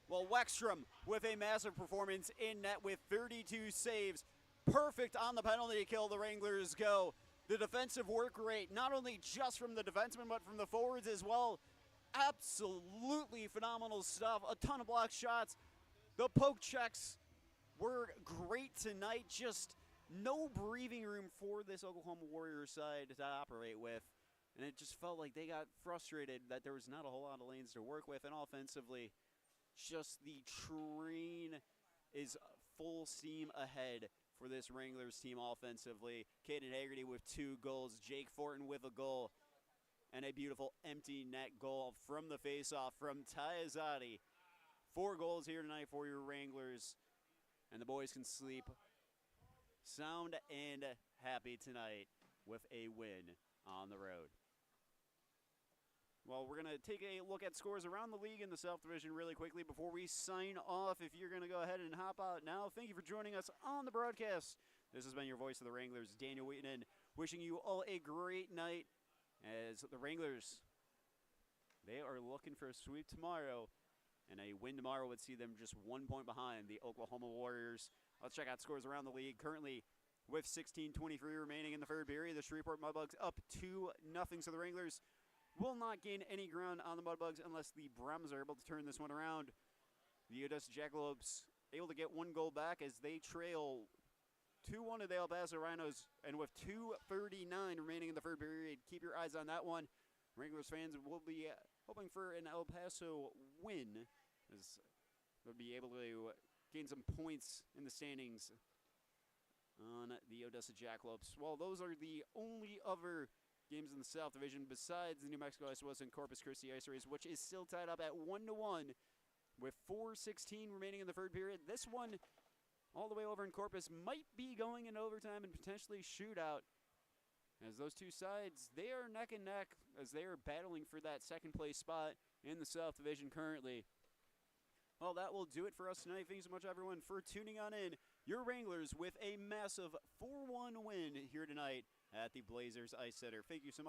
S1: well, Wexstrom with a massive performance in net with 32 saves. Perfect on the penalty kill, the Wranglers go. The defensive work rate, not only just from the defensemen, but from the forwards as well. Absolutely phenomenal stuff. A ton of block shots. The poke checks were great tonight. Just no breathing room for this Oklahoma Warriors side to operate with. And it just felt like they got frustrated that there was not a whole lot of lanes to work with. And offensively, just the train is full steam ahead for this Wranglers team offensively. Caden Haggerty with 2 goals. Jake Fortin with a goal. And a beautiful empty net goal from the faceoff from Ty Azadi. 4 goals here tonight for your Wranglers. And the boys can sleep sound and happy tonight with a win on the road. Well, we're going to take a look at scores around the league in the South Division really quickly before we sign off. If you're going to go ahead and hop out now, thank you for joining us on the broadcast. This has been your voice of the Wranglers, Daniel Wheaton. Wishing you all a great night as the Wranglers, they are looking for a sweep tomorrow, and a win tomorrow would see them just 1 point behind the Oklahoma Warriors. Let's check out scores around the league. Currently, with 16:23 remaining in the third period, the Shreveport Mudbugs up 2-0. So the Wranglers will not gain any ground on the Mudbugs unless the Brahmas are able to turn this one around. The Odessa Jackalopes able to get 1 goal back as they trail 2-1 to the El Paso Rhinos, and with 2:39 remaining in the third period, keep your eyes on that one. Wranglers fans will be hoping for an El Paso win, as they'll be able to gain some points in the standings on the Odessa Jackalopes. Well, those are the only other games in the South Division besides the New Mexico Ice West and Corpus Christi Ice Rays, which is still tied up at 1-1 with 4:16 remaining in the third period. This one, all the way over in Corpus, might be going in overtime and potentially shootout, as those two sides, they are neck and neck as they are battling for that second place spot in the South Division currently. Well, that will do it for us tonight. Thanks so much, everyone, for tuning on in. Your Wranglers with a massive 4-1 win here tonight at the Blazers Ice Center. Thank you so much.